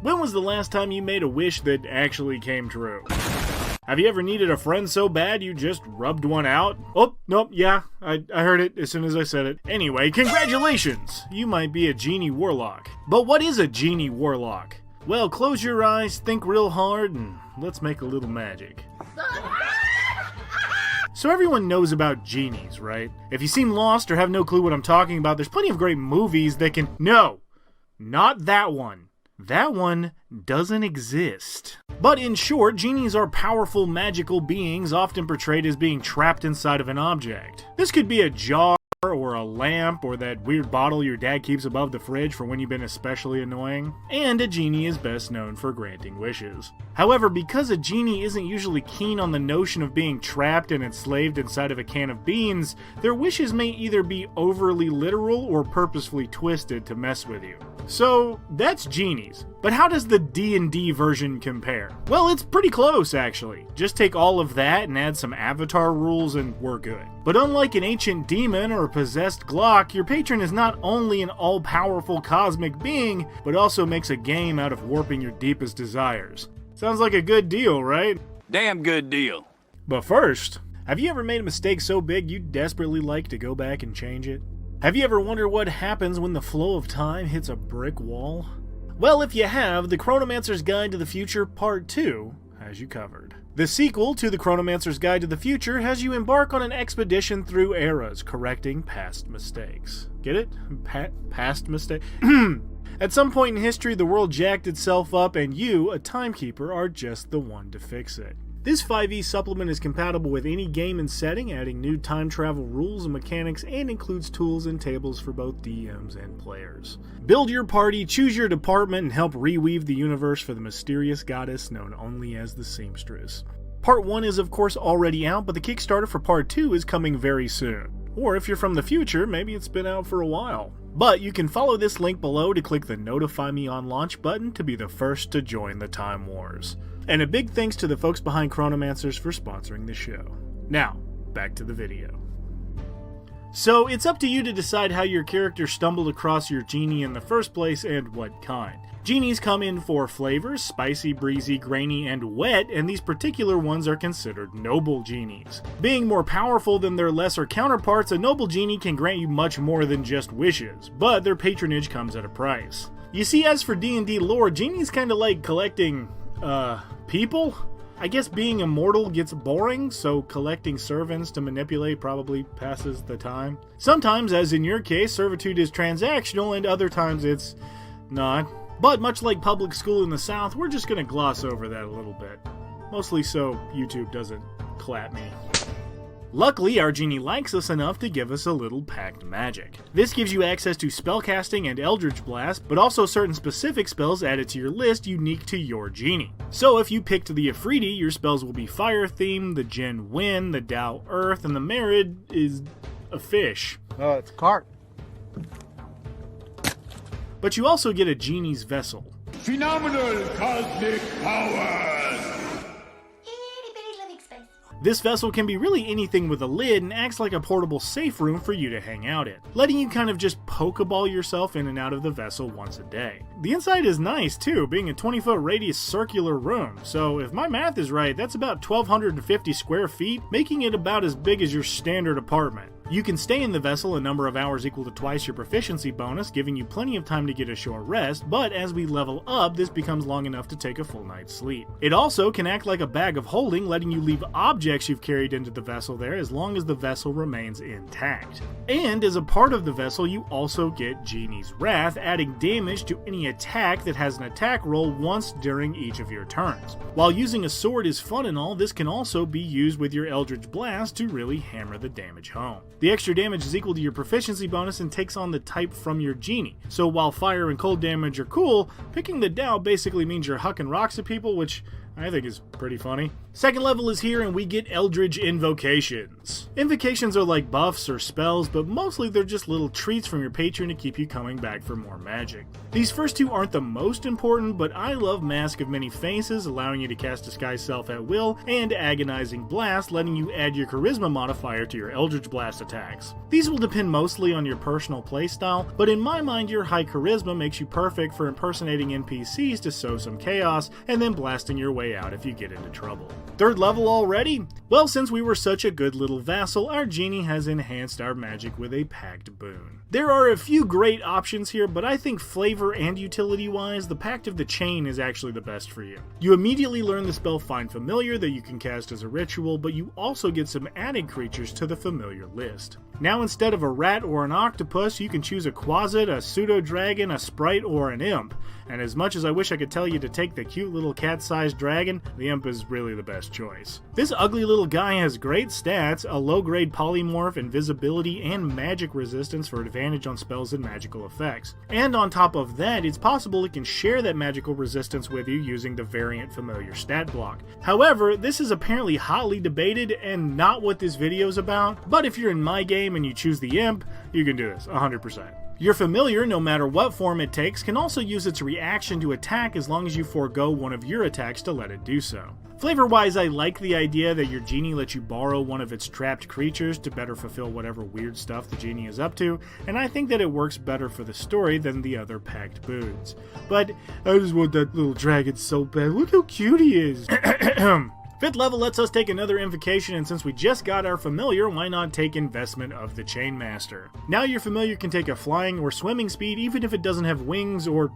When was the last time you made a wish that actually came true? Have you ever needed a friend so bad you just rubbed one out? Oh, nope, yeah, I heard it as soon as I said it. Anyway, congratulations! You might be a genie warlock. But what is a genie warlock? Well, close your eyes, think real hard, and let's make a little magic. So everyone knows about genies, right? If you seem lost or have no clue what I'm talking about, there's plenty of great movies that can... No! Not that one. That one doesn't exist. But in short, genies are powerful magical beings often portrayed as being trapped inside of an object. This could be a jar, or a lamp, or that weird bottle your dad keeps above the fridge for when you've been especially annoying. And a genie is best known for granting wishes. However, because a genie isn't usually keen on the notion of being trapped and enslaved inside of a can of beans, their wishes may either be overly literal or purposefully twisted to mess with you. So, that's genies. But how does the D&D version compare? Well, it's pretty close, actually. Just take all of that and add some avatar rules and we're good. But unlike an ancient demon or a possessed Glock, your patron is not only an all-powerful cosmic being, but also makes a game out of warping your deepest desires. Sounds like a good deal, right? Damn good deal. But first, have you ever made a mistake so big you'd desperately like to go back and change it? Have you ever wondered what happens when the flow of time hits a brick wall? Well, if you have, The Chronomancer's Guide to the Future Part 2 has you covered. The sequel to The Chronomancer's Guide to the Future has you embark on an expedition through eras, correcting past mistakes. Get it? Past mistake? At some point in history, the world jacked itself up, and you, a timekeeper, are just the one to fix it. This 5e supplement is compatible with any game and setting, adding new time travel rules and mechanics, and includes tools and tables for both DMs and players. Build your party, choose your department, and help reweave the universe for the mysterious goddess known only as the Seamstress. Part 1 is of course already out, but the Kickstarter for Part 2 is coming very soon. Or if you're from the future, maybe it's been out for a while. But you can follow this link below to click the Notify Me on Launch button to be the first to join the Time Wars. And a big thanks to the folks behind Chronomancers for sponsoring the show. Now, back to the video. So, it's up to you to decide how your character stumbled across your genie in the first place and what kind. Genies come in 4 flavors: spicy, breezy, grainy, and wet, and these particular ones are considered noble genies. Being more powerful than their lesser counterparts, a noble genie can grant you much more than just wishes, but their patronage comes at a price. You see, as for D&D lore, genies kinda like collecting, people? I guess being immortal gets boring, so collecting servants to manipulate probably passes the time. Sometimes, as in your case, servitude is transactional, and other times it's not. But much like public school in the South, we're just gonna gloss over that a little bit. Mostly so YouTube doesn't clap me. Luckily, our genie likes us enough to give us a little packed magic. This gives you access to spellcasting and Eldritch Blast, but also certain specific spells added to your list unique to your genie. So if you picked the Afridi, your spells will be fire themed, the Jinn wind, the Dao earth, and the Merid is a fish. Oh, it's a carp. But you also get a genie's vessel. Phenomenal cosmic powers! This vessel can be really anything with a lid and acts like a portable safe room for you to hang out in, letting you kind of just pokeball yourself in and out of the vessel once a day. The inside is nice too, being a 20-foot radius circular room, so if my math is right, that's about 1,250 square feet, making it about as big as your standard apartment. You can stay in the vessel a number of hours equal to twice your proficiency bonus, giving you plenty of time to get a short rest, but as we level up, this becomes long enough to take a full night's sleep. It also can act like a bag of holding, letting you leave objects you've carried into the vessel there as long as the vessel remains intact. And as a part of the vessel, you also get Genie's Wrath, adding damage to any attack that has an attack roll once during each of your turns. While using a sword is fun and all, this can also be used with your Eldritch Blast to really hammer the damage home. The extra damage is equal to your proficiency bonus and takes on the type from your genie. So while fire and cold damage are cool, picking the Dao basically means you're hucking rocks at people, which I think is pretty funny. Second level is here and we get Eldritch Invocations. Invocations are like buffs or spells, but mostly they're just little treats from your patron to keep you coming back for more magic. These first two aren't the most important, but I love Mask of Many Faces, allowing you to cast Disguise Self at will, and Agonizing Blast, letting you add your Charisma modifier to your Eldritch Blast attacks. These will depend mostly on your personal playstyle, but in my mind your high Charisma makes you perfect for impersonating NPCs to sow some chaos, and then blasting your way out if you get into trouble. Third level already? Well, since we were such a good little vassal, our genie has enhanced our magic with a Pact Boon. There are a few great options here, but I think flavor and utility-wise, the Pact of the Chain is actually the best for you. You immediately learn the spell Find Familiar that you can cast as a ritual, but you also get some added creatures to the familiar list. Now instead of a rat or an octopus, you can choose a quasit, a pseudo-dragon, a sprite, or an imp. And as much as I wish I could tell you to take the cute little cat-sized dragon, the imp is really the best choice. This ugly little guy has great stats, a low-grade polymorph, invisibility, and magic resistance for advantage on spells and magical effects. And on top of that, it's possible it can share that magical resistance with you using the variant familiar stat block. However, this is apparently hotly debated and not what this video is about, but if you're in my game and you choose the imp, you can do this 100%. Your familiar, no matter what form it takes, can also use its reaction to attack as long as you forego one of your attacks to let it do so. Flavor-wise, I like the idea that your genie lets you borrow one of its trapped creatures to better fulfill whatever weird stuff the genie is up to, and I think that it works better for the story than the other Pact Boons. But I just want that little dragon so bad. Look how cute he is! Fifth level lets us take another invocation, and since we just got our familiar, why not take Investment of the Chainmaster? Now your familiar can take a flying or swimming speed even if it doesn't have wings or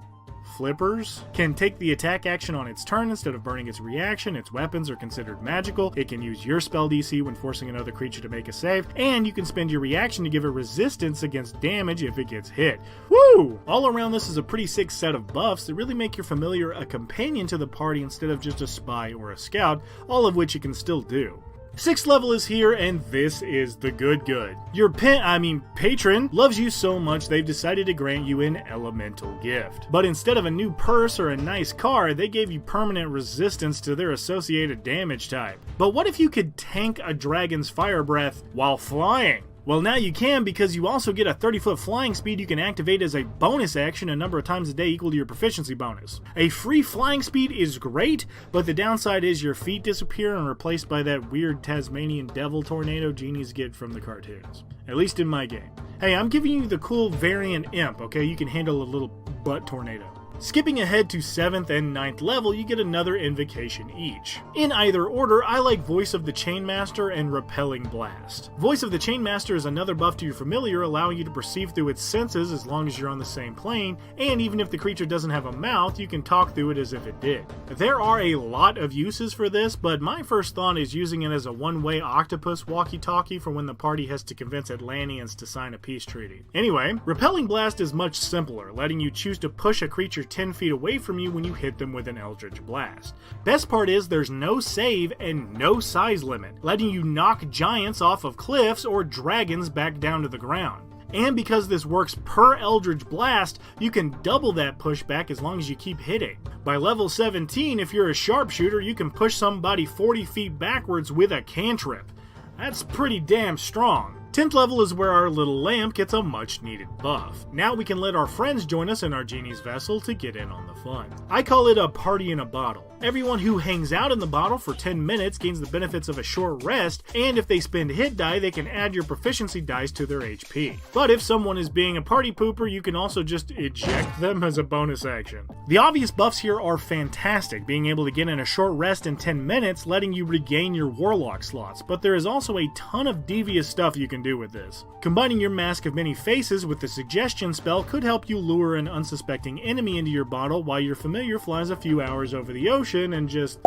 flippers, can take the attack action on its turn instead of burning its reaction, its weapons are considered magical, it can use your spell DC when forcing another creature to make a save, and you can spend your reaction to give it resistance against damage if it gets hit. Woo! All around this is a pretty sick set of buffs that really make your familiar a companion to the party instead of just a spy or a scout, all of which it can still do. Sixth level is here, and this is the good. Your patron loves you so much they've decided to grant you an elemental gift. But instead of a new purse or a nice car, they gave you permanent resistance to their associated damage type. But what if you could tank a dragon's fire breath while flying? Well, now you can, because you also get a 30-foot flying speed you can activate as a bonus action a number of times a day equal to your proficiency bonus. A free flying speed is great, but the downside is your feet disappear and are replaced by that weird Tasmanian devil tornado genies get from the cartoons. At least in my game. Hey, I'm giving you the cool variant imp, okay? You can handle a little butt tornado. Skipping ahead to 7th and 9th level, you get another invocation each. In either order, I like Voice of the Chainmaster and Repelling Blast. Voice of the Chainmaster is another buff to your familiar, allowing you to perceive through its senses as long as you're on the same plane, and even if the creature doesn't have a mouth, you can talk through it as if it did. There are a lot of uses for this, but my first thought is using it as a one-way octopus walkie-talkie for when the party has to convince Atlanteans to sign a peace treaty. Anyway, Repelling Blast is much simpler, letting you choose to push a creature 10 feet away from you when you hit them with an Eldritch Blast. Best part is there's no save and no size limit, letting you knock giants off of cliffs or dragons back down to the ground. And because this works per Eldritch Blast, you can double that pushback as long as you keep hitting. By level 17, if you're a sharpshooter, you can push somebody 40 feet backwards with a cantrip. That's pretty damn strong. 10th level is where our little lamp gets a much needed buff. Now we can let our friends join us in our genie's vessel to get in on the fun. I call it a party in a bottle. Everyone who hangs out in the bottle for 10 minutes gains the benefits of a short rest, and if they spend hit die, they can add your proficiency dice to their HP. But if someone is being a party pooper, you can also just eject them as a bonus action. The obvious buffs here are fantastic, being able to get in a short rest in 10 minutes, letting you regain your warlock slots, but there is also a ton of devious stuff you can do with this. Combining your Mask of Many Faces with the suggestion spell could help you lure an unsuspecting enemy into your bottle while your familiar flies a few hours over the ocean and just...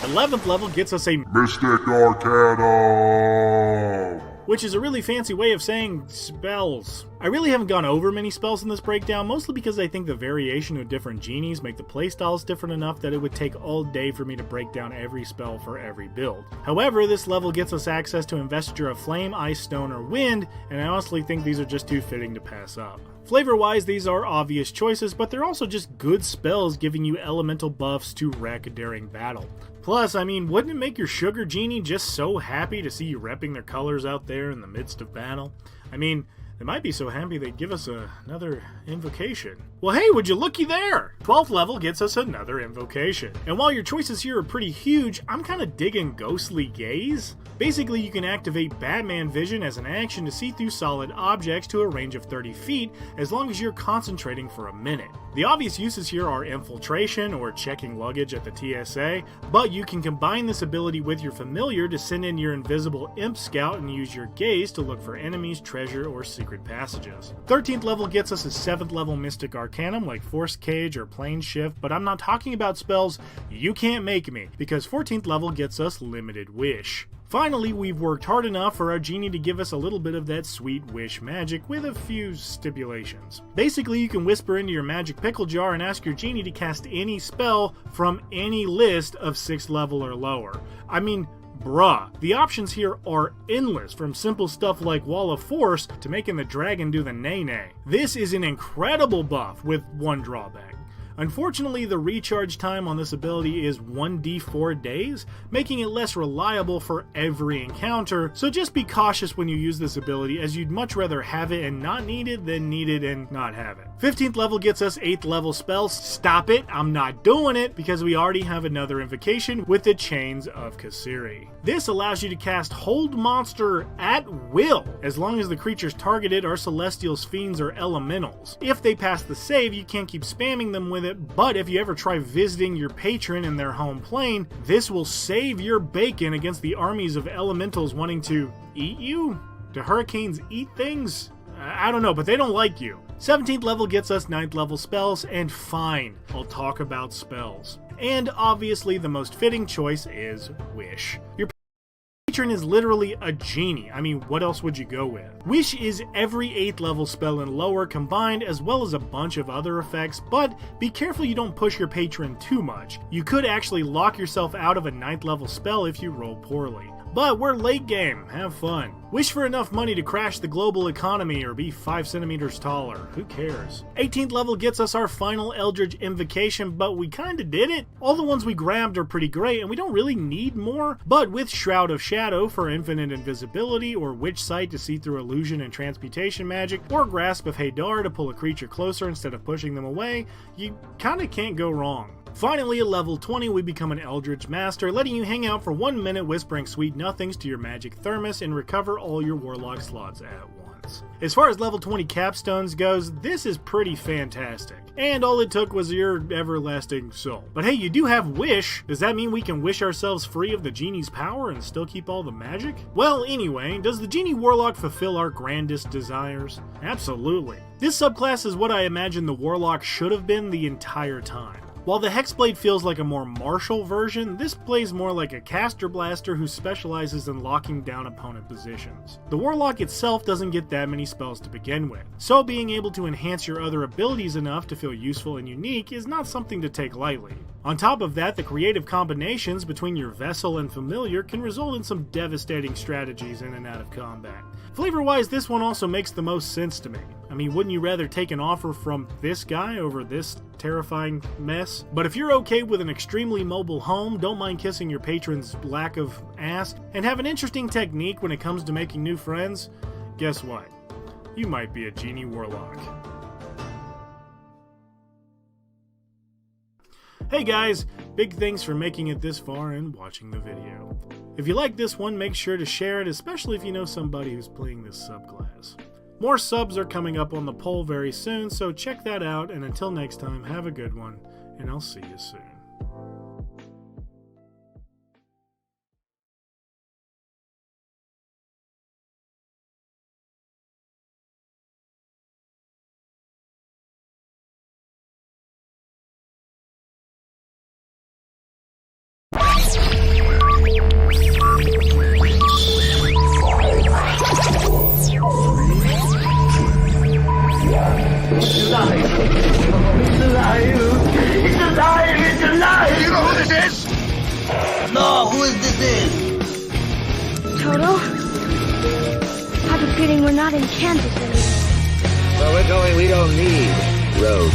11th level gets us a Mystic Arcanum, which is a really fancy way of saying spells. I really haven't gone over many spells in this breakdown, mostly because I think the variation of different genies make the playstyles different enough that it would take all day for me to break down every spell for every build. However, this level gets us access to Investiture of Flame, Ice, Stone, or Wind, and I honestly think these are just too fitting to pass up. Flavor-wise, these are obvious choices, but they're also just good spells giving you elemental buffs to wreck during battle. Plus, I mean, wouldn't it make your sugar genie just so happy to see you repping their colors out there in the midst of battle? I mean, they might be so happy they'd give us another invocation. Well, hey, would you looky there? 12th level gets us another invocation. And while your choices here are pretty huge, I'm kind of digging Ghostly Gaze. Basically, you can activate Batman Vision as an action to see through solid objects to a range of 30 feet as long as you're concentrating for a minute. The obvious uses here are infiltration or checking luggage at the TSA, but you can combine this ability with your familiar to send in your invisible imp scout and use your gaze to look for enemies, treasure, or secret passages. 13th level gets us a 7th level Mystic Arcanum like Force Cage or Plane Shift, but I'm not talking about spells you can't make me, because 14th level gets us Limited Wish. Finally, we've worked hard enough for our genie to give us a little bit of that sweet wish magic with a few stipulations. Basically, you can whisper into your magic pickle jar and ask your genie to cast any spell from any list of 6th level or lower. I mean, bruh, the options here are endless, from simple stuff like Wall of Force to making the dragon do the nay-nay. This is an incredible buff with one drawback. Unfortunately, the recharge time on this ability is 1d4 days, making it less reliable for every encounter, so just be cautious when you use this ability, as you'd much rather have it and not need it than need it and not have it. 15th level gets us 8th level spells. Stop it, I'm not doing it, because we already have another invocation with the Chains of Kasiri. This allows you to cast Hold Monster at will, as long as the creatures targeted are Celestials, Fiends, or Elementals. If they pass the save, you can't keep spamming them with it, but if you ever try visiting your patron in their home plane, this will save your bacon against the armies of elementals wanting to eat you? Do hurricanes eat things? I don't know, but they don't like you. 17th level gets us 9th level spells, and fine, I'll talk about spells. And obviously the most fitting choice is Wish. Your patron is literally a genie. I mean, what else would you go with? Wish is every 8th level spell and lower combined, as well as a bunch of other effects, but be careful you don't push your patron too much. You could actually lock yourself out of a 9th level spell if you roll poorly. But we're late game, have fun. Wish for enough money to crash the global economy or be 5 centimeters taller, who cares? 18th level gets us our final Eldritch Invocation, but we kinda did it. All the ones we grabbed are pretty great and we don't really need more, but with Shroud of Shadow for infinite invisibility, or Witch Sight to see through illusion and transmutation magic, or Grasp of Hadar to pull a creature closer instead of pushing them away, you kinda can't go wrong. Finally, at level 20, we become an Eldritch Master, letting you hang out for 1 minute whispering sweet nothings to your magic thermos and recover all your Warlock slots at once. As far as level 20 capstones goes, this is pretty fantastic. And all it took was your everlasting soul. But hey, you do have Wish. Does that mean we can wish ourselves free of the genie's power and still keep all the magic? Well, anyway, does the Genie Warlock fulfill our grandest desires? Absolutely. This subclass is what I imagine the Warlock should have been the entire time. While the Hexblade feels like a more martial version, this plays more like a caster blaster who specializes in locking down opponent positions. The Warlock itself doesn't get that many spells to begin with, so being able to enhance your other abilities enough to feel useful and unique is not something to take lightly. On top of that, the creative combinations between your Vessel and Familiar can result in some devastating strategies in and out of combat. Flavor-wise, this one also makes the most sense to me. I mean, wouldn't you rather take an offer from this guy over this terrifying mess? But if you're okay with an extremely mobile home, don't mind kissing your patron's lack of ass, and have an interesting technique when it comes to making new friends, guess what? You might be a Genie Warlock. Hey guys, big thanks for making it this far and watching the video. If you like this one, make sure to share it, especially if you know somebody who's playing this subclass. More subs are coming up on the poll very soon, so check that out, and until next time, have a good one, and I'll see you soon. this? Toto? I have a feeling we're not in Kansas anymore. Where we're going, we don't need roads.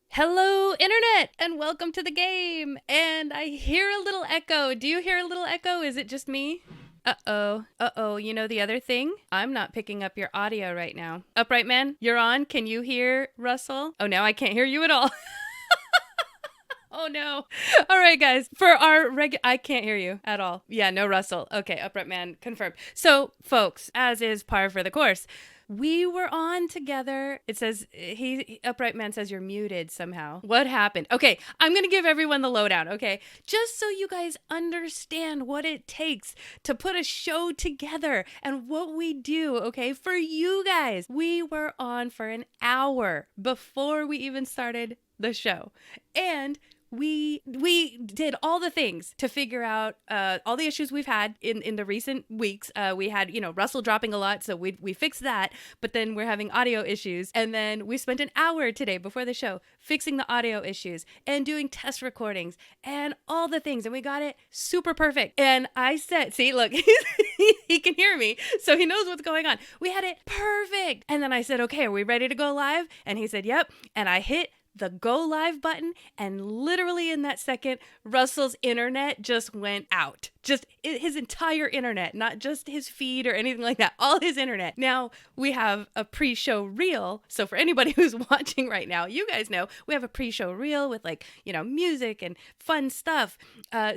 Hello, Internet, and welcome to the game. And I hear a little echo. Do you hear a little echo? Is it just me? Uh-oh. You know the other thing? I'm not picking up your audio right now. Upright Man, you're on. Can you hear Russell? Oh, now I can't hear you at all. Oh, no. All right, guys. For our I can't hear you at all. Yeah, no Russell. Okay, Upright Man, confirmed. So, folks, as is par for the course, we were on together. It says, Upright Man says you're muted somehow. What happened? Okay, I'm going to give everyone the lowdown, okay? Just so you guys understand what it takes to put a show together and what we do, okay? For you guys, we were on for an hour before we even started the show. And we did all the things to figure out all the issues we've had in the recent weeks. We had, Russell dropping a lot, so we fixed that. But then we're having audio issues. And then we spent an hour today before the show fixing the audio issues and doing test recordings and all the things. And we got it super perfect. And I said, see, look, he can hear me, so he knows what's going on. We had it perfect. And then I said, okay, are we ready to go live? And he said, yep. And I hit the go live button, and literally in that second, Russell's internet just went out. Just his entire internet, not just his feed or anything like that, all his internet. Now we have a pre-show reel. So for anybody who's watching right now, you guys know we have a pre-show reel with music and fun stuff.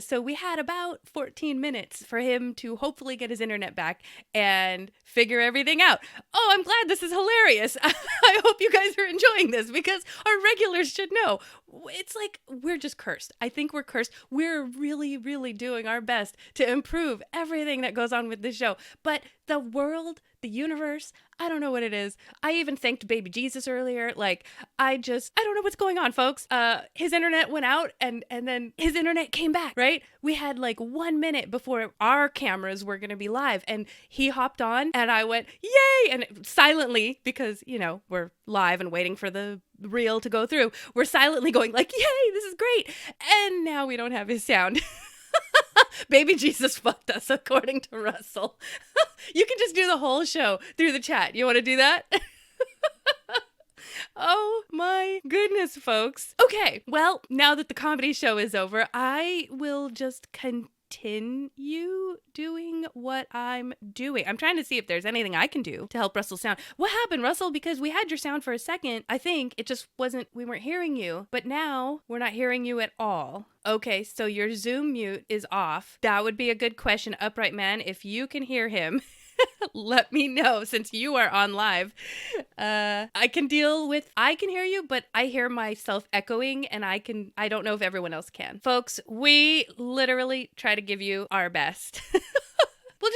So we had about 14 minutes for him to hopefully get his internet back and figure everything out. Oh, I'm glad this is hilarious. I hope you guys are enjoying this because our regulars should know. It's like we're just cursed. I think we're cursed. We're really, really doing our best to improve everything that goes on with this show. But the world, the universe, I don't know what it is. I even thanked baby Jesus earlier. I don't know what's going on, folks. His internet went out and then his internet came back, right? We had 1 minute before our cameras were going to be live and he hopped on and I went, yay! And silently, because, we're live and waiting for the reel to go through, we're silently going yay, this is great. And now we don't have his sound. Baby Jesus fucked us, according to Russell. You can just do the whole show through the chat. You want to do that? Oh my goodness, folks. Okay, well, now that the comedy show is over, I will just continue doing what I'm doing. I'm trying to see if there's anything I can do to help Russell's sound. What happened, Russell? Because we had your sound for a second. I think it just we weren't hearing you, but now we're not hearing you at all. Okay, so your Zoom mute is off. That would be a good question, Upright Man. If you can hear him, let me know since you are on live. I can hear you, but I hear myself echoing and I don't know if everyone else can. Folks, we literally try to give you our best. We'll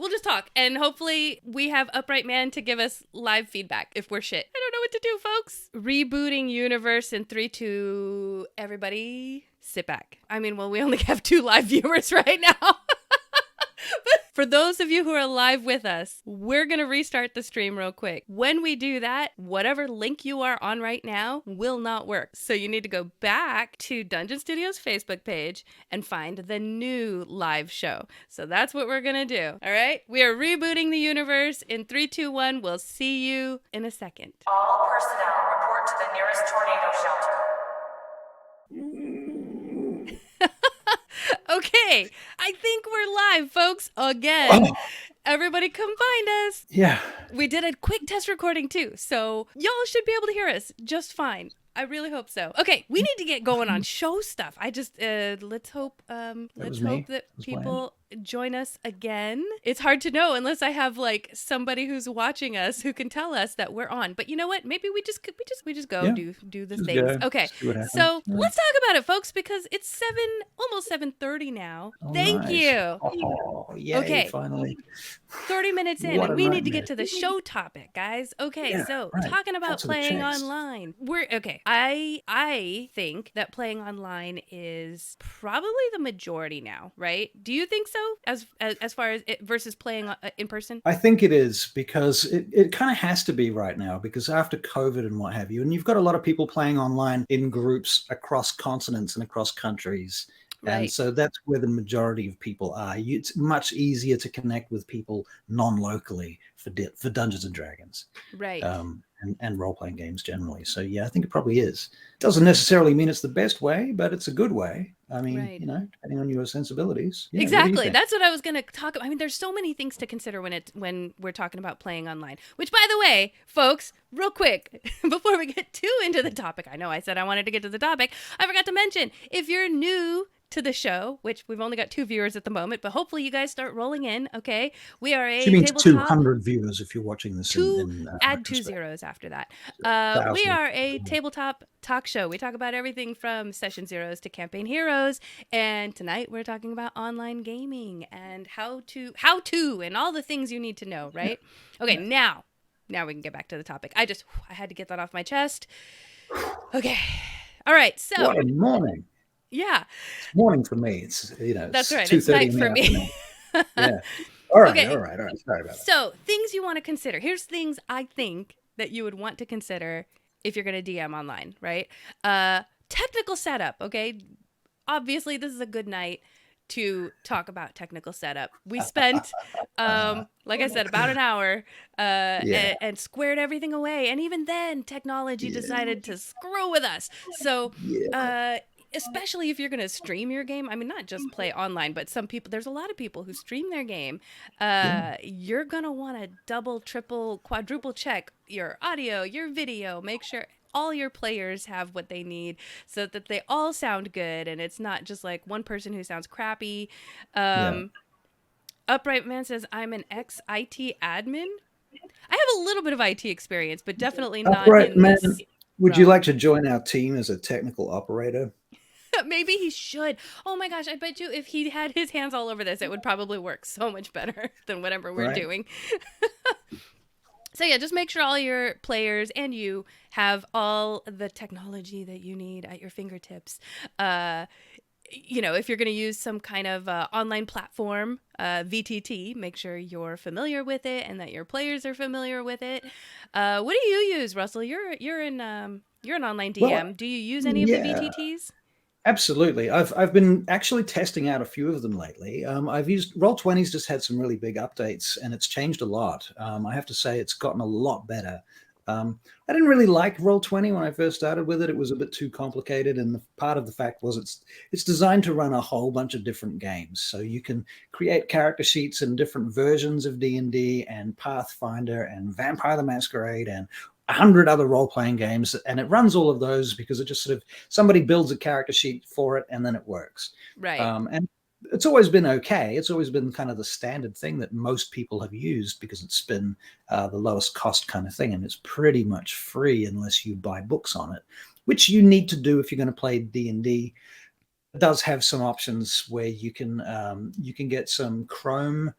just talk. And hopefully we have Upright Man to give us live feedback if we're shit. I don't know what to do, folks. Rebooting universe in 3, 2, everybody sit back. We only have 2 live viewers right now. But for those of you who are live with us, we're going to restart the stream real quick. When we do that, whatever link you are on right now will not work. So you need to go back to Dungeon Studios Facebook page and find the new live show. So that's what we're going to do. All right? We are rebooting the universe in 3, 2, 1. We'll see you in a second. All personnel report to the nearest tornado shelter. Okay, I think we're live, folks, again. Oh. Everybody come find us. Yeah. We did a quick test recording, too, so y'all should be able to hear us just fine. I really hope so. Okay, we need to get going on show stuff. I just, let's hope that people join us again. It's hard to know unless I have somebody who's watching us who can tell us that we're on. But you know what? Maybe we just go do the things. Go. Okay, so let's talk about it, folks, because it's almost 7:30 now. Oh, Thank nice. you. Oh, yay, okay, finally. 30 minutes in, and we need to get to the show topic, guys. Okay, talking about playing online. I think that playing online is probably the majority now, right? Do you think so? so, as far as it versus playing in person? I think it is, because it kind of has to be right now, because after COVID and what have you, and you've got a lot of people playing online in groups across continents and across countries. And Right. so that's where the majority of people are. It's much easier to connect with people non-locally for Dungeons and Dragons, Right. and role-playing games generally. So yeah, I think it probably is. Doesn't necessarily mean it's the best way, but it's a good way. I mean, Right. depending on your sensibilities. Yeah, what do you Exactly. think? That's what I was going to talk about. I mean, there's so many things to consider when we're talking about playing online. Which, by the way, folks, real quick, before we get too into the topic, I know I said I wanted to get to the topic. I forgot to mention, if you're new to the show, which we've only got 2 viewers at the moment, but hopefully you guys start rolling in. Okay, we are a She means tabletop. 200 viewers if you're watching this in Add 2 retrospect. zeros after that. We 1,000. are a tabletop talk show. We talk about everything from session zeros to campaign heroes, and tonight we're talking about online gaming and how to and all the things you need to know, right? Okay, now we can get back to the topic. I had to get that off my chest. Okay. All right. So, What a morning. yeah. It's morning for me. It's That's right. 2:30 It's night in the for me. afternoon. Yeah. All right. Okay. All right. Sorry about that. So, things you want to consider. Here's things I think that you would want to consider if you're going to DM online, right? Technical setup, okay? Obviously, this is a good night to talk about technical setup. We spent, like I said, about an hour and squared everything away. And even then, technology decided to screw with us. So, especially if you're going to stream your game, I mean, not just play online, but there's a lot of people who stream their game. You're going to want to double, triple, quadruple check your audio, your video, make sure all your players have what they need so that they all sound good and it's not just like one person who sounds crappy. Upright Man says, I'm an ex-IT admin. I have a little bit of IT experience, but definitely not Upright in Man, this would you realm. like to join our team as a technical operator? Maybe he should. Oh my gosh, I bet you if he had his hands all over this, it would probably work so much better than whatever we're doing. So yeah, just make sure all your players and you have all the technology that you need at your fingertips. If you're going to use some kind of online platform, VTT, make sure you're familiar with it and that your players are familiar with it. What do you use, Russell? You're an online DM. Well, Do you use any of the VTTs? Absolutely. I've been actually testing out a few of them lately. I've used Roll20's just had some really big updates and it's changed a lot. I have to say it's gotten a lot better. I didn't really like Roll20 when I first started with it. It was a bit too complicated, and part of the fact was it's designed to run a whole bunch of different games. So you can create character sheets in different versions of D&D and Pathfinder and Vampire the Masquerade and 100 other role-playing games, and it runs all of those because it just sort of somebody builds a character sheet for it and then it works. Right. And it's always been okay. It's always been kind of the standard thing that most people have used because it's been the lowest cost kind of thing, and it's pretty much free unless you buy books on it, which you need to do if you're going to play D&D. It does have some options where you can get some Chrome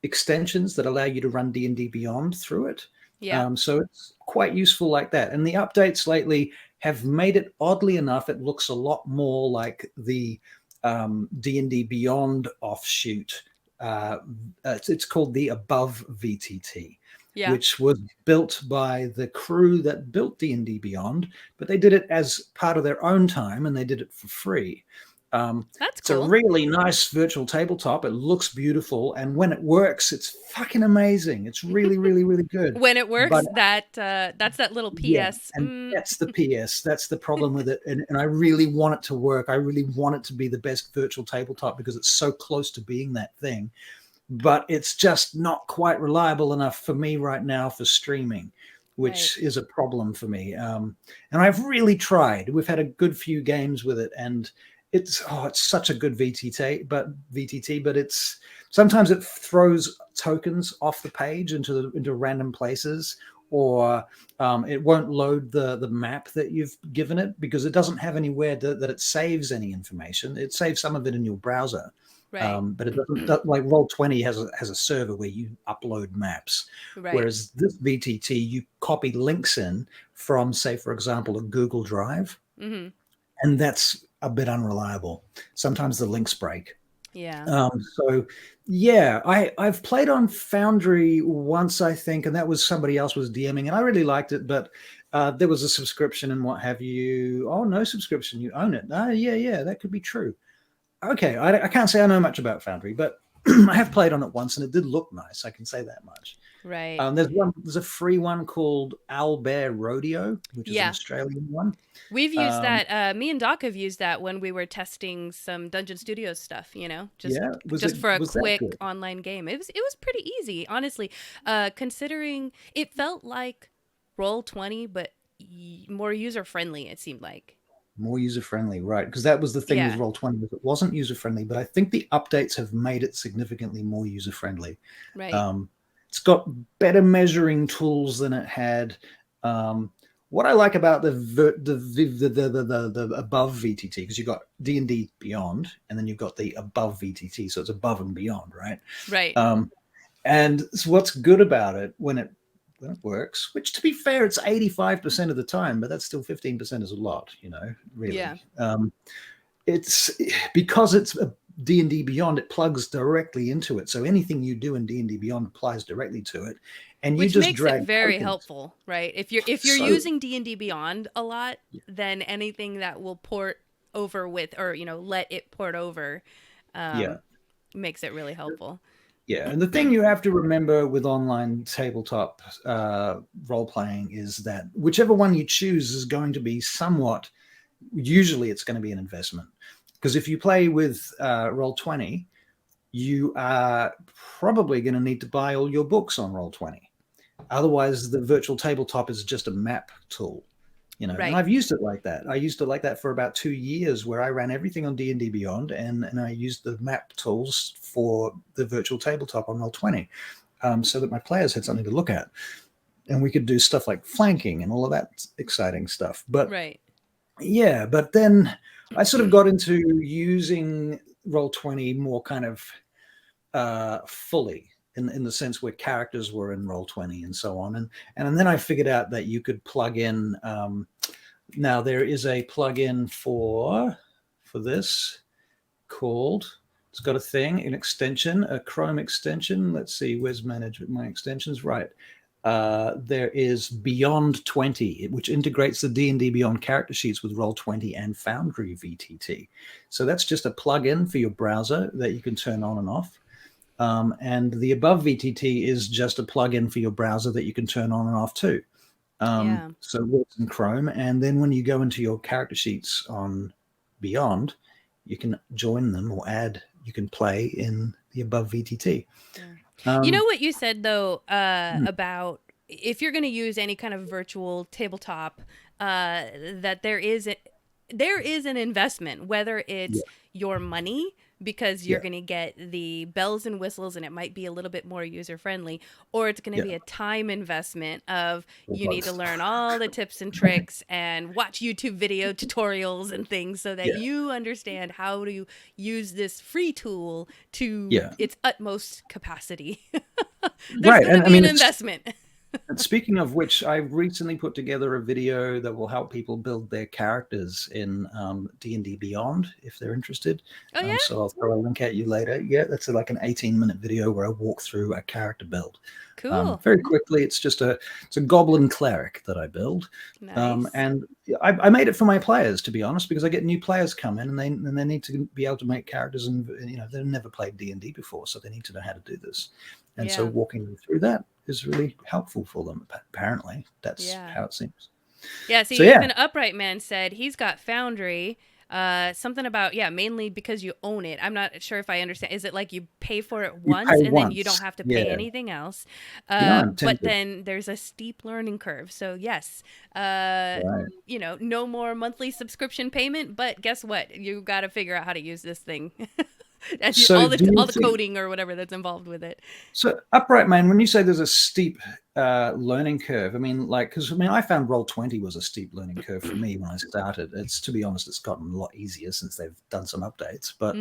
extensions that allow you to run D&D Beyond through it. Yeah. So it's quite useful like that. And the updates lately have made it, oddly enough, it looks a lot more like the D&D Beyond offshoot. It's called the Above VTT, which was built by the crew that built D&D Beyond, but they did it as part of their own time and they did it for free. That's it's cool. a really nice virtual tabletop. It looks beautiful, and when it works, it's fucking amazing. It's really, really, really good. When it works, that's that little PS. Yeah, and that's the PS. That's the problem with it. And I really want it to work. I really want it to be the best virtual tabletop because it's so close to being that thing. But it's just not quite reliable enough for me right now for streaming, which is a problem for me. And I've really tried. We've had a good few games with it, and it's such a good VTT, but it's sometimes it throws tokens off the page into random places, or it won't load the map that you've given it because it doesn't have anywhere that it saves any information. It saves some of it in your browser, but it doesn't. Like Roll20 has a server where you upload maps, whereas this VTT you copy links in from, say, for example, a Google Drive, and that's a bit unreliable. Sometimes the links break. Yeah. So yeah, I've played on Foundry once, I think, and that was somebody else was DMing, and I really liked it, but there was a subscription and what have you. Oh, no subscription, you own it. Yeah, that could be true. Okay, I can't say I know much about Foundry, but I have played on it once, and it did look nice. I can say that much. Right. There's a free one called Owlbear Rodeo, which is an Yeah. Australian one. We've used Um, that. Me and Doc have used that when we were testing some Dungeon Studios stuff. Just yeah, for a was that quick good? online game. It was pretty easy, honestly. Considering it felt like Roll20, but more user friendly. It seemed like. More user friendly, right? Because that was the thing with Yeah. Roll20, was it wasn't user friendly, but I think the updates have made it significantly more user friendly. Right. It's got better measuring tools than it had. What I like about the above VTT, because you've got D&D Beyond, and then you've got the above VTT, so it's above and beyond, right? Right. And so what's good about it when it works, which to be fair, it's 85% of the time, but that's still 15% is a lot, really. Yeah. It's because it's a D&D Beyond, it plugs directly into it. So anything you do in D&D Beyond applies directly to it. And Which you just makes drag it very tokens. helpful, right? If you're using D&D Beyond a lot, then anything that will port over with, or let it port over, makes it really helpful. Yeah, and the thing you have to remember with online tabletop role-playing is that whichever one you choose is going to be somewhat, usually it's going to be an investment. Because if you play with Roll20, you are probably going to need to buy all your books on Roll20. Otherwise, the virtual tabletop is just a map tool. Right. And I've used it like that. I used it like that for about 2 years, where I ran everything on D&D Beyond, and I used the map tools for the virtual tabletop on Roll20, so that my players had something to look at, and we could do stuff like flanking and all of that exciting stuff. But Right. yeah, but then I sort of got into using Roll20 more kind of fully, in the sense where characters were in Roll20 and so on. And then I figured out that you could plug in, now there is a plugin for this called, it's got a thing, an extension, a Chrome extension. Let's see, where's manage my extensions? Right. There is Beyond 20, which integrates the D&D Beyond character sheets with Roll20 and Foundry VTT. So that's just a plugin for your browser that you can turn on and off. And the above VTT is just a plugin for your browser that you can turn on and off too. So it works in Chrome. And then when you go into your character sheets on Beyond, you can join them or add, you can play in the above VTT. You know what you said, though, about if you're going to use any kind of virtual tabletop, that there is an investment, whether it's your money, because you're going to get the bells and whistles and it might be a little bit more user friendly, or it's going to be a time investment of you need to learn all the tips and tricks and watch YouTube video tutorials and things so that you understand how to use this free tool to its utmost capacity. There's going to be an investment. And speaking of which, I recently put together a video that will help people build their characters in D&D Beyond, if they're interested. Oh, yeah? So I'll throw a link at you later. Yeah, that's like an 18-minute video where I walk through a character build. Cool. Very quickly. It's a goblin cleric that I build. Nice. And I made it for my players, to be honest, because I get new players come in and they need to be able to make characters, and they've never played D&D before, so they need to know how to do this. And so walking them through that is really helpful for them. Apparently, that's how it seems. Yeah. See, even Upright Man said he's got Foundry. Something about mainly because you own it. I'm not sure if I understand. Is it like you pay for it once and then you don't have to pay anything else? But then there's a steep learning curve. So yes, no more monthly subscription payment. But guess what? You got to figure out how to use this thing. And all the coding or whatever that's involved with it. So, Upright Man, when you say there's a steep learning curve, because I found Roll20 was a steep learning curve for me when I started. To be honest, it's gotten a lot easier since they've done some updates. But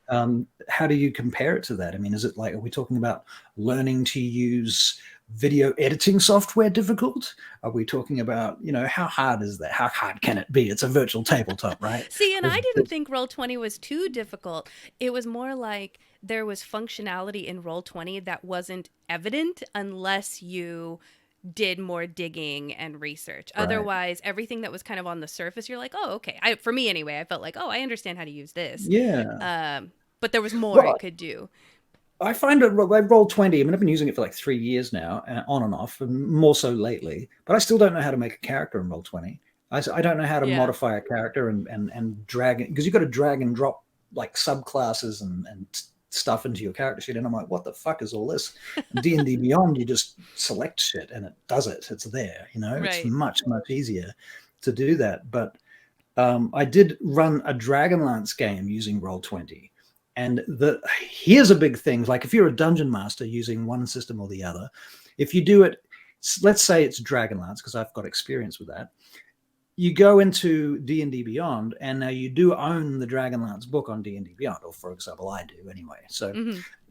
How do you compare it to that? I mean, is it like, are we talking about learning to use video editing software difficult? Are we talking about, how hard is that? How hard can it be? It's a virtual tabletop, right? See, and I didn't think Roll20 was too difficult. It was more like there was functionality in Roll20 that wasn't evident unless you did more digging and research. Right. Otherwise, everything that was kind of on the surface, you're like, oh, okay. For me anyway, I felt like, oh, I understand how to use this. Yeah. But there was more it could do. I find it like Roll20. I mean, I've been using it for like 3 years now, on and off, and more so lately. But I still don't know how to make a character in Roll20. I don't know how to modify a character and drag it, because you've got to drag and drop like subclasses and stuff into your character sheet. And I'm like, what the fuck is all this? D&D Beyond, you just select shit and it does it. It's there. Right. It's much easier to do that. But I did run a Dragonlance game using Roll20. And here's a big thing. Like if you're a dungeon master using one system or the other, if you do it, let's say it's Dragonlance, because I've got experience with that. You go into D&D Beyond, and now you do own the Dragonlance book on D&D Beyond, or for example, I do anyway. So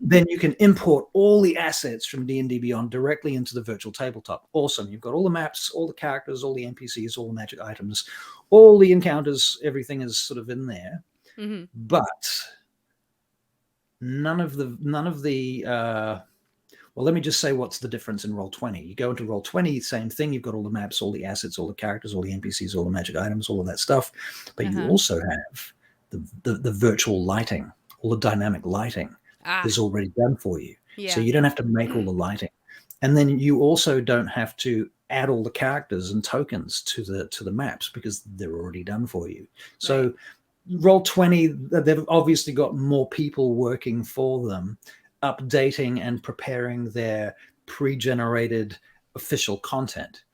then you can import all the assets from D&D Beyond directly into the virtual tabletop. Awesome. You've got all the maps, all the characters, all the NPCs, all the magic items, all the encounters, everything is sort of in there. But none of the well, let me just say what's the difference in Roll20. You go into Roll20, same thing. You've got all the maps, all the assets, all the characters, all the NPCs, all the magic items, all of that stuff. But you also have the virtual lighting, all the dynamic lighting is already done for you. So you don't have to make all the lighting. And then you also don't have to add all the characters and tokens to the maps, because they're already done for you. So Roll20, they've obviously got more people working for them, updating and preparing their pre-generated official content.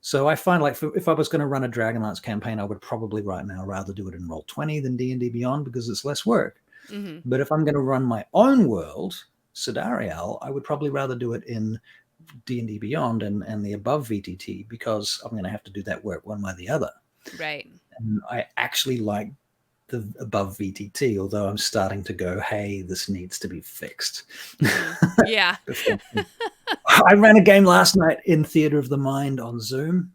So I find like if I was going to run a Dragonlance campaign, I would probably right now rather do it in Roll20 than D&D Beyond, because it's less work. But if I'm going to run my own world, Sidarial, I would probably rather do it in D&D Beyond and the above VTT, because I'm going to have to do that work one way or the other. Right. And I actually like the above VTT, although I'm starting to go, hey, this needs to be fixed. Yeah. I ran a game last night in Theater of the Mind on Zoom,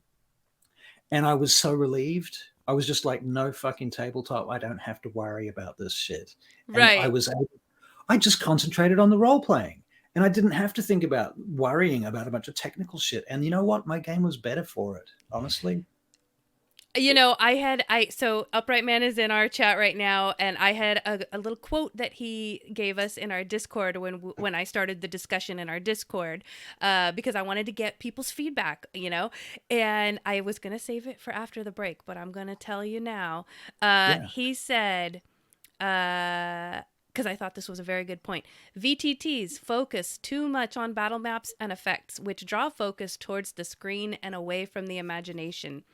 and I was so relieved. I was just like, no fucking tabletop. I don't have to worry about this shit. And right. I just concentrated on the role playing, and I didn't have to think about worrying about a bunch of technical shit. And you know what? My game was better for it, honestly. So Upright Man is in our chat right now, and I had a little quote that he gave us in our Discord when I started the discussion in our Discord, because I wanted to get people's feedback, and I was going to save it for after the break, but I'm going to tell you now. He said, because I thought this was a very good point, VTTs focus too much on battle maps and effects, which draw focus towards the screen and away from the imagination.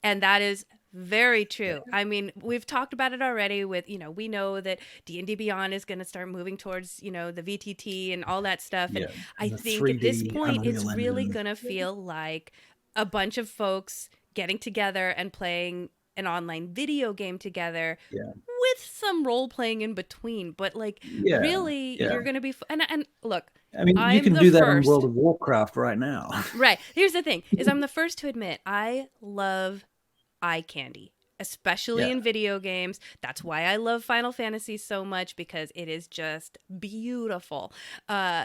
And that is very true. I mean, we've talked about it already with, we know that D&D Beyond is going to start moving towards, the VTT and all that stuff. And I think at this point, it's really going to feel like a bunch of folks getting together and playing an online video game together with some role playing in between. But really, you're going to be... And look, I mean, you can do that in World of Warcraft right now. Right. Here's the thing, is I'm the first to admit, I love eye candy, especially in video games. That's why I love Final Fantasy so much, because it is just beautiful.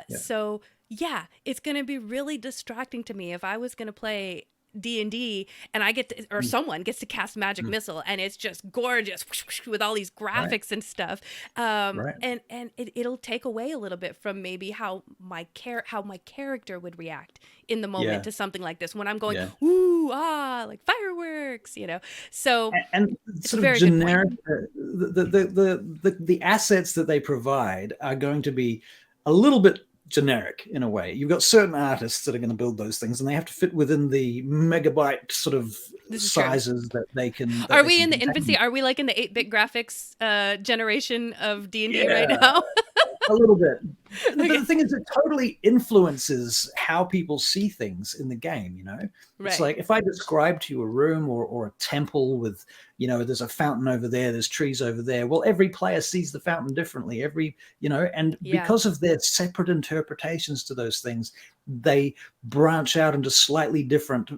So it's going to be really distracting to me if I was going to play D&D and I get to, or someone gets to cast Magic Missile, and it's just gorgeous with all these graphics and stuff. And it'll take away a little bit from maybe how my character would react in the moment to something like this when I'm going ooh like fireworks, So and sort of generic. The assets that they provide are going to be a little bit generic in a way. You've got certain artists that are going to build those things, and they have to fit within the megabyte sort of sizes that they can. Are we in the infancy? Are we like in the 8-bit graphics generation of D&D right now? A little bit. But the thing is, it totally influences how people see things in the game. It's Right. like if I describe to you a room or a temple with, there's a fountain over there, there's trees over there. Well, every player sees the fountain differently. And Yeah. because of their separate interpretations to those things, they branch out into slightly different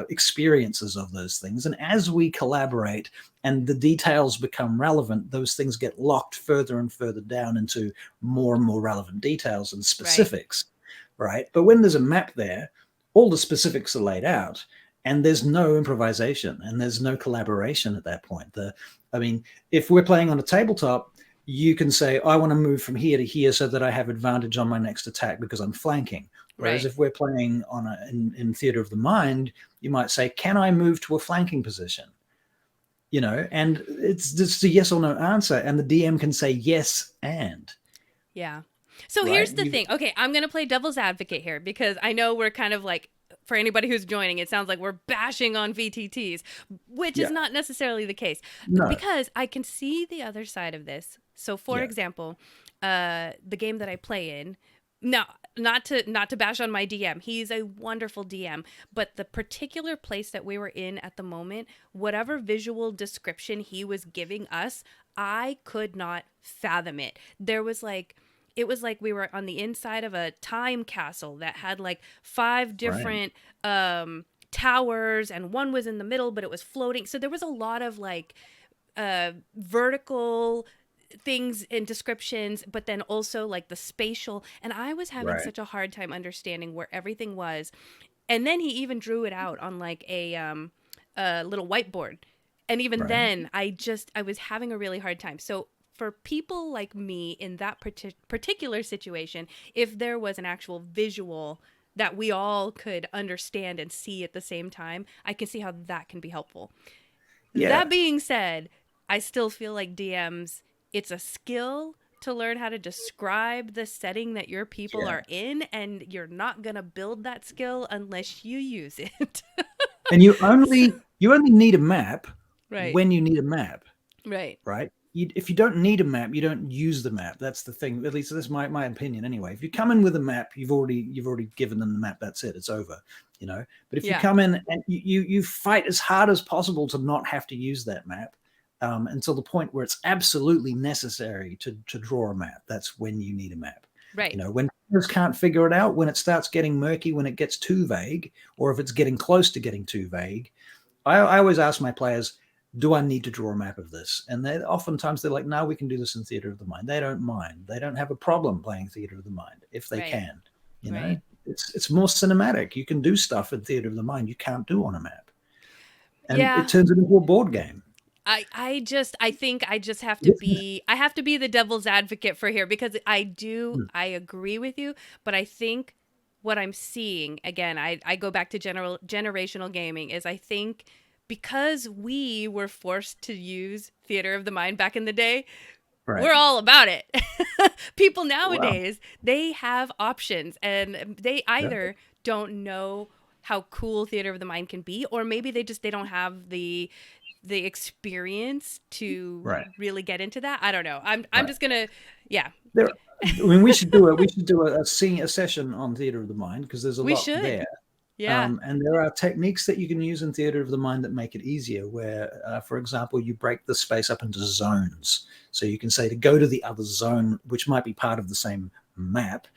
experiences of those things. And as we collaborate and the details become relevant, those things get locked further and further down into more and more relevant details and specifics, right? But when there's a map there, all the specifics are laid out, and there's no improvisation and there's no collaboration at that point. If we're playing on a tabletop, you can say, I want to move from here to here so that I have advantage on my next attack because I'm flanking. Whereas if we're playing in Theater of the Mind, you might say, can I move to a flanking position? And it's just a yes or no answer. And the DM can say yes and. Yeah. So here's the thing. Okay, I'm going to play devil's advocate here because I know we're kind of like, for anybody who's joining, it sounds like we're bashing on VTTs, which is not necessarily the case. No. Because I can see the other side of this. So, for example, the game that I play in, now, not to bash on my DM. He's a wonderful DM, but the particular place that we were in at the moment, whatever visual description he was giving us, I could not fathom it. It was like we were on the inside of a time castle that had like 5 different towers, and one was in the middle, but it was floating. So there was a lot of like vertical things and descriptions, but then also like the spatial. And I was having such a hard time understanding where everything was. And then he even drew it out on like a little whiteboard. And even then, I was having a really hard time. So for people like me in that particular situation, if there was an actual visual that we all could understand and see at the same time, I can see how that can be helpful. Yeah. That being said, I still feel like DMs, it's a skill to learn how to describe the setting that your people are in, and you're not going to build that skill unless you use it. And you only need a map when you need a map. Right. If you don't need a map, you don't use the map. That's the thing. At least that's my opinion anyway. If you come in with a map, you've already given them the map. That's it. It's over. But if you come in and you fight as hard as possible to not have to use that map until the point where it's absolutely necessary to draw a map. That's when you need a map. Right. When players can't figure it out, when it starts getting murky, when it gets too vague, or if it's getting close to getting too vague, I always ask my players, do I need to draw a map of this? And oftentimes they're like, no, we can do this in Theater of the Mind. They don't mind. They don't have a problem playing Theater of the Mind if they can. It's more cinematic. You can do stuff in Theater of the Mind you can't do on a map. And it turns it into a board game. I think I just have to be the devil's advocate for here, because I agree with you, but I think what I'm seeing, again, I go back to generational gaming, is I think because we were forced to use Theater of the Mind back in the day, we're all about it. People nowadays, they have options, and they either don't know how cool Theater of the Mind can be, or maybe they don't have the experience to really get into that. I don't know. I'm just gonna we should do a session on Theater of the Mind, because there's a lot there. Yeah. And there are techniques that you can use in Theater of the Mind that make it easier, where, for example, you break the space up into zones. So you can say to go to the other zone, which might be part of the same map,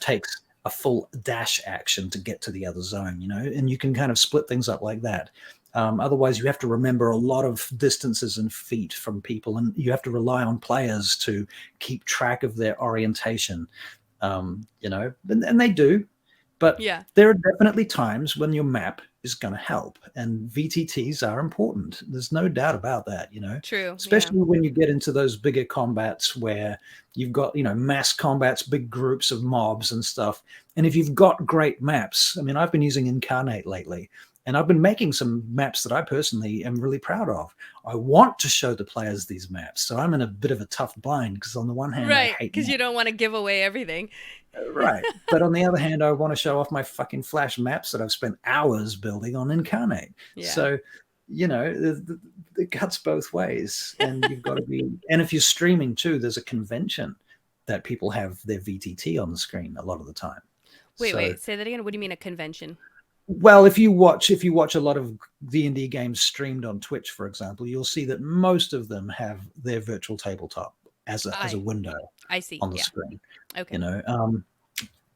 takes a full dash action to get to the other zone, and you can kind of split things up like that. Otherwise, you have to remember a lot of distances and feet from people, and you have to rely on players to keep track of their orientation, and they do. But there are definitely times when your map is going to help, and VTTs are important. There's no doubt about that, True. Especially when you get into those bigger combats where you've got, mass combats, big groups of mobs and stuff. And if you've got great maps, I mean, I've been using Incarnate lately, and I've been making some maps that I personally am really proud of. I want to show the players these maps, so I'm in a bit of a tough bind, because on the one hand, I hate because you don't want to give away everything. Right. But on the other hand, I want to show off my fucking Flash maps that I've spent hours building on Incarnate. Yeah. So, it cuts both ways, and you've got to be. And if you're streaming too, there's a convention that people have their VTT on the screen a lot of the time. Wait, say that again. What do you mean a convention? Well, if you watch a lot of D&D games streamed on Twitch, for example, you'll see that most of them have their virtual tabletop as a window I see. on the screen. Okay. You know,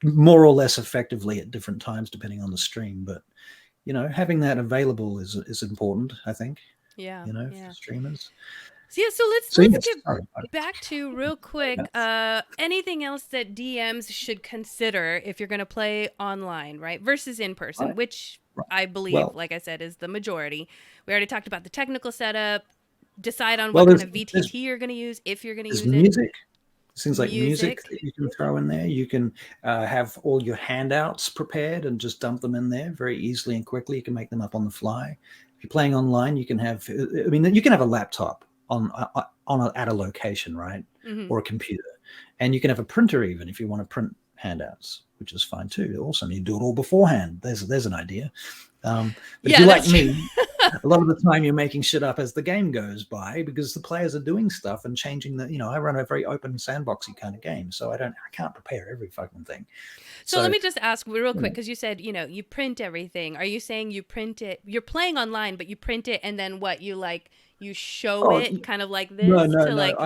more or less effectively at different times depending on the stream, but you know, having that available is important, I think. Yeah. You know, for streamers. So let's get back to real quick. Anything else that DMs should consider if you're going to play online, right? Versus in person, which I believe, like I said, is the majority. We already talked about the technical setup. Decide on what kind of VTT you're going to use, if you're going to use music. Things like music that you can throw in there. You can have all your handouts prepared and just dump them in there very easily and quickly. You can make them up on the fly. If you're playing online, you can have. I mean, you can have a laptop at a location, right, or a computer, and you can have a printer even if you want to print handouts, which is fine too. Awesome, you do it all beforehand. There's an idea. But if you're like me, a lot of the time you're making shit up as the game goes by because the players are doing stuff and changing the. You know, I run a very open sandboxy kind of game, so I can't prepare every fucking thing. So let me just ask real quick, because you said, you know, you print everything. Are you saying you print it? You're playing online, but you print it, and then what? You show it kind of like this? No.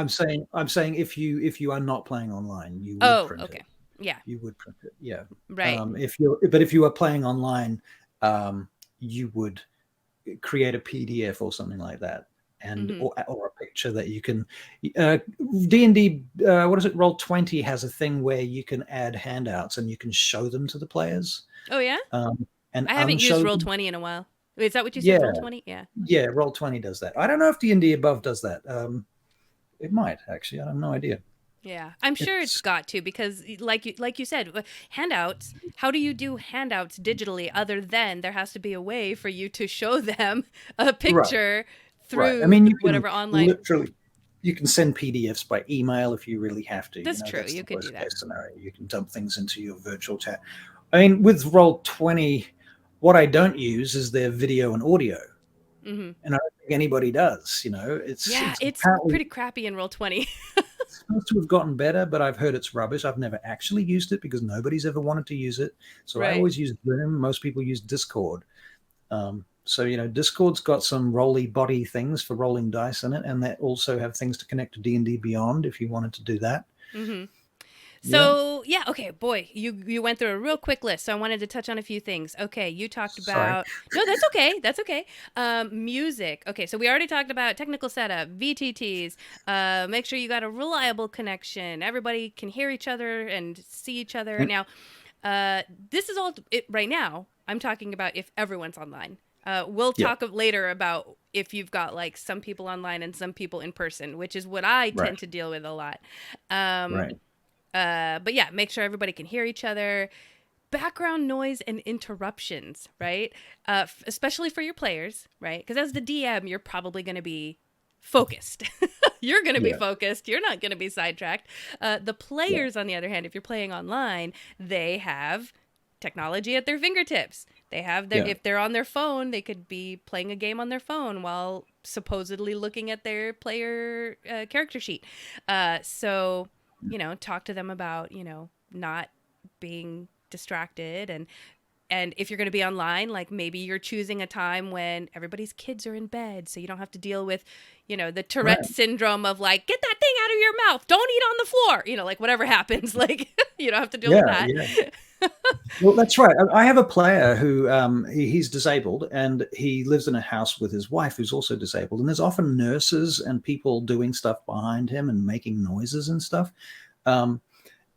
I'm saying if you are not playing online, you would print it. Yeah. You would print it. Yeah. Right. If you are playing online, you would create a PDF or something like that, and or a picture that you can. D&D, what is it? Roll20 has a thing where you can add handouts and you can show them to the players. Oh yeah. And I haven't used Roll20 in a while. Is that what you said? Roll20? Yeah. Yeah, Roll20 does that. I don't know if D&D Above does that. It might actually. I have no idea. Yeah, I'm sure it's got to, because like you said, handouts, how do you do handouts digitally other than there has to be a way for you to show them a picture through whatever online. Literally, you can send PDFs by email if you really have to. That's true. You could do that. Scenario. You can dump things into your virtual chat. I mean, with Roll20, what I don't use is their video and audio. And I don't think anybody does, you know. It's pretty crappy in Roll20. It's supposed to have gotten better, but I've heard it's rubbish. I've never actually used it because nobody's ever wanted to use it. So I always use Zoom. Most people use Discord. So, you know, Discord's got some rolly body things for rolling dice in it, and they also have things to connect to D&D Beyond if you wanted to do that. So, okay, boy, you went through a real quick list, so I wanted to touch on a few things. Okay, you talked about... No, that's okay. Music. Okay, so we already talked about technical setup, VTTs, make sure you got a reliable connection, everybody can hear each other and see each other. Now, this is all... right now, I'm talking about if everyone's online. We'll talk later about if you've got like some people online and some people in person, which is what I tend to deal with a lot. But yeah, make sure everybody can hear each other. Background noise and interruptions, right? Especially for your players, right? Because as the DM, you're probably going to be focused. You're going to be focused. You're not going to be sidetracked. The players, on the other hand, if you're playing online, they have technology at their fingertips. They have their, if they're on their phone, they could be playing a game on their phone while supposedly looking at their player character sheet. So, you know, talk to them about, you know, not being distracted. And if you're going to be online, like maybe you're choosing a time when everybody's kids are in bed, so you don't have to deal with, you know, the Tourette syndrome of like, get that thing out of your mouth, don't eat on the floor, you know, like whatever happens, like you don't have to deal with that. Well, that's right. I have a player who he's disabled and he lives in a house with his wife who's also disabled, and there's often nurses and people doing stuff behind him and making noises and stuff. And,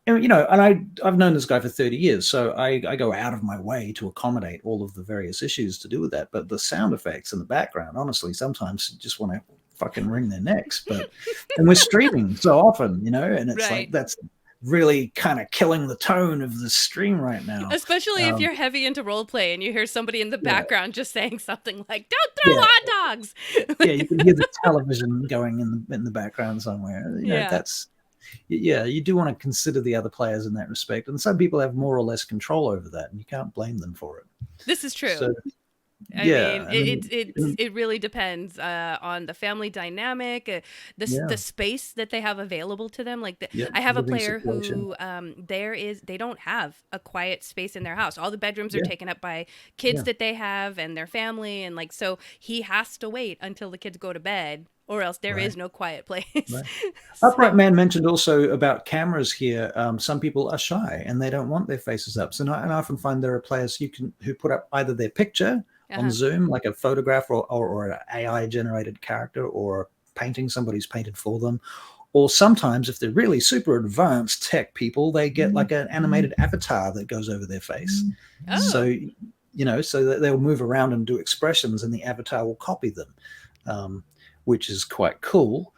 you know, and I've known this guy for 30 years, so I go out of my way to accommodate all of the various issues to do with that. But the sound effects in the background, honestly, sometimes you just want to fucking wring their necks. But and we're streaming so often, you know, and it's like that's really kind of killing the tone of the stream right now. Especially if you're heavy into role play and you hear somebody in the background just saying something like, don't throw hot dogs. You can hear the television going in the background somewhere. You know, that's you do want to consider the other players in that respect. And some people have more or less control over that, and you can't blame them for it. This is true. So, I Yeah, mean, I mean, it really depends on the family dynamic, the yeah, space that they have available to them. Like yeah, I have a living player situation. who they don't have a quiet space in their house. All the bedrooms are Yeah, taken up by kids yeah, that they have and their family, and like so he has to wait until the kids go to bed, or else there right, is no quiet place. right. So Upright Man mentioned also about cameras here. Some people are shy and they don't want their faces up. So and I often find there are players who put up either their picture on uh-huh. Zoom, like a photograph or an AI generated character or painting somebody's painted for them. Or sometimes, if they're really super advanced tech people, they get like an animated avatar that goes over their face. So, Oh, so that they'll move around and do expressions and the avatar will copy them, which is quite cool.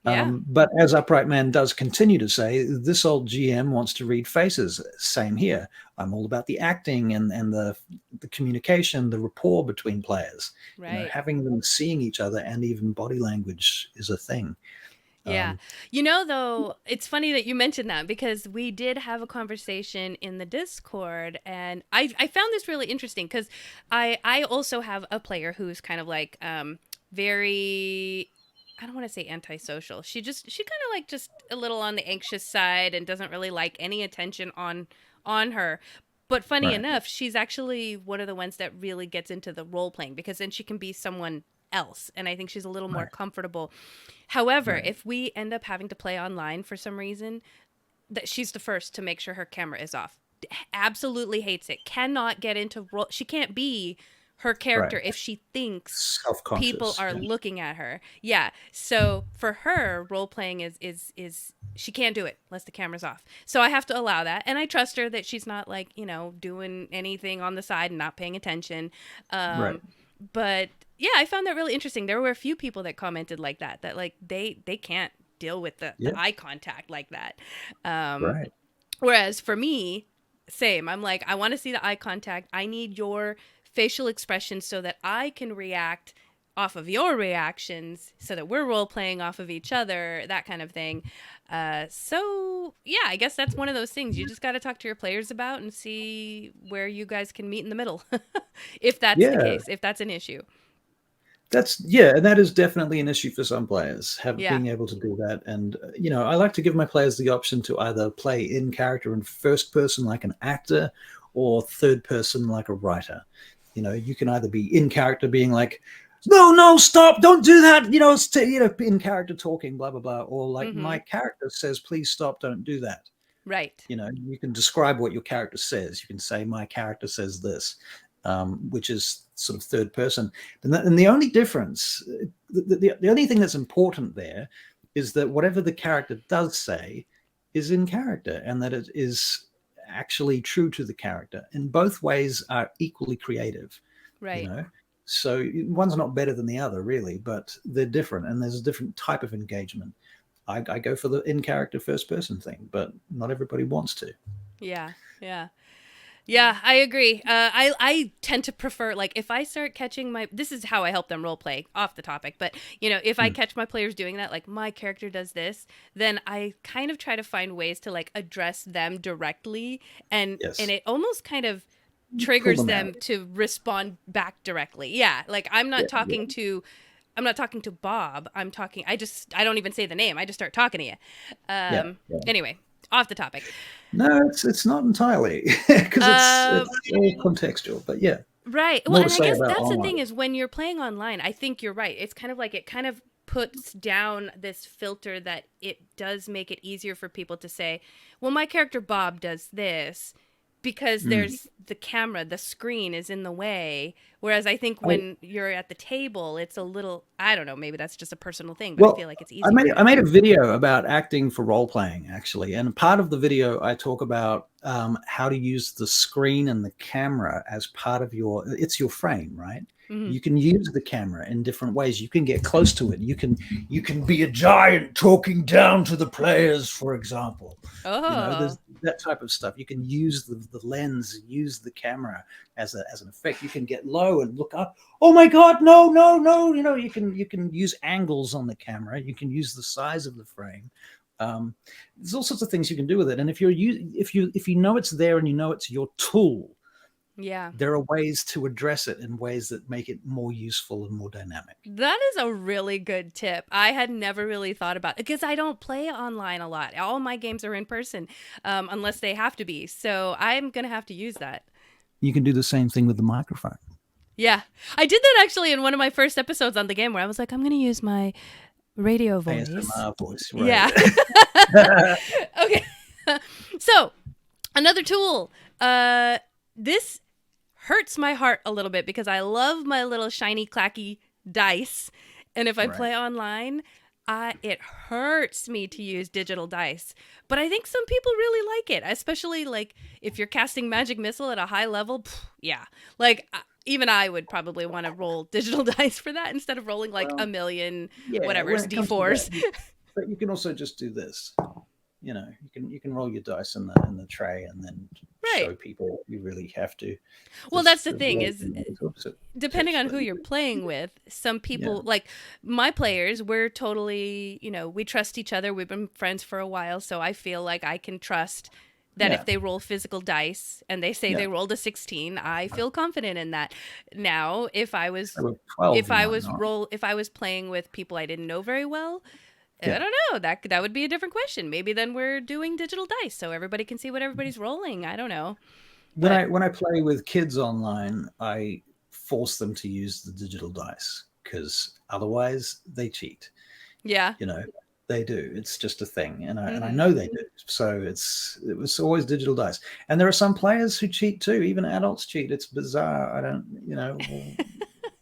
yeah. But as Upright Man does continue to say, this old GM wants to read faces. Same here. I'm all about the acting and the communication, the rapport between players. Right. Having them seeing each other and even body language is a thing. Yeah. Um, Though, it's funny that you mentioned that because we did have a conversation in the Discord, and I found this really interesting because I also have a player who's kind of like very, I don't want to say antisocial. She kind of like just a little on the anxious side and doesn't really like any attention on her. But funny right, enough, she's actually one of the ones that really gets into the role playing because then she can be someone else, and I think she's a little more right, comfortable. However, right, if we end up having to play online for some reason, that she's the first to make sure her camera is off. Absolutely hates it. Cannot get into role. She can't be her character right. if she thinks people Self-conscious. are Yeah. looking at her. Yeah. So for her, role playing is she can't do it unless the camera's off. So I have to allow that, and I trust her that she's not like doing anything on the side and not paying attention. Right. But yeah, I found that really interesting. There were a few people that commented like that like they can't deal with the Yeah. eye contact like that. Um, Right. Whereas for me, same. I'm like, I want to see the eye contact. I need your facial expressions so that I can react off of your reactions so that we're role playing off of each other, that kind of thing. So yeah, I guess that's one of those things you just got to talk to your players about and see where you guys can meet in the middle. If that's the Yeah. case, if that's an issue. And that is definitely an issue for some players, Yeah. being able to do that. And I like to give my players the option to either play in character in first person like an actor, or third person like a writer. You can either be in character being like, no, no, stop, don't do that. In character talking, blah blah blah, or like Mm-hmm. my character says, please stop, don't do that. Right. You can describe what your character says. You can say, my character says this, which is sort of third person. And the only difference, the only thing that's important there is that whatever the character does say is in character, and that it is actually true to the character. And both ways are equally creative, you Right. know. So one's not better than the other, really, but they're different, and there's a different type of engagement. I go for the in character first person thing, but not everybody wants to. Yeah. Yeah. Yeah, I agree. I tend to prefer, like, if I start catching this is how I help them role play off the topic, but if I Mm, catch my players doing that, like my character does this, then I kind of try to find ways to like address them directly, and yes, it almost kind of pull triggers them out. them to respond back directly. Yeah, like Yeah, yeah, I'm not talking to Bob. I don't even say the name. I just start talking to you. yeah, yeah. Anyway, off the topic. No, it's not entirely because Um, it's all contextual. But yeah, Right. Well, more to and I say guess about that's the online. thing is when you're playing online, I think you're right. It's kind of like it kind of puts down this filter that it does make it easier for people to say, well, my character Bob does this because Mm. there's the camera, the screen is in the way. Whereas I think I, when you're at the table, it's a little, I don't know, maybe that's just a personal thing, but I well, feel like it's I easier. made I made a video about acting for role playing actually, and part of the video I talk about how to use the screen and the camera as part of it's your frame, right? Hmm. You can use the camera in different ways. You can get close to it. You can be a giant talking down to the players, for example. There's Oh, that type of stuff. You can use the lens, use the camera as an effect. You can get low and look up. Oh my God, no, no, no! You can use angles on the camera. You can use the size of the frame. There's all sorts of things you can do with it. And if you know it's there and you know it's your tool, Yeah. There are ways to address it in ways that make it more useful and more dynamic. That is a really good tip. I had never really thought about it because I don't play online a lot. All my games are in person, unless they have to be. So I'm going to have to use that. You can do the same thing with the microphone. Yeah. I did that actually in one of my first episodes on the game where I was like, I'm going to use my radio voice. ASMR voice, right? Yeah. Okay. So, another tool. This hurts my heart a little bit because I love my little shiny clacky dice, and if I play online, it hurts me to use digital dice. But I think some people really like it, especially like if you're casting magic missile at a high level. Yeah, like even I would probably want to roll digital dice for that instead of rolling like a million whatever's d4s. But you can also just do this. You know, you can roll your dice in the tray and then show people you really have to. Well, that's the thing is, depending on who you're playing with, some people, like my players, we're totally, we trust each other. We've been friends for a while, so I feel like I can trust that if they roll physical dice and they say they rolled a 16, I feel confident in that. Now, if I was playing with people I didn't know very well, I don't know. That would be a different question. Maybe then we're doing digital dice so everybody can see what everybody's rolling. I don't know. When I play with kids online, I force them to use the digital dice because otherwise they cheat. Yeah. They do. It's just a thing, and I know they do. So it was always digital dice. And there are some players who cheat too. Even adults cheat. It's bizarre. I don't,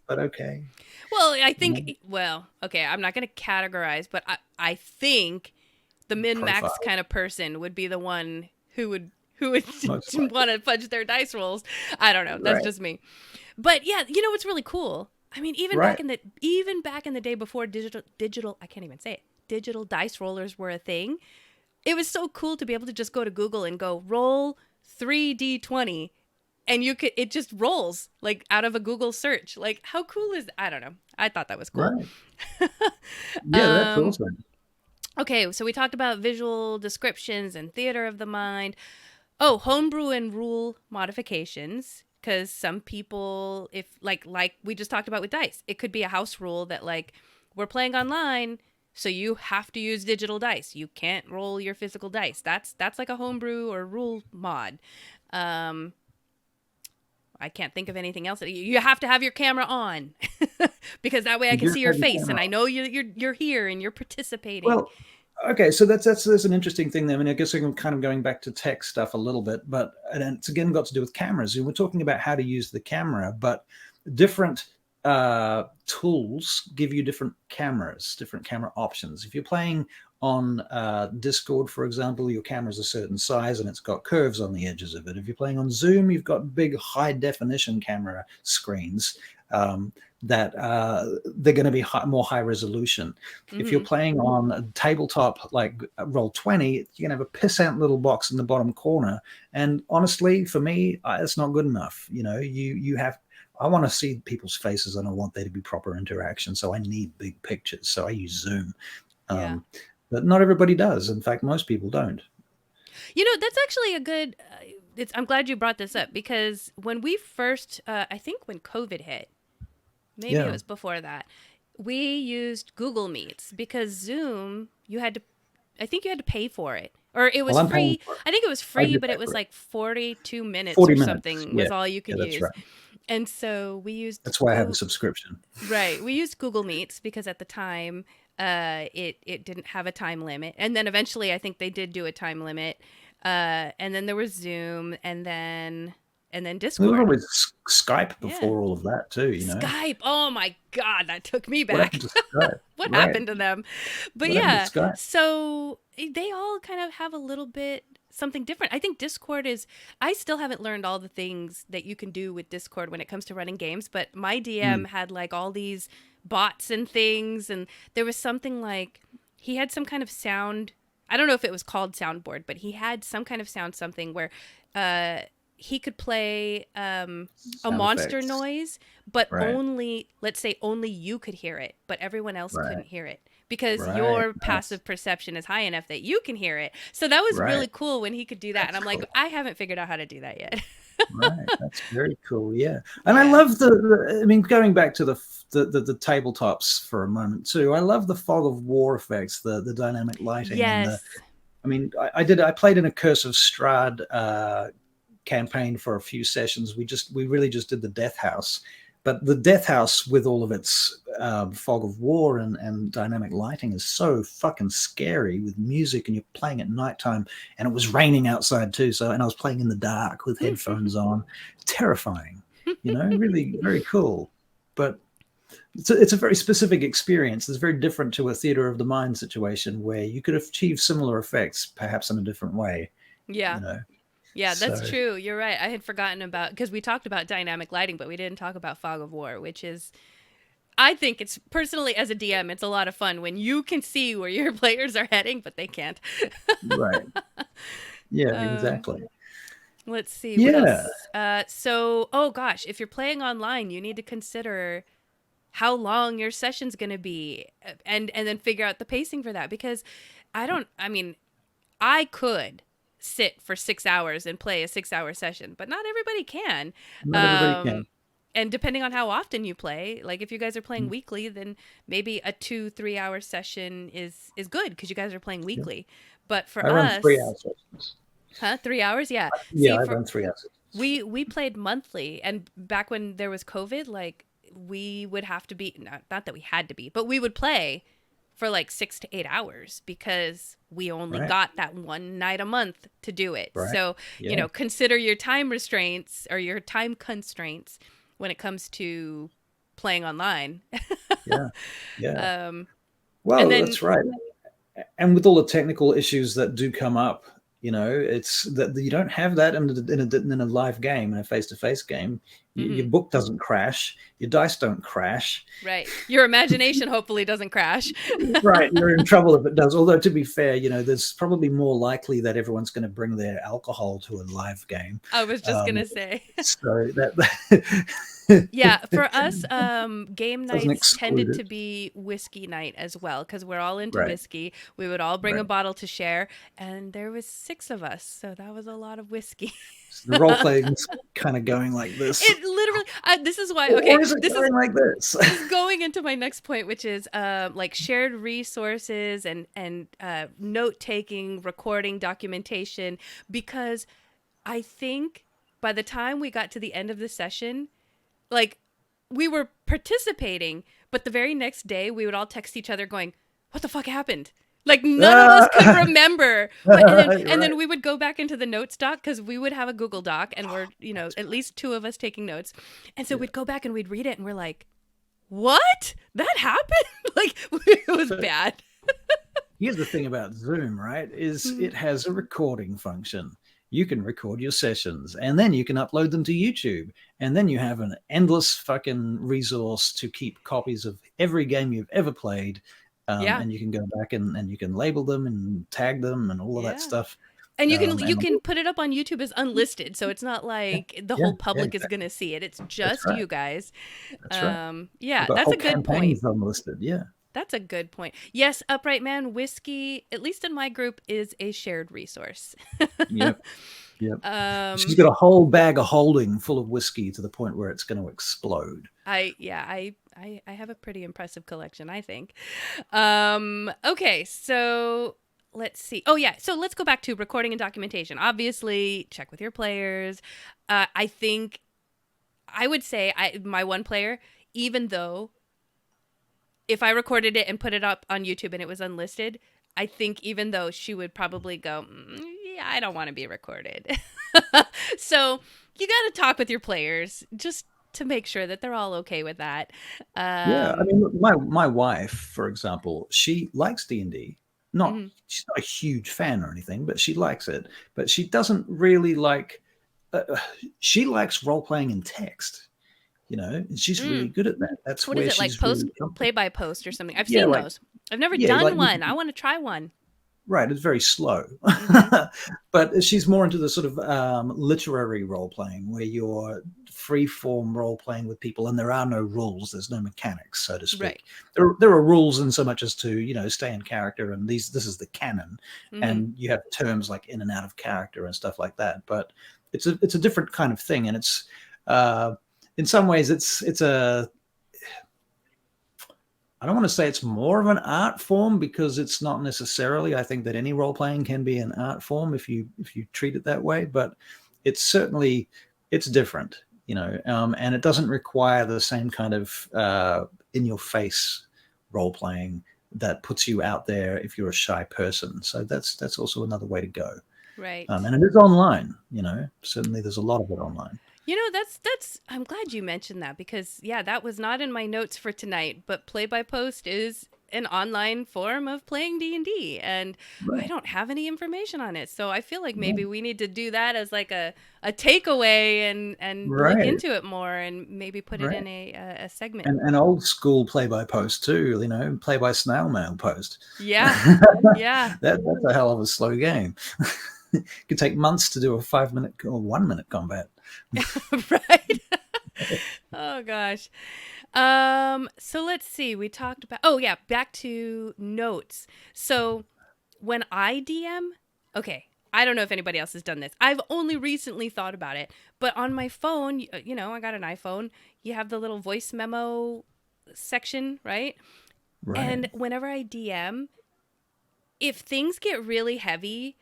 but okay. Well, I think, okay, I'm not going to categorize, but I think the min-max kind of person would be the one who would want to fudge their dice rolls. I don't know. That's just me. But yeah, what's really cool? I mean, even back in the day before digital, I can't even say it, digital dice rollers were a thing. It was so cool to be able to just go to Google and go roll 3D20. And it just rolls like out of a Google search. Like, how cool is that? I don't know. I thought that was cool. Right. Yeah, that's awesome. Okay, so we talked about visual descriptions and theater of the mind. Oh, homebrew and rule modifications. Because some people, if like we just talked about with dice, it could be a house rule that like we're playing online, so you have to use digital dice. You can't roll your physical dice. That's like a homebrew or rule mod. I can't think of anything else. You have to have your camera on because that way I can see your face and I know you're here and you're participating. Well, okay, so that's an interesting thing there. I mean, I guess I'm kind of going back to tech stuff a little bit, but and it's again got to do with cameras. We're talking about how to use the camera, but different tools give you different camera options. If you're playing on Discord, for example, your camera's a certain size and it's got curves on the edges of it. If you're playing on Zoom, you've got big high definition camera screens that they're going to be more high resolution. Mm-hmm. If you're playing on a tabletop like Roll20, you're going to have a pissant little box in the bottom corner. And honestly, for me, it's not good enough. I want to see people's faces and I want there to be proper interaction. So I need big pictures. So I use Zoom. But not everybody does. In fact, most people don't. That's actually a good, I'm glad you brought this up because when we first, I think when COVID hit, maybe it was before that, we used Google Meets because Zoom, I think you had to pay for it. Or it was free. I think it was free, but it was like 42 minutes or something was all you could use. Right. And so we used... That's why I have a subscription. Right. We used Google Meets because at the time, it didn't have a time limit. And then eventually I think they did do a time limit. And then there was Zoom and then Discord. There was always Skype before all of that too, Skype. Oh my God, that took me back. What Right. happened to them? But so they all kind of have a little bit something different. I think Discord I still haven't learned all the things that you can do with Discord when it comes to running games, but my DM had like all these bots and things, and there was something like he had some kind of sound. I don't know if it was called soundboard, but he had some kind of sound something where he could play a monster noise, but only, let's say only you could hear it, but everyone else couldn't hear it because your passive perception is high enough that you can hear it. So that was really cool when he could do that. And I'm like, I haven't figured out how to do that yet. Right, that's very cool. Yeah, and I love I mean, going back to the tabletops for a moment too. I love the fog of war effects, the dynamic lighting, and the. Yes. I mean, I played in a Curse of Strahd campaign for a few sessions. We really just did the Death House, but the Death House with all of its fog of war and dynamic lighting is so fucking scary with music, and you're playing at nighttime, and it was raining outside too. So, and I was playing in the dark with headphones on, terrifying. Really very cool. But it's a very specific experience. It's very different to a theater of the mind situation where you could achieve similar effects, perhaps in a different way. Yeah. You know. Yeah, that's So, true. You're right. I had forgotten about, because we talked about dynamic lighting, but we didn't talk about fog of war, which is, I think it's personally as a DM, it's a lot of fun when you can see where your players are heading, but they can't. right. Yeah, exactly. Let's see. What Yeah. else? Oh gosh, if you're playing online, you need to consider how long your session's going to be, and then figure out the pacing for that, because I mean, I could sit for 6 hours and play a 6 hour session, but not everybody can. Not everybody can. And depending on how often you play, like if you guys are playing weekly, then maybe a 2-3 hour session is good because you guys are playing weekly. But for I run us, 3 hour sessions. 3 hours, yeah. Yeah, See, I run 3 hours. we played monthly, and back when there was COVID, like we would have to be, not that we had to be, but we would play for like 6 to 8 hours because we only Right. got that one night a month to do it. Right. So, Yeah. consider your time restraints or your time constraints when it comes to playing online. Yeah. Yeah. Um, Well, and then- that's right. And with all the technical issues that do come up, it's that you don't have that in a live game, in a face-to-face game. Your book doesn't crash, your dice don't crash. right. Your imagination hopefully doesn't crash. Right, you're in trouble if it does. Although, to be fair, there's probably more likely that everyone's going to bring their alcohol to a live game. I was just going to say. So that. Yeah, for us, game Doesn't nights tended exclude to it. be whiskey night as well, because we're all into Right. whiskey. We would all bring a Right. bottle to share, and there was 6 of us, so that was a lot of whiskey. The role playing's kind of going like this. It literally. This is why. Or Okay, is it this going is like this? going into my next point, which is like shared resources and note taking, recording, documentation, because I think by the time we got to the end of the session, like we were participating, but the very next day we would all text each other going, "What the fuck happened?" Like none of us could remember. And then we would go back into the notes doc, because we would have a Google Doc, and we're, at least 2 of us taking notes. And so we'd go back and we'd read it, and we're like, what? That happened? Like, it was bad. Here's the thing about Zoom, right? Is it has a recording function. You can record your sessions, and then you can upload them to YouTube, and then you have an endless fucking resource to keep copies of every game you've ever played. And you can go back and you can label them and tag them and all of that stuff. And you can put it up on YouTube as unlisted, so it's not like the whole public is going to see it. It's just right. you guys. That's right. Yeah, But that's whole a good point. campaigns unlisted. Yeah. That's a good point. Yes, Upright Man, whiskey, at least in my group, is a shared resource. Yep. She's got a whole bag of holding full of whiskey to the point where it's going to explode. I have a pretty impressive collection, I think. Okay, so let's see. Oh yeah, so let's go back to recording and documentation. Obviously, check with your players. I think I would say my one player, even though if I recorded it and put it up on YouTube and it was unlisted, I think even though she would probably go, yeah, I don't want to be recorded. So you got to talk with your players just to make sure that they're all okay with that. Yeah, I mean, my wife, for example, she likes D&D. She's not a huge fan or anything, but she likes it. But she doesn't really like. She likes role playing in text. And she's really good at that. That's what where is it, like she's post really play by post or something? I've seen those. I've never done one. I want to try one. Right, it's very slow. Hmm. But she's more into the sort of literary role playing where you're free form role playing with people and there are no rules, there's no mechanics, so to Right. speak. There are rules in so much as to, stay in character, and this is the canon, Hmm. and you have terms like in and out of character and stuff like that. But it's a different kind of thing, and it's in some ways it's a I don't want to say it's more of an art form because it's not necessarily. I think that any role playing can be an art form if you treat it that way, but it's certainly it's different, and it doesn't require the same kind of in your face role playing that puts you out there if you're a shy person. So that's also another way to go. Right. And it is online. Certainly there's a lot of it online. That's I'm glad you mentioned that because yeah, that was not in my notes for tonight, but Play by Post is an online form of playing D&D and I Right. don't have any information on it. So I feel like Right. maybe we need to do that as like a takeaway and look Right. into it more and maybe put it Right. in a segment. And old school play by post too, play by snail mail post. Yeah. Yeah. That's a hell of a slow game. It could take months to do a 5 minute or 1 minute combat. Right. Oh gosh. So let's see. We talked about back to notes. So when I DM, okay, I don't know if anybody else has done this. I've only recently thought about it, but on my phone, I got an iPhone, you have the little voice memo section, right? Right. And whenever I DM, if things get really heavy,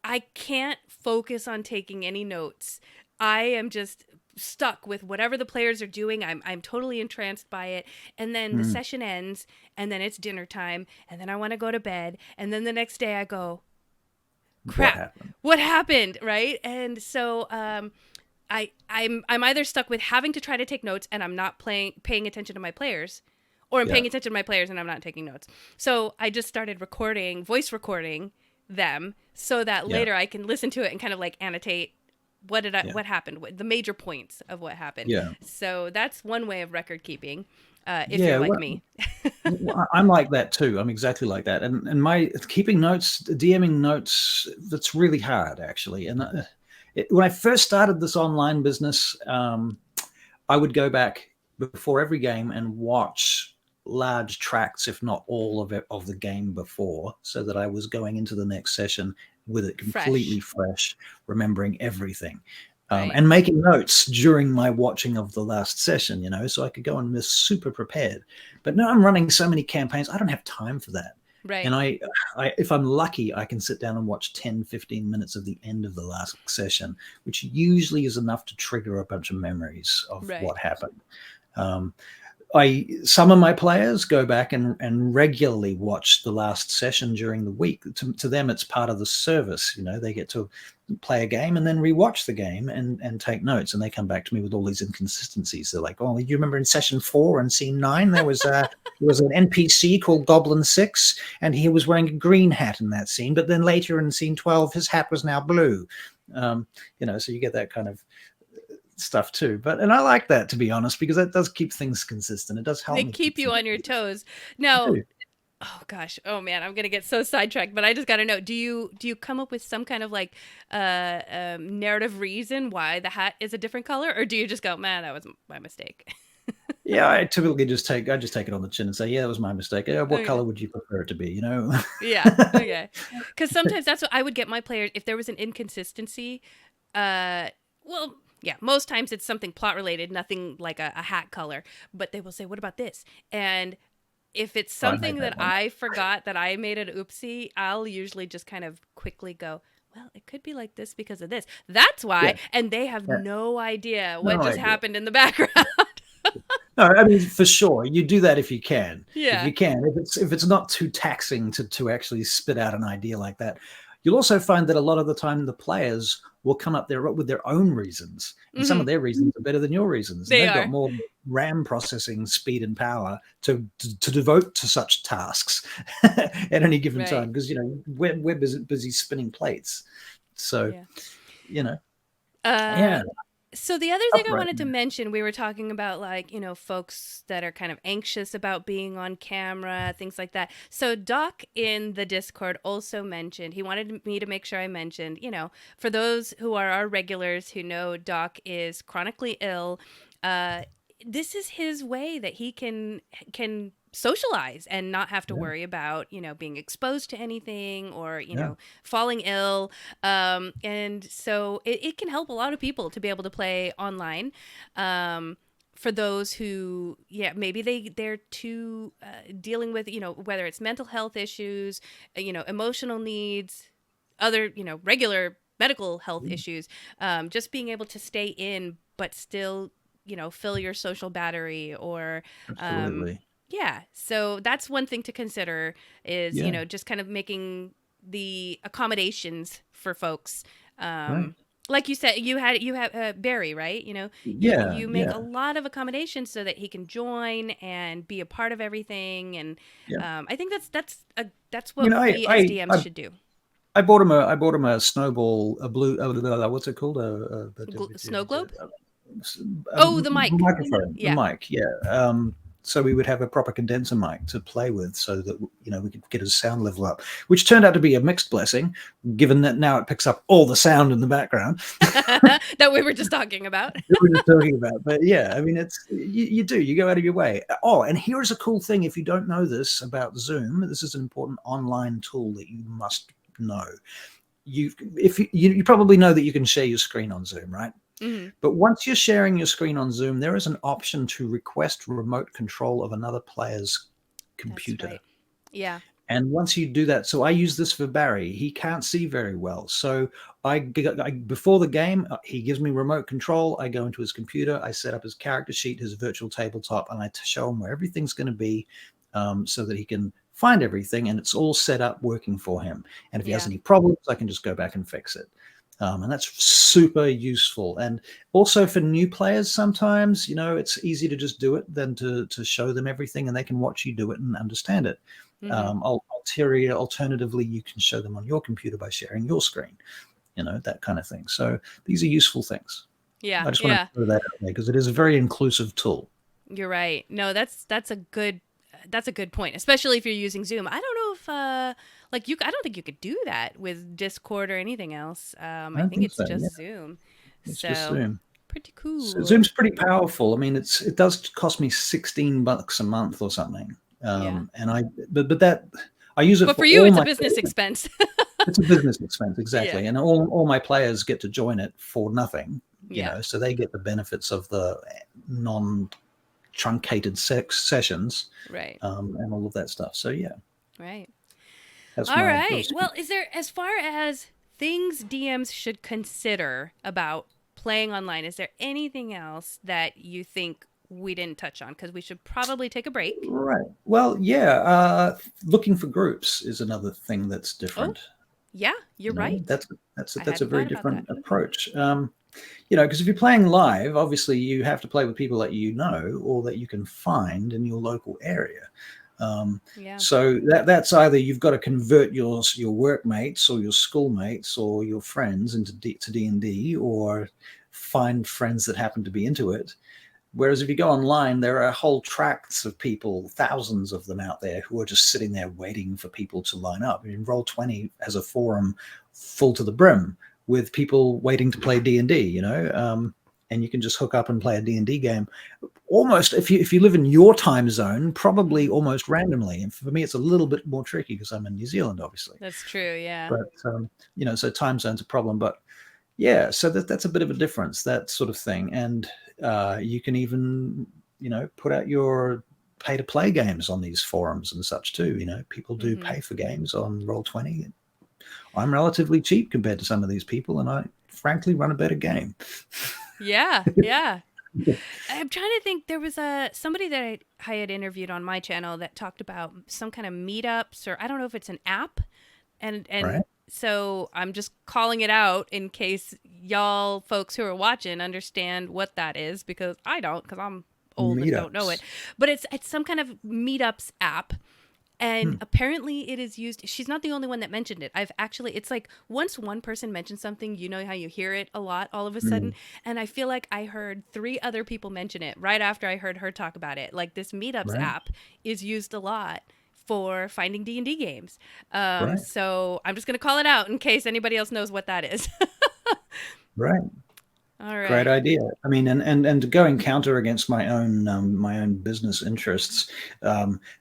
I can't focus on taking any notes. I am just stuck with whatever the players are doing. I'm totally entranced by it. And then the session ends and then it's dinner time and then I want to go to bed and then the next day I go, crap. What happened? Right? And so I'm either stuck with having to try to take notes and I'm not paying attention to my players, or I'm paying attention to my players and I'm not taking notes. So I just started voice recording them so that later I can listen to it and kind of like annotate what happened, the major points of what happened. Yeah. So that's one way of record keeping. If you're like me. I'm like that too. I'm exactly like that. And my keeping notes, DMing notes, that's really hard actually. And when I first started this online business, I would go back before every game and watch large tracts, if not all of the game before, so that I was going into the next session with it completely fresh, remembering everything. Right. And making notes during my watching of the last session, so I could go and be super prepared. But now I'm running so many campaigns, I don't have time for that. Right. And I if I'm lucky, I can sit down and watch 10, 15 minutes of the end of the last session, which usually is enough to trigger a bunch of memories of what happened. Some of my players go back and regularly watch the last session during the week. To them, it's part of the service. They get to play a game and then rewatch the game and take notes. And they come back to me with all these inconsistencies. They're like, "Oh, you remember in session 4 and scene 9, there was an NPC called Goblin 6, and he was wearing a green hat in that scene. But then later in scene 12, his hat was now blue." So you get that kind of stuff too, and I like that, to be honest, because that does keep things consistent. It does help. They keep you on your toes. Now, oh gosh, oh man, I'm gonna get so sidetracked. But I just gotta know: do you come up with some kind of like narrative reason why the hat is a different color, or do you just go, "Man, that was my mistake"? Yeah, I typically just take it on the chin and say, "Yeah, that was my mistake. What color would you prefer it to be?" Yeah, okay. Because sometimes that's what I would get my players if there was an inconsistency. Well. Yeah, most times it's something plot related, nothing like a hat color. But they will say, "What about this?" And if it's something that I forgot that I made an oopsie, I'll usually just kind of quickly go, "Well, it could be like this because of this. That's why." Yeah. And they have no idea what just happened in the background. No, I mean, for sure, you do that if you can. Yeah. If you can, if it's not too taxing to actually spit out an idea like that. You'll also find that a lot of the time the players will come up there with their own reasons. And some of their reasons are better than your reasons. They've got more RAM processing speed and power to devote to such tasks at any given time. Because, we're busy spinning plates. So, yeah. So the other thing I Upright. wanted to mention, we were talking about like, folks that are kind of anxious about being on camera, things like that. So Doc in the Discord also mentioned, he wanted me to make sure I mentioned, for those who are our regulars who know Doc is chronically ill, this is his way that he can socialize and not have to Yeah. worry about being exposed to anything or Yeah. falling ill, and so it can help a lot of people to be able to play online, for those who maybe they're too dealing with whether it's mental health issues, emotional needs, other regular medical health issues, just being able to stay in but still fill your social battery, or Absolutely. yeah, so that's one thing to consider is, Yeah. just kind of making the accommodations for folks. Right. Like you said, you have Barry, right? Yeah. You make Yeah. a lot of accommodations so that he can join and be a part of everything, and Yeah. I think that's You what know, we as DMs should do. I bought him a snowball, a blue, what's it called? Snow globe? A Oh, the mic. microphone, the Yeah. mic. Yeah. So we would have a proper condenser mic to play with, so that we could get his sound level up, which turned out to be a mixed blessing, given that now it picks up all the sound in the background That we were just talking about. that we were talking about. But yeah, I mean, it's you go out of your way. Oh, and here's a cool thing: if you don't know this about Zoom, this is an important online tool that you must know. You probably know that you can share your screen on Zoom, right? Mm-hmm. But once you're sharing your screen on Zoom, there is an option to request remote control of another player's computer. That's right. Yeah. And once you do that, so I use this for Barry. He can't see very well. So before the game, he gives me remote control. I go into his computer. I set up his character sheet, his virtual tabletop, and I show him where everything's going to be, so that he can find everything. And it's all set up working for him. And if he has any problems, I can just go back and fix it. And that's super useful. And also for new players, sometimes, it's easier to just do it than to show them everything, and they can watch you do it and understand it. Mm-hmm. Alternatively, you can show them on your computer by sharing your screen, that kind of thing. So these are useful things. Yeah. I just want to throw that out there because it is a very inclusive tool. You're right. No, that's a good point, especially if you're using Zoom. I don't know if I don't think you could do that with Discord or anything else. I think it's so, just Zoom. It's so just Zoom. pretty cool. So Zoom's pretty powerful. I mean, it does cost me $16 a month or something. And I use it. But for you, it's a business expense. It's a business expense, exactly. And all my players get to join it for nothing. So they get the benefits of the non-truncated sessions, right? And all of that stuff. So yeah, right. That's all right. Well, is there, as far as things DMs should consider about playing online, is there anything else that you think we didn't touch on? Because we should probably take a break. Right. Well, yeah. Looking for groups is another thing that's different. Oh, yeah, you're right. That's a very different approach. Because if you're playing live, obviously you have to play with people that you know or that you can find in your local area. So that's either you've got to convert your workmates or your schoolmates or your friends into D&D, or find friends that happen to be into it. Whereas if you go online, there are whole tracts of people, thousands of them out there, who are just sitting there waiting for people to line up. I mean, Roll20 has a forum full to the brim with people waiting to play D&D, and you can just hook up and play a D&D game. Almost, if you live in your time zone, probably almost randomly. And for me, it's a little bit more tricky because I'm in New Zealand, obviously. That's true, yeah. But so time zone's a problem. But yeah, so that's a bit of a difference, that sort of thing. And you can even put out your pay to play games on these forums and such too. People do pay for games on Roll20. I'm relatively cheap compared to some of these people, and I frankly run a better game. Yeah. I'm trying to think. There was somebody that I had interviewed on my channel that talked about some kind of meetups, or I don't know if it's an app, and right. So I'm just calling it out in case y'all folks who are watching understand what that is, because I don't, because I'm old and don't know it. But it's some kind of meetups app, And apparently it is used. She's not the only one that mentioned it. It's like once one person mentions something, you know how you hear it a lot all of a sudden. And I feel like I heard 3 other people mention it right after I heard her talk about it. Like this Meetups app is used a lot for finding D&D games. So I'm just going to call it out in case anybody else knows what that is. Right. All right. Great idea. I mean, and going counter against my own business interests,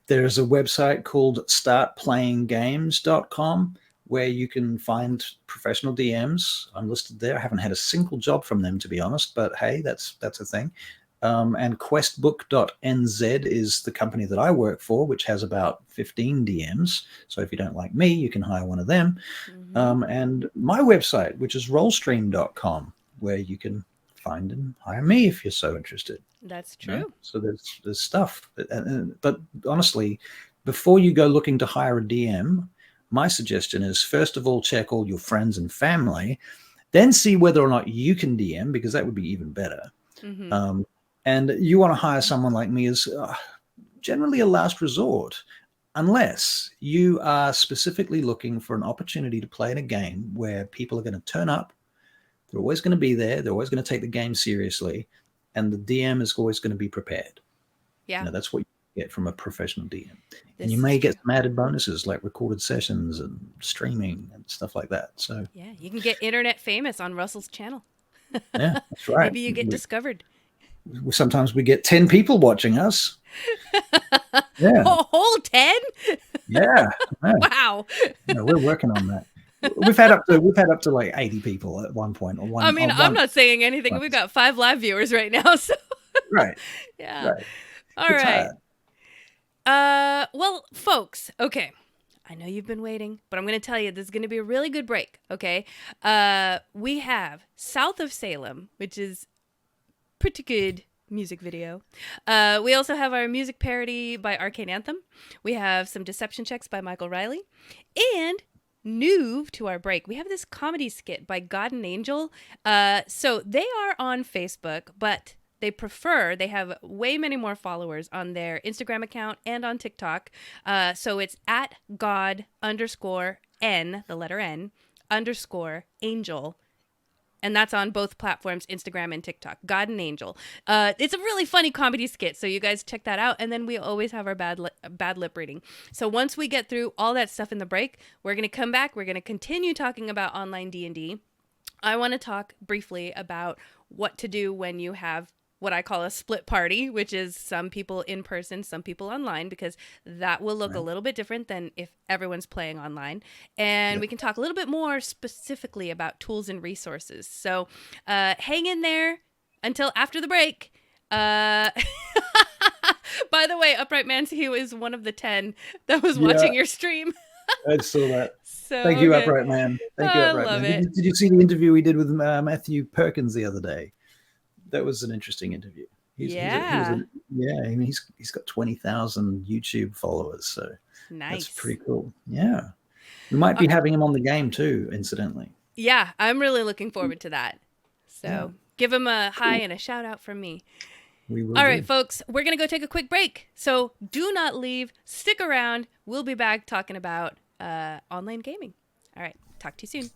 there's a website called startplayinggames.com where you can find professional DMs. I'm listed there. I haven't had a single job from them, to be honest, but hey, that's a thing. And questbook.nz is the company that I work for, which has about 15 DMs. So if you don't like me, you can hire one of them. And my website, which is rollstream.com, where you can find and hire me if you're so interested. That's true. You know? So there's stuff. But honestly, before you go looking to hire a DM, my suggestion is, first of all, check all your friends and family, then see whether or not you can DM, because that would be even better. And you want to hire someone like me as generally a last resort, unless you are specifically looking for an opportunity to play in a game where people are going to turn up. They're always going to be there. They're always going to take the game seriously. And the DM is always going to be prepared. Yeah. You know, that's what you get from a professional DM. And you may get some added bonuses like recorded sessions and streaming and stuff like that. So yeah, you can get internet famous on Russell's channel. Yeah, that's right. Maybe you get discovered. Sometimes we get 10 people watching us. Yeah. A whole 10? Yeah. Wow. Yeah, we're working on that. We've had up to like 80 people at one point. I'm not saying anything. We've got 5 live viewers right now, so right. Yeah. Right. All It's right. hard. Well, folks, okay. I know you've been waiting, but I'm going to tell you this is going to be a really good break, okay? We have South of Salem, which is pretty good music video. We also have our music parody by Arcane Anthem. We have some deception checks by Michael Riley. And new to our break, we have this comedy skit by God and Angel. So they are on Facebook, but they have way many more followers on their Instagram account and on TikTok. So it's at God_N, the letter N, _Angel. And that's on both platforms, Instagram and TikTok. God and Angel. It's a really funny comedy skit, so you guys check that out. And then we always have our bad lip reading. So once we get through all that stuff in the break, we're going to come back. We're going to continue talking about online D&D. I want to talk briefly about what to do when you have what I call a split party, which is some people in person, some people online, because that will look a little bit different than if everyone's playing online. And we can talk a little bit more specifically about tools and resources. So hang in there until after the break. By the way, Upright Man, he was one of the 10 that was watching your stream. I saw that. So Thank you, good. Upright Man. Thank you, Upright love Man. it. Did you see the interview we did with Matthew Perkins the other day? That was an interesting interview. He's got 20,000 YouTube followers, so Nice. that's pretty cool. Yeah, we might be having him on the game too, incidentally. Yeah, I'm really looking forward to that. So give him a hi and a shout out from me. We will. All right, folks, we're going to go take a quick break. So do not leave. Stick around. We'll be back talking about online gaming. All right, talk to you soon.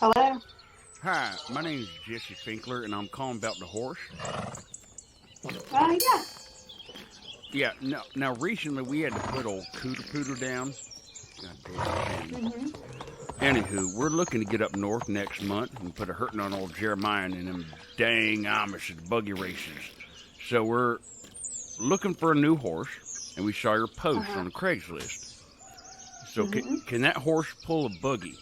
Hello? Hi, my name's Jesse Finkler, and I'm calling about the horse. Yeah. Yeah, now recently we had to put old Cooter Pooter down. God damn shame. Anywho, we're looking to get up north next month and put a hurting on old Jeremiah and them dang Amish at buggy races. So we're looking for a new horse, and we saw your post on Craigslist. So can that horse pull a buggy?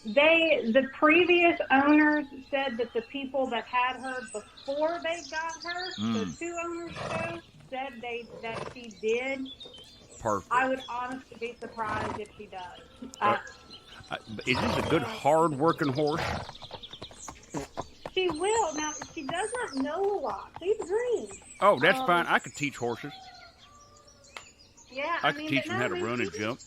The previous owners said that the people that had her before they got her, so 2 owners ago, said that she did. Perfect. I would honestly be surprised if she does. Is this a good, hard-working horse? She will. Now, she does not know a lot. She's green. Oh, that's fine. I could teach horses. Yeah, I could teach them how to run and jump.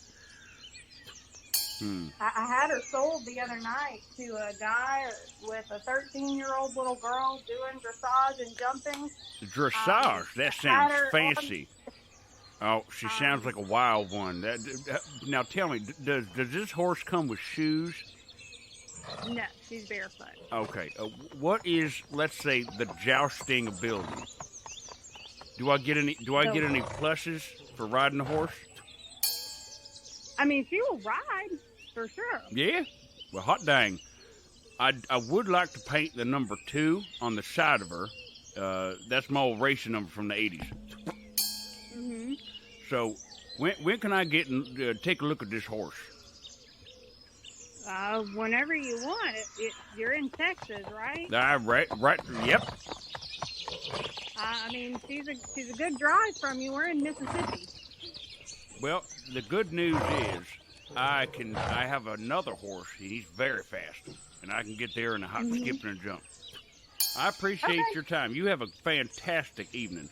I had her sold the other night to a guy with a 13-year-old little girl doing dressage and jumping. Dressage? That sounds fancy. Oh, she sounds like a wild one. Now tell me, does this horse come with shoes? No, she's barefoot. Okay. What is, let's say, the jousting ability? Do I get any pluses for riding the horse? I mean, she will ride for sure. Yeah. Well, hot dang. I would like to paint the number 2 on the side of her. That's my old racing number from the 80s. So, when can I get and take a look at this horse? Whenever you want. You're in Texas, right? Right. Yep. I mean, she's a good drive from you. We're in Mississippi. Well, the good news is I have another horse. He's very fast, and I can get there in a hop, skip, and a jump. I appreciate your time. You have a fantastic evening.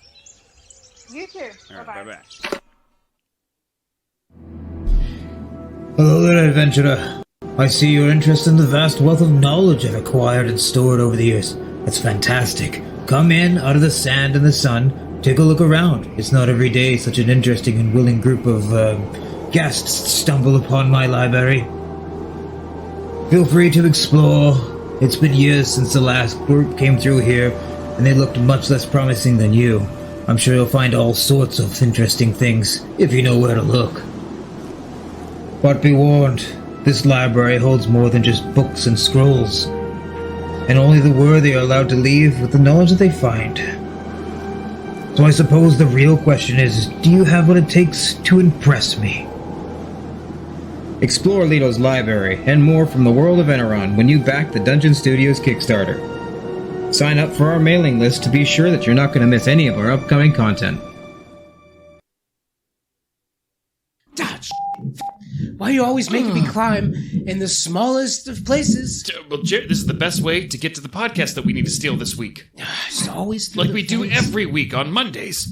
You too. All right, bye-bye. Hello there, adventurer. I see your interest in the vast wealth of knowledge I've acquired and stored over the years. That's fantastic. Come in, out of the sand and the sun. Take a look around. It's not every day such an interesting and willing group of guests stumble upon my library. Feel free to explore. It's been years since the last group came through here, and they looked much less promising than you. I'm sure you'll find all sorts of interesting things, if you know where to look. But be warned, this library holds more than just books and scrolls, and only the worthy are allowed to leave with the knowledge that they find. So I suppose the real question is, do you have what it takes to impress me? Explore Leto's library and more from the world of Eneron when you back the Dungeon Studios Kickstarter. Sign up for our mailing list to be sure that you're not going to miss any of our upcoming content. Why are you always making me climb in the smallest of places? Well, Jerry, this is the best way to get to the podcast that we need to steal this week. It's always like we do every week on Mondays.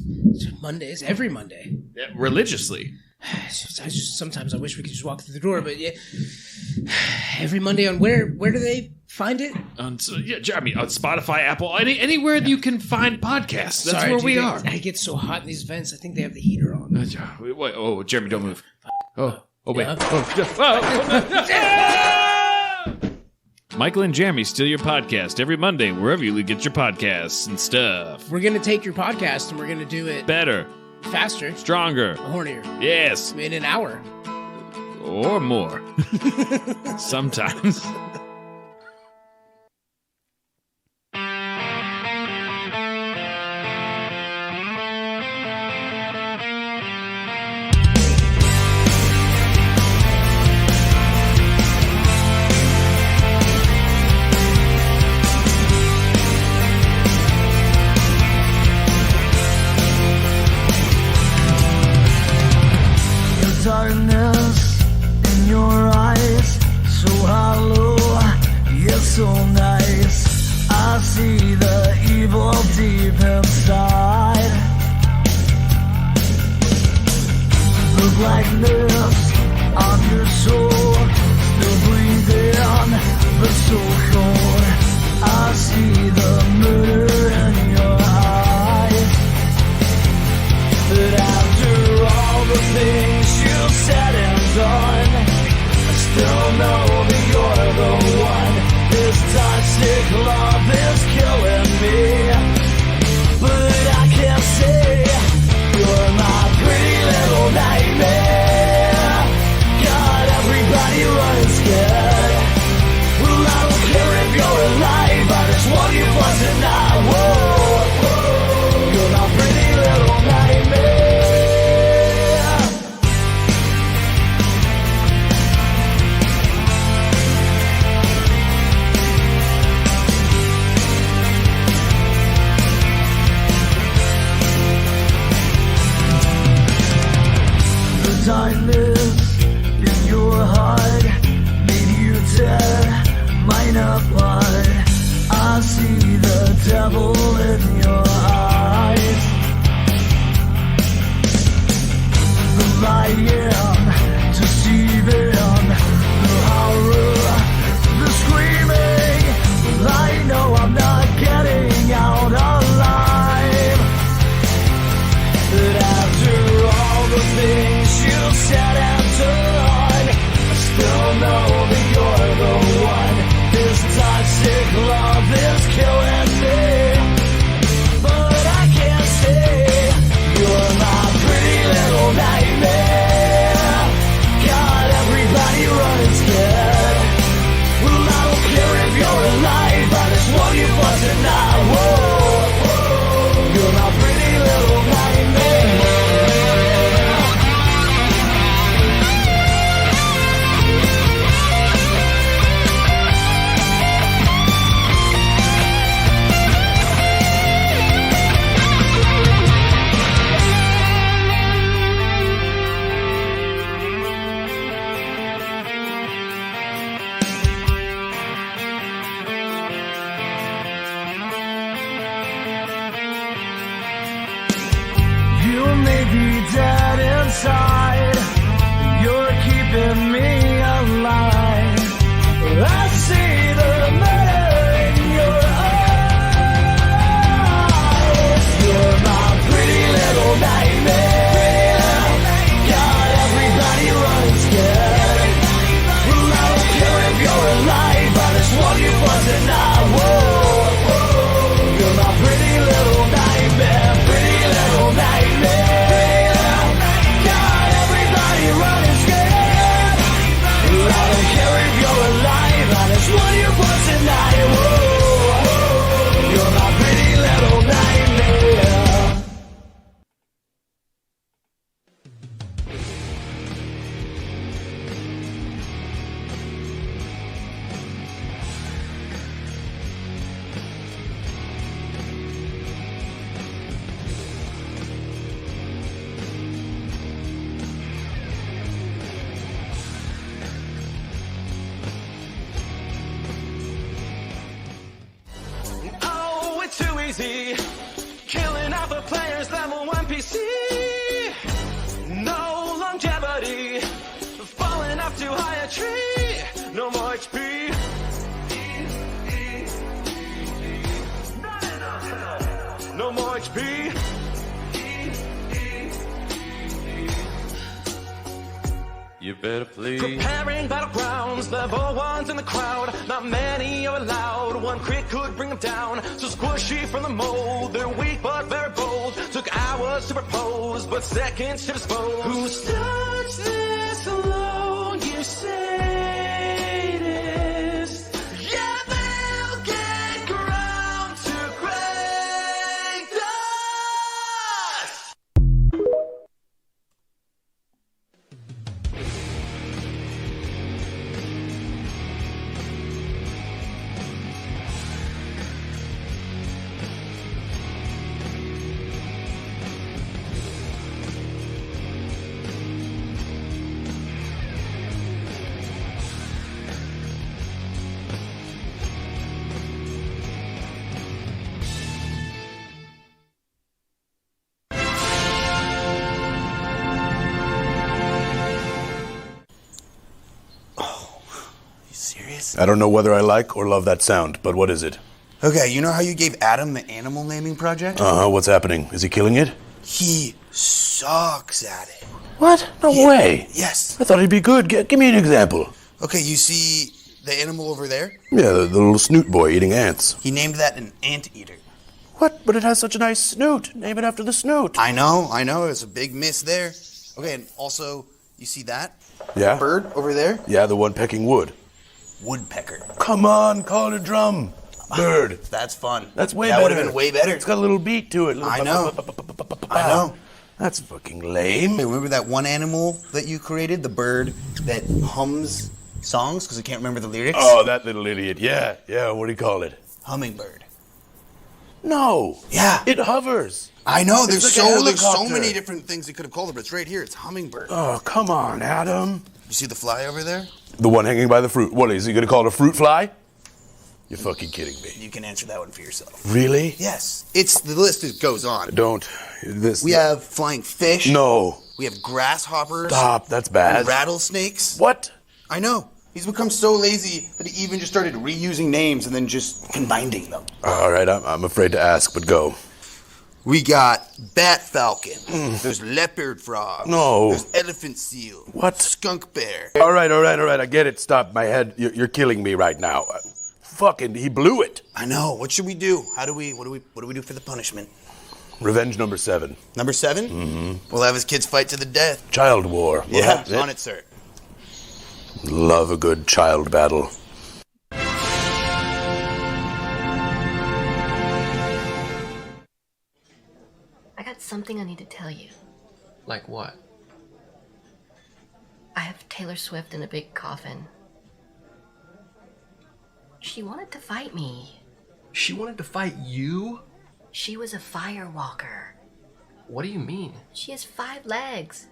Mondays? Every Monday? Yeah, religiously. Sometimes I wish we could just walk through the door, but yeah. Every Monday on where do they find it? On Spotify, Apple, anywhere that you can find podcasts. That's Sorry, where we are. I get so hot in these vents. I think they have the heater on. Wait, Jeremy, don't move. Oh, wait. Michael and Jeremy steal your podcast every Monday, wherever you get your podcasts and stuff. We're going to take your podcast and we're going to do it better, faster, stronger, hornier. Yes. In an hour. Or more. Sometimes. Darkness in your eyes, so hollow yet so nice. I see the evil deep inside. The blackness of your soul, still breathing, but so cold. I see the murder in your eyes. But after all the things you said and done, I still know that you're the one. This toxic love is killing me, but I can't say you're my pretty little nightmare. Got every tightness in your heart made you tear mine apart. I see the devil in your eyes. The lying, deceiving, the horror, the screaming. I know I'm not getting out alive. But after all the things you said and done, I still know that you're the one. This toxic love is killing me. But I can't say you're my pretty little nightmare. Got everybody running scared. Well, I don't care if you're alive, I just want you for tonight. Whoa, you're my pretty little nightmare. You may be dead inside, you're keeping me alive. I see the murder in your eyes. You're my pretty little nightmare. Got everybody running scared. Well, I don't care if you're alive, I just want you for tonight. Whoa, you're my pretty little nightmare, pretty little nightmare. Got everybody running scared. Well, I don't care if you're alive, I just want you for tonight. Whoa, you're my pretty little nightmare. Oh, it's too easy. Killing off the players, level 1 PC. No longevity. Falling off too high a tree. No more HP. No more HP. You better please. Preparing battlegrounds, level 1's in the crowd. Not many are allowed. One crit could bring them down. So squishy from the mold. They're weak but very bold. Took hours to propose, but seconds to dispose. Who starts this alone? You sadist. Yeah, they'll get ground to great dust. I don't know whether I like or love that sound, but what is it? Okay, you know how you gave Adam the animal naming project? Uh-huh, what's happening? Is he killing it? He sucks at it. What? No way. Yes. I thought he'd be good. Give me an example. Okay, you see the animal over there? Yeah, the little snoot boy eating ants. He named that an anteater. What? But it has such a nice snoot. Name it after the snoot. I know. It's a big miss there. Okay, and also, you see that? Yeah? Bird over there? Yeah, the one pecking wood. Woodpecker. Come on, call it a drum. Bird. That's fun. That's way that better. That would have been way better. It's got a little beat to it. I know. I know. That's fucking lame. Hey, remember that one animal that you created? The bird that hums songs because I can't remember the lyrics? Oh, that little idiot. Yeah. What do you call it? Hummingbird. No. Yeah. It hovers. I know. It's There's like a there's so helicopter. many different things they could have called it, but it's right here. It's hummingbird. Oh, come on, Adam. You see the fly over there? The one hanging by the fruit. What, is he going to call it a fruit fly? You're fucking kidding me. You can answer that one for yourself. Really? Yes. It's the list that goes on. Don't. This. We have flying fish. No. We have grasshoppers. Stop. That's bad. And rattlesnakes. What? I know. He's become so lazy that he even just started reusing names and then just combining them. All right, I'm afraid to ask, but go. We got bat falcon. There's leopard frog. No. There's elephant seal. What? Skunk bear. All right. I get it. Stop. My head. You're killing me right now. Fucking, he blew it. I know. What should we do? What do we do for the punishment? Revenge number 7. Number 7? Mm-hmm. We'll have his kids fight to the death. Child war. Yeah, on it, sir. Love a good child battle. I got something I need to tell you. Like what? I have Taylor Swift in a big coffin. She wanted to fight me. She wanted to fight you? She was a firewalker. What do you mean? She has 5 legs.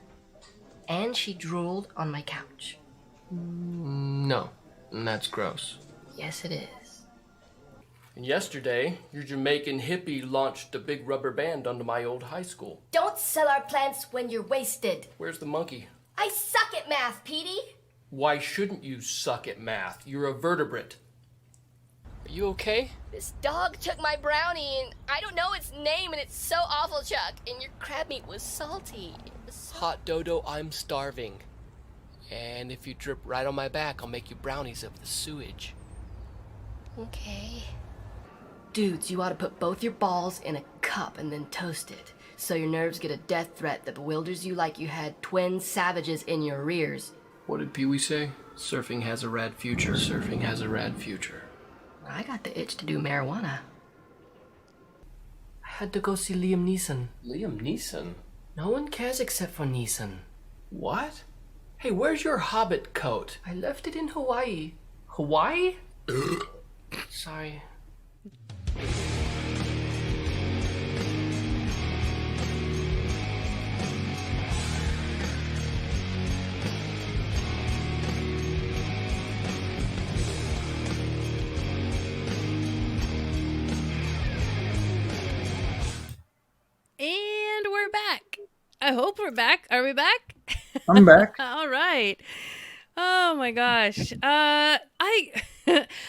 And she drooled on my couch. No, that's gross. Yes, it is. And yesterday, your Jamaican hippie launched a big rubber band onto my old high school. Don't sell our plants when you're wasted. Where's the monkey? I suck at math, Petey. Why shouldn't you suck at math? You're a vertebrate. Are you okay? This dog took my brownie, and I don't know its name, and it's so awful, Chuck. And your crab meat was salty. Hot Dodo, I'm starving. And if you drip right on my back, I'll make you brownies of the sewage. Okay. Dudes, you ought to put both your balls in a cup and then toast it, so your nerves get a death threat that bewilders you like you had twin savages in your rears. What did Pee Wee say? Surfing has a rad future. Surfing has a rad future. I got the itch to do marijuana. I had to go see Liam Neeson. Liam Neeson? No one cares except for Neeson. What? Hey, where's your hobbit coat? I left it in Hawaii. Hawaii? Sorry. And we're back. I hope we're back. Are we back? I'm back. All right. Oh my gosh. I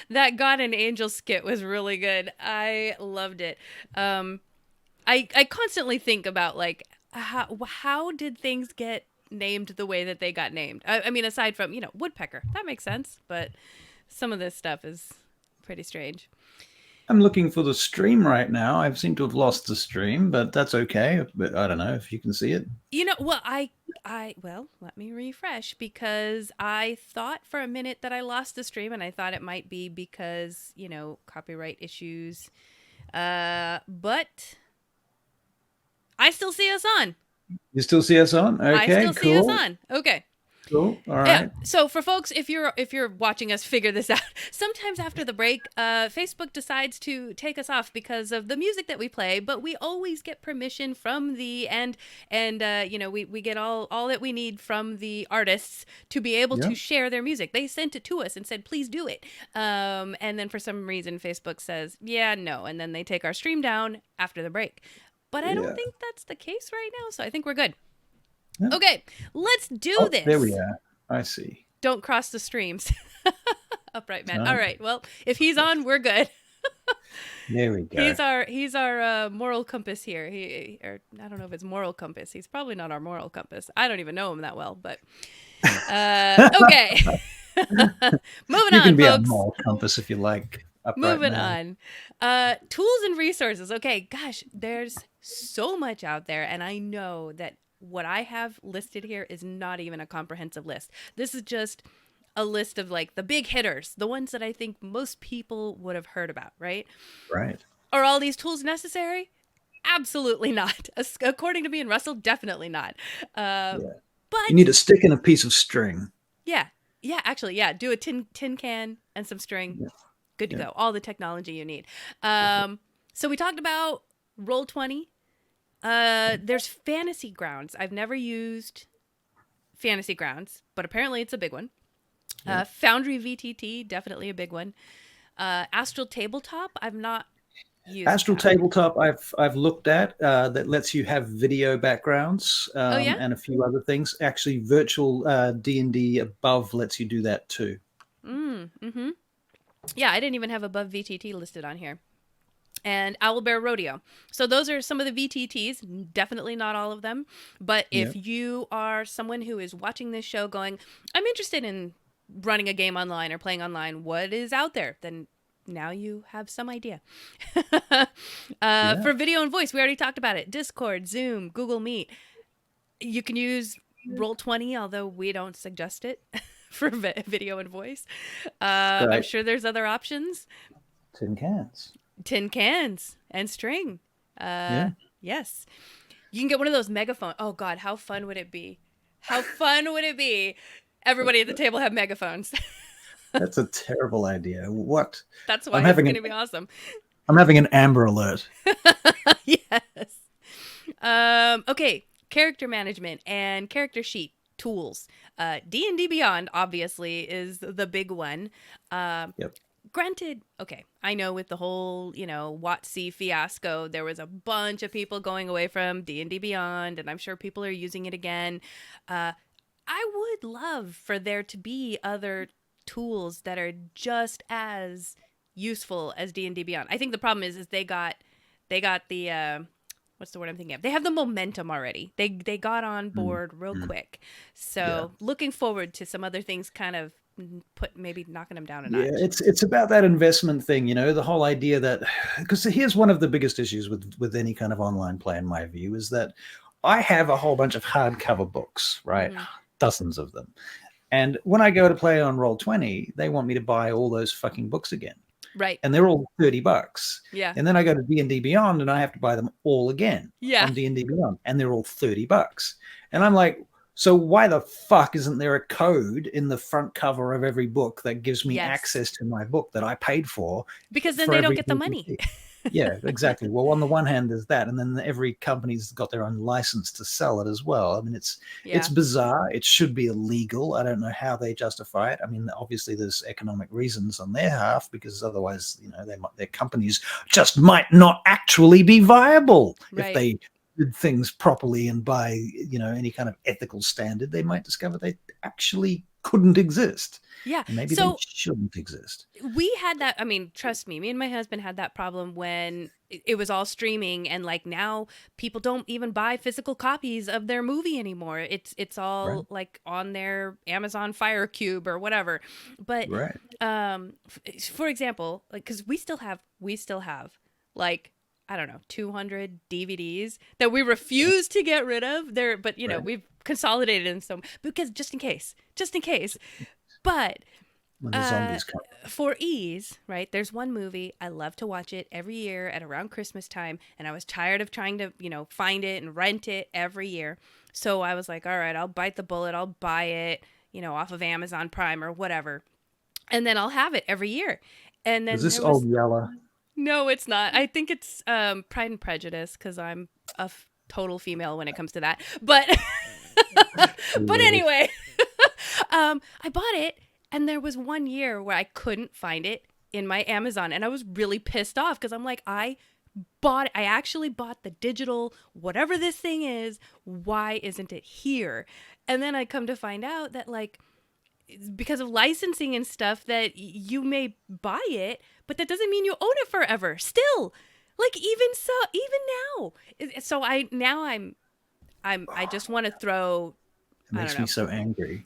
that God and Angel skit was really good. I loved it. I constantly think about like how did things get named the way that they got named? I mean, aside from, woodpecker, that makes sense, but some of this stuff is pretty strange. I'm looking for the stream right now. I seem to have lost the stream, but that's okay. But I don't know if you can see it. Well, well, let me refresh, because I thought for a minute that I lost the stream, and I thought it might be because, copyright issues. But I still see us on. You still see us on? Okay, I still cool. see us on. Okay. Cool. All right. Yeah. So for folks, if you're watching us figure this out, sometimes after the break, Facebook decides to take us off because of the music that we play, but we always get permission from the and we get all that we need from the artists to be able to share their music. They sent it to us and said, please do it. And then for some reason, Facebook says, yeah, no. And then they take our stream down after the break. But I don't think that's the case right now. So I think we're good. Yeah. Okay, let's do this. There we are. I see. Don't cross the streams. Upright man. All right. Well, if he's on, we're good. There we go. He's our moral compass here. Or I don't know if it's moral compass. He's probably not our moral compass. I don't even know him that well, but okay. Moving on, You can be folks. a moral compass if you like. Moving on. Tools and resources. Okay, gosh, there's so much out there, and I know that what I have listed here is not even a comprehensive list. This is just a list of like the big hitters, the ones that I think most people would have heard about, right? Right. Are all these tools necessary? Absolutely not. According to me and Russell, definitely not. But you need a stick and a piece of string. Yeah, actually, do a tin can and some string. Yeah. Good to go. All the technology you need. So we talked about Roll20. There's Fantasy Grounds. I've never used Fantasy Grounds, but apparently it's a big one. Foundry VTT, definitely a big one. Astral Tabletop, I've not used. Astral Tabletop, I've looked at that lets you have video backgrounds and a few other things. Actually, virtual D&D Above lets you do that too. Mm-hmm. Yeah, I didn't even have Above VTT listed on here. And Owlbear Rodeo. So those are some of the VTTs, definitely not all of them. But if you are someone who is watching this show going, I'm interested in running a game online or playing online, what is out there? Then now you have some idea. For video and voice, we already talked about it. Discord, Zoom, Google Meet. You can use Roll20, although we don't suggest it for video and voice. I'm sure there's other options. Tin cans and string. Yes. You can get one of those megaphones. Oh, God, how fun would it be? How fun would it be? Everybody at the table have megaphones. That's a terrible idea. What? That's why it's going to be awesome. I'm having an Amber Alert. Yes. Okay, character management and character sheet tools. D&D Beyond, obviously, is the big one. Granted, okay, I know with the whole, WotC fiasco, there was a bunch of people going away from D&D Beyond, and I'm sure people are using it again. I would love for there to be other tools that are just as useful as D&D Beyond. I think the problem is they got the what's the word I'm thinking of? They have the momentum already. They got on board real quick. So looking forward to some other things kind of maybe knocking them down a notch. Yeah, it's about that investment thing, the whole idea that, because here's one of the biggest issues with any kind of online play, in my view, is that I have a whole bunch of hardcover books, right? Dozens of them. And when I go to play on Roll20, they want me to buy all those fucking books again. Right. And they're all $30. Yeah. And then I go to D&D Beyond and I have to buy them all again on D&D Beyond. And they're all $30. And I'm like, so why the fuck isn't there a code in the front cover of every book that gives me access to my book that I paid for? Because then they don't get the money. Yeah, exactly. Well, on the one hand, there's that, and then every company's got their own license to sell it as well. I mean, it's bizarre. It should be illegal. I don't know how they justify it. I mean, obviously, there's economic reasons on their half, because otherwise, their companies just might not actually be viable if they did things properly and by any kind of ethical standard. They might discover they actually couldn't exist. Yeah. And maybe they shouldn't exist. We had that. I mean, trust me and my husband had that problem when it was all streaming, and like now people don't even buy physical copies of their movie anymore. It's all like on their Amazon Fire Cube or whatever. But for example, like, because we still have like, I don't know, 200 DVDs that we refuse to get rid of. But we've consolidated in some, because just in case. But when the zombies come. For ease, right? There's one movie I love to watch it every year at around Christmas time, and I was tired of trying to find it and rent it every year. So I was like, all right, I'll bite the bullet. I'll buy it, off of Amazon Prime or whatever, and then I'll have it every year. And then is this Old Yeller? No, it's not. I think it's Pride and Prejudice, because I'm a total female when it comes to that. But but anyway, I bought it, and there was one year where I couldn't find it in my Amazon, and I was really pissed off, because I'm like, I actually bought the digital, whatever this thing is. Why isn't it here? And then I come to find out that, like, because of licensing and stuff, that you may buy it, but that doesn't mean you own it forever. Still, like, even now. So I just want to throw. It makes me so angry.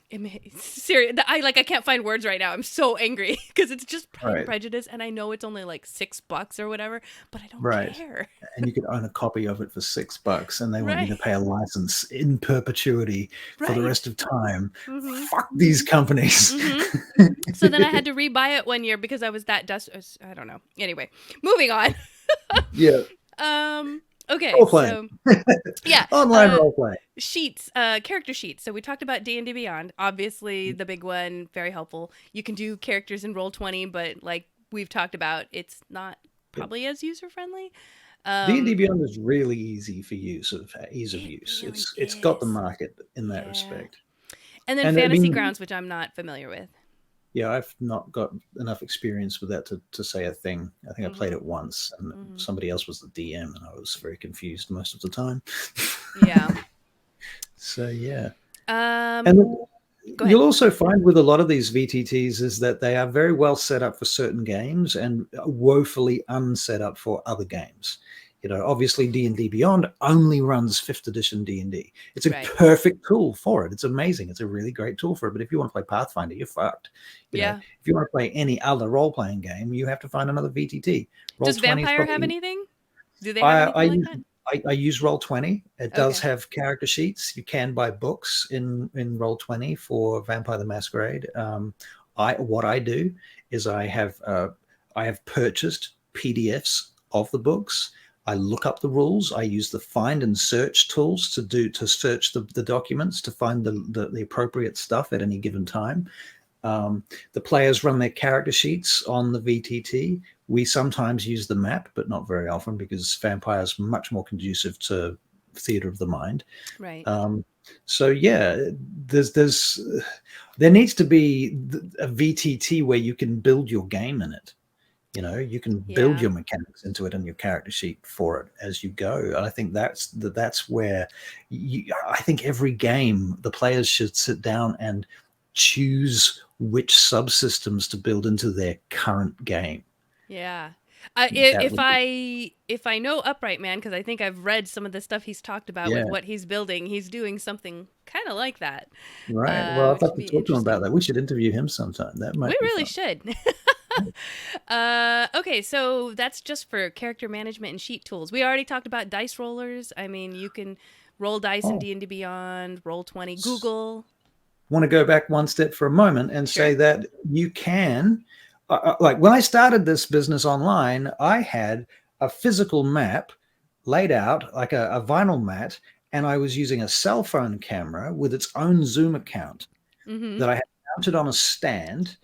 Serious. I can't find words right now. I'm so angry, because it's just Pride and Prejudice, and I know it's only like $6 or whatever, but I don't care. And you could own a copy of it for $6, and they want you to pay a license in perpetuity for the rest of time. Fuck these companies. So then I had to rebuy it one year because I was that desperate. I don't know. Anyway, moving on. Okay, role-play. So Online role-play. Sheets, character sheets. So we talked about D&D Beyond, obviously the big one, very helpful. You can do characters in Roll20, but like we've talked about, it's not probably as user friendly. D&D Beyond is really easy for use of ease of use. It's got the market in that respect. And then Fantasy Grounds, which I'm not familiar with. Yeah, I've not got enough experience with that to say a thing. I think I played it once, and somebody else was the DM, and I was very confused most of the time. Yeah. So yeah. And you'll also find with a lot of these VTTs is that they are very well set up for certain games and woefully unset up for other games. You know, obviously D&D Beyond only runs 5th edition D&D. It's a perfect tool for it. It's amazing. It's a really great tool for it. But if you want to play Pathfinder, you're fucked. You know, if you want to play any other role-playing game, you have to find another VTT. Does Vampire have anything? Do they have anything like that? I use Roll20. It does have character sheets. You can buy books in Roll20 for Vampire the Masquerade. What I do is I have purchased PDFs of the books. I look up the rules. I use the find and search tools to search the documents to find the appropriate stuff at any given time. The players run their character sheets on the VTT. We sometimes use the map, but not very often because Vampire is much more conducive to theater of the mind. Right. So yeah, there needs to be a VTT where you can build your game in it. You know, you can build your mechanics into it and your character sheet for it as you go. And I think that's where I think every game the players should sit down and choose which subsystems to build into their current game. Yeah. If I know Upright Man, because I think I've read some of the stuff he's talked about with what he's building, he's doing something kind of like that. Right. Well, I'd love to talk to him about that. We should interview him sometime. That might. We really should. Okay, so that's just for character management and sheet tools. We already talked about dice rollers. I mean, you can roll dice in D&D Beyond, Roll20, Google. Want to go back one step for a moment and say that you can, like when I started this business online, I had a physical map laid out like a vinyl mat, and I was using a cell phone camera with its own Zoom account that I had mounted on a stand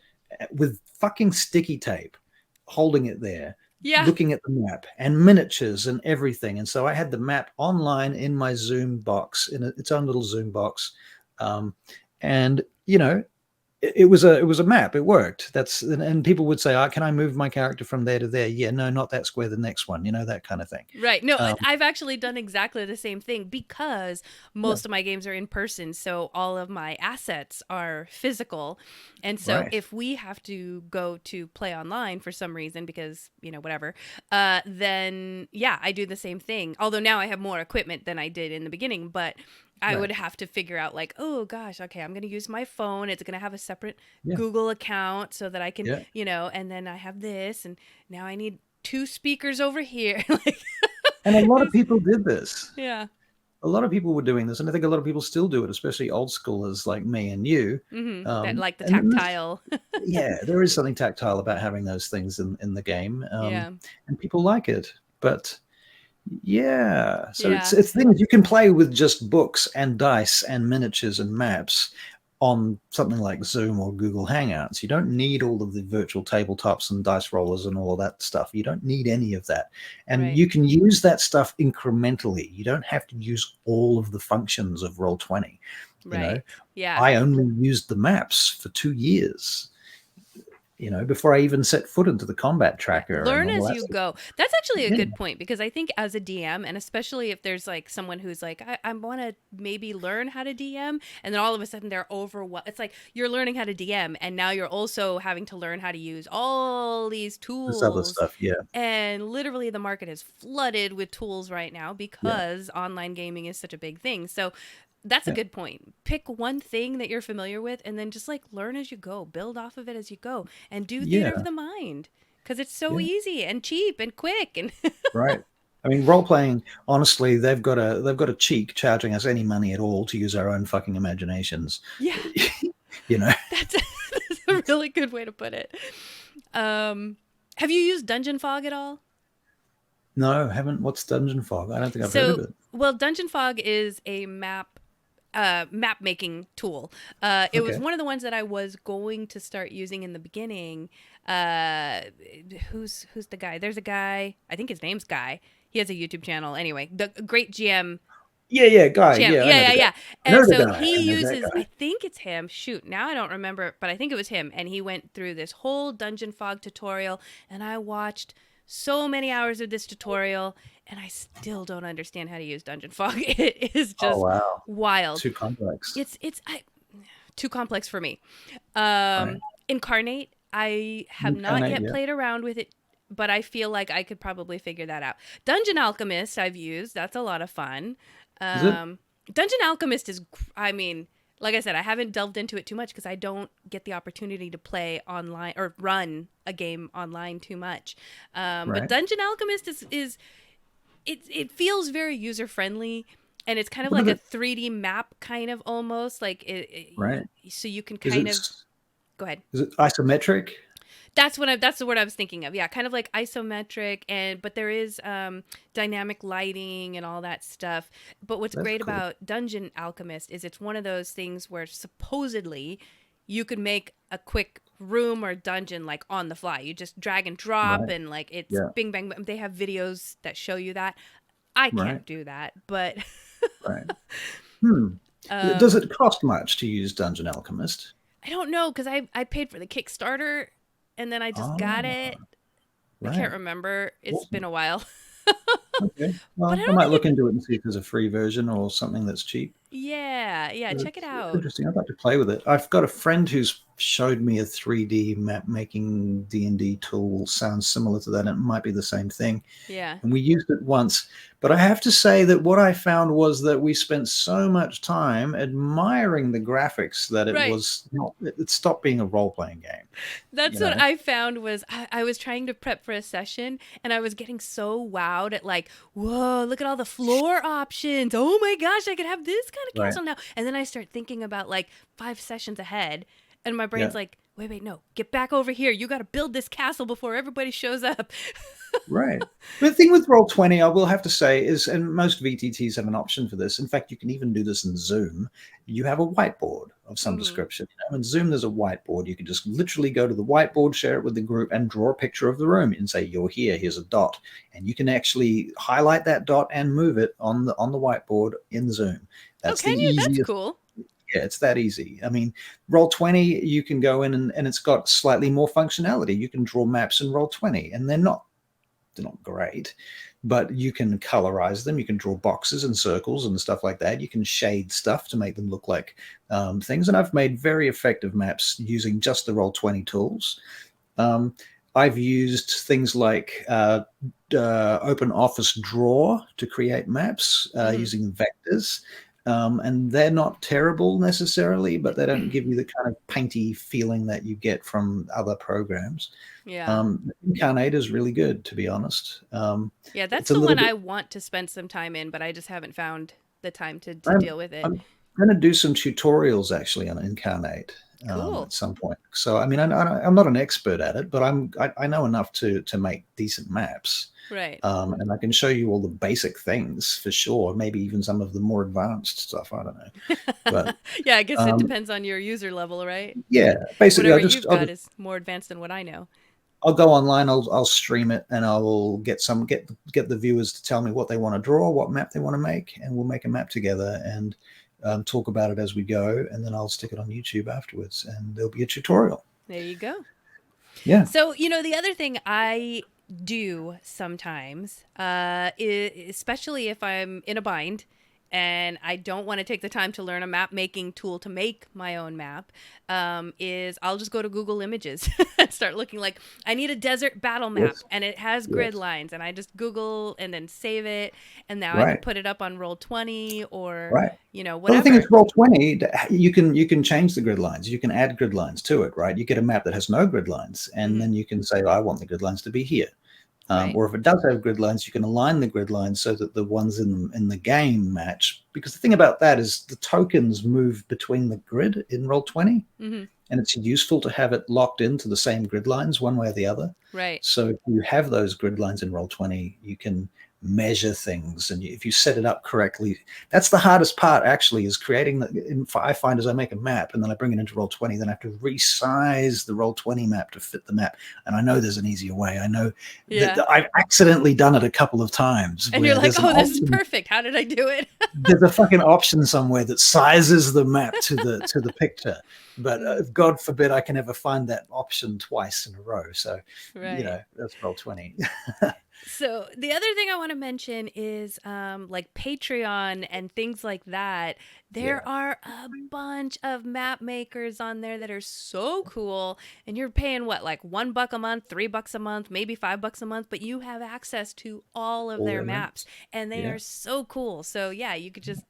with fucking sticky tape holding it there, looking at the map and miniatures and everything. And so I had the map online in my Zoom box, in its own little Zoom box. And, you know, it was a map. It worked. And people would say, can I move my character from there to there? Yeah, no, not that square, the next one, you know, that kind of thing. Right. No, I've actually done exactly the same thing because most of my games are in person. So all of my assets are physical. And so if we have to go to play online for some reason, because, you know, whatever, then I do the same thing. Although now I have more equipment than I did in the beginning, but I would have to figure out like, oh gosh, okay, I'm going to use my phone. It's going to have a separate Google account so that I can, you know, and then I have this, and now I need 2 speakers over here. And a lot of people did this. Yeah. A lot of people were doing this, and I think a lot of people still do it, especially old schoolers like me and you. That like the tactile. There is something tactile about having those things in the game. And people like it. But it's things you can play with just books and dice and miniatures and maps on something like Zoom or Google Hangouts. You don't need all of the virtual tabletops and dice rollers and all of that stuff. You don't need any of that. And you can use that stuff incrementally. You don't have to use all of the functions of Roll20. You know? I only used the maps for 2 years. You know, before I even set foot into the combat tracker. Learn as you go. That's actually a good point, because I think as a DM, and especially if there's like someone who's like, I want to maybe learn how to DM, and then all of a sudden they're overwhelmed. It's like you're learning how to DM, and now you're also having to learn how to use all these tools. This other stuff, And literally the market is flooded with tools right now because online gaming is such a big thing. So that's a good point. Pick one thing that you're familiar with and then just like learn as you go, build off of it as you go, and do theater of the mind, because it's so easy and cheap and quick. And right. I mean, role playing, honestly, they've got a cheek charging us any money at all to use our own fucking imaginations. Yeah. You know, that's a really good way to put it. Have you used Dungeon Fog at all? No, haven't. What's Dungeon Fog? I don't think I've heard of it. Well, Dungeon Fog is a map map making tool. It was one of the ones that I was going to start using in the beginning. Who's the guy? There's a guy. I think his name's Guy. He has a YouTube channel. Anyway, the Great GM. Yeah, Guy. Channel. Yeah, I know the guy. And so I he know that uses. guy. I think it's him. Shoot, now I don't remember, but I think it was him. And he went through this whole Dungeon Fog tutorial, and I watched so many hours of this tutorial, and I still don't understand how to use Dungeon Fog. It is just wild. Too complex. It's too complex for me. Incarnate, I have not yet played around with it, but I feel like I could probably figure that out. Dungeon Alchemist I've used. That's a lot of fun. Dungeon Alchemist is, I mean, like I said, I haven't delved into it too much because I don't get the opportunity to play online or run a game online too much. But Dungeon Alchemist is it feels very user friendly, and it's kind of like a 3D map, kind of almost like it. So you can kind of go ahead. Is it isometric? That's the word I was thinking of. Yeah, kind of like isometric, but there is dynamic lighting and all that stuff. But what's great about Dungeon Alchemist is it's one of those things where supposedly you could make a quick room or dungeon like on the fly. You just drag and drop, and like it's bing bang. They have videos that show you that. I can't do that, but Does it cost much to use Dungeon Alchemist? I don't know, because I paid for the Kickstarter. And then I just got it. I can't remember. It's been a while. Okay. Well, I might look into it and see if there's a free version or something that's cheap. Yeah, check it out. Interesting. I'd like to play with it. I've got a friend who's showed me a 3D map making D&D tool. Sounds similar to that. It might be the same thing. Yeah. And we used it once. But I have to say that what I found was that we spent so much time admiring the graphics that it stopped being a role-playing game. That's what I found was I was trying to prep for a session, and I was getting so wowed at like, whoa, look at all the floor options. Oh my gosh, I could have this kind of castle now. And then I start thinking about like 5 sessions ahead, and my brain's like, wait, no, get back over here. You got to build this castle before everybody shows up. Right. But the thing with Roll20, I will have to say, is, and most VTTs have an option for this. In fact, you can even do this in Zoom. You have a whiteboard of some description. In Zoom, there's a whiteboard. You can just literally go to the whiteboard, share it with the group, and draw a picture of the room and say, you're here, here's a dot. And you can actually highlight that dot and move it on the whiteboard in Zoom. That's the easiest. That's cool. Yeah, it's that easy. I mean, Roll20, you can go in and it's got slightly more functionality. You can draw maps in Roll20, and they're not great, but you can colorize them. You can draw boxes and circles and stuff like that. You can shade stuff to make them look like things. And I've made very effective maps using just the Roll20 tools. I've used things like Open Office Draw to create maps using vectors. And they're not terrible necessarily, but they don't give you the kind of painty feeling that you get from other programs. Yeah. Incarnate is really good, to be honest. Yeah, that's the one I want to spend some time in, but I just haven't found the time to deal with it. I'm going to do some tutorials actually on Incarnate at some point. So, I mean, I'm not an expert at it, but I know enough to make decent maps. Right. And I can show you all the basic things for sure. Maybe even some of the more advanced stuff. I don't know. But yeah, I guess it depends on your user level, right? Yeah, basically, whatever you've got is more advanced than what I know. I'll go online. I'll stream it, and I will get the viewers to tell me what they want to draw, what map they want to make, and we'll make a map together and talk about it as we go. And then I'll stick it on YouTube afterwards, and there'll be a tutorial. There you go. Yeah. So the other thing I do sometimes, especially if I'm in a bind and I don't want to take the time to learn a map making tool to make my own map, is I'll just go to Google Images and start looking like I need a desert battle map, and it has grid lines, and I just Google and then save it, and now I can put it up on Roll20 or whatever. Well, the thing is, Roll20, you can change the grid lines. You can add grid lines to it, right? You get a map that has no grid lines, and then you can say, I want the grid lines to be here. Or if it does have grid lines, you can align the grid lines so that the ones in the game match. Because the thing about that is the tokens move between the grid in Roll20, and it's useful to have it locked into the same grid lines one way or the other. Right. So if you have those grid lines in Roll20, you can measure things, and if you set it up correctly, that's the hardest part actually, is creating the. I find as I make a map and then I bring it into Roll20, then I have to resize the Roll20 map to fit the map. And I know there's an easier way. I know that I've accidentally done it a couple of times, and you're like, oh, this is perfect. How did I do it? There's a fucking option somewhere that sizes the map to the picture, but God forbid I can ever find that option twice in a row. So that's Roll20. So the other thing I want to mention is like Patreon and things like that. There are a bunch of map makers on there that are so cool, and you're paying what, like $1 a month, $3 a month, maybe $5 a month, but you have access to all of their maps, and they are so cool. So yeah, you could just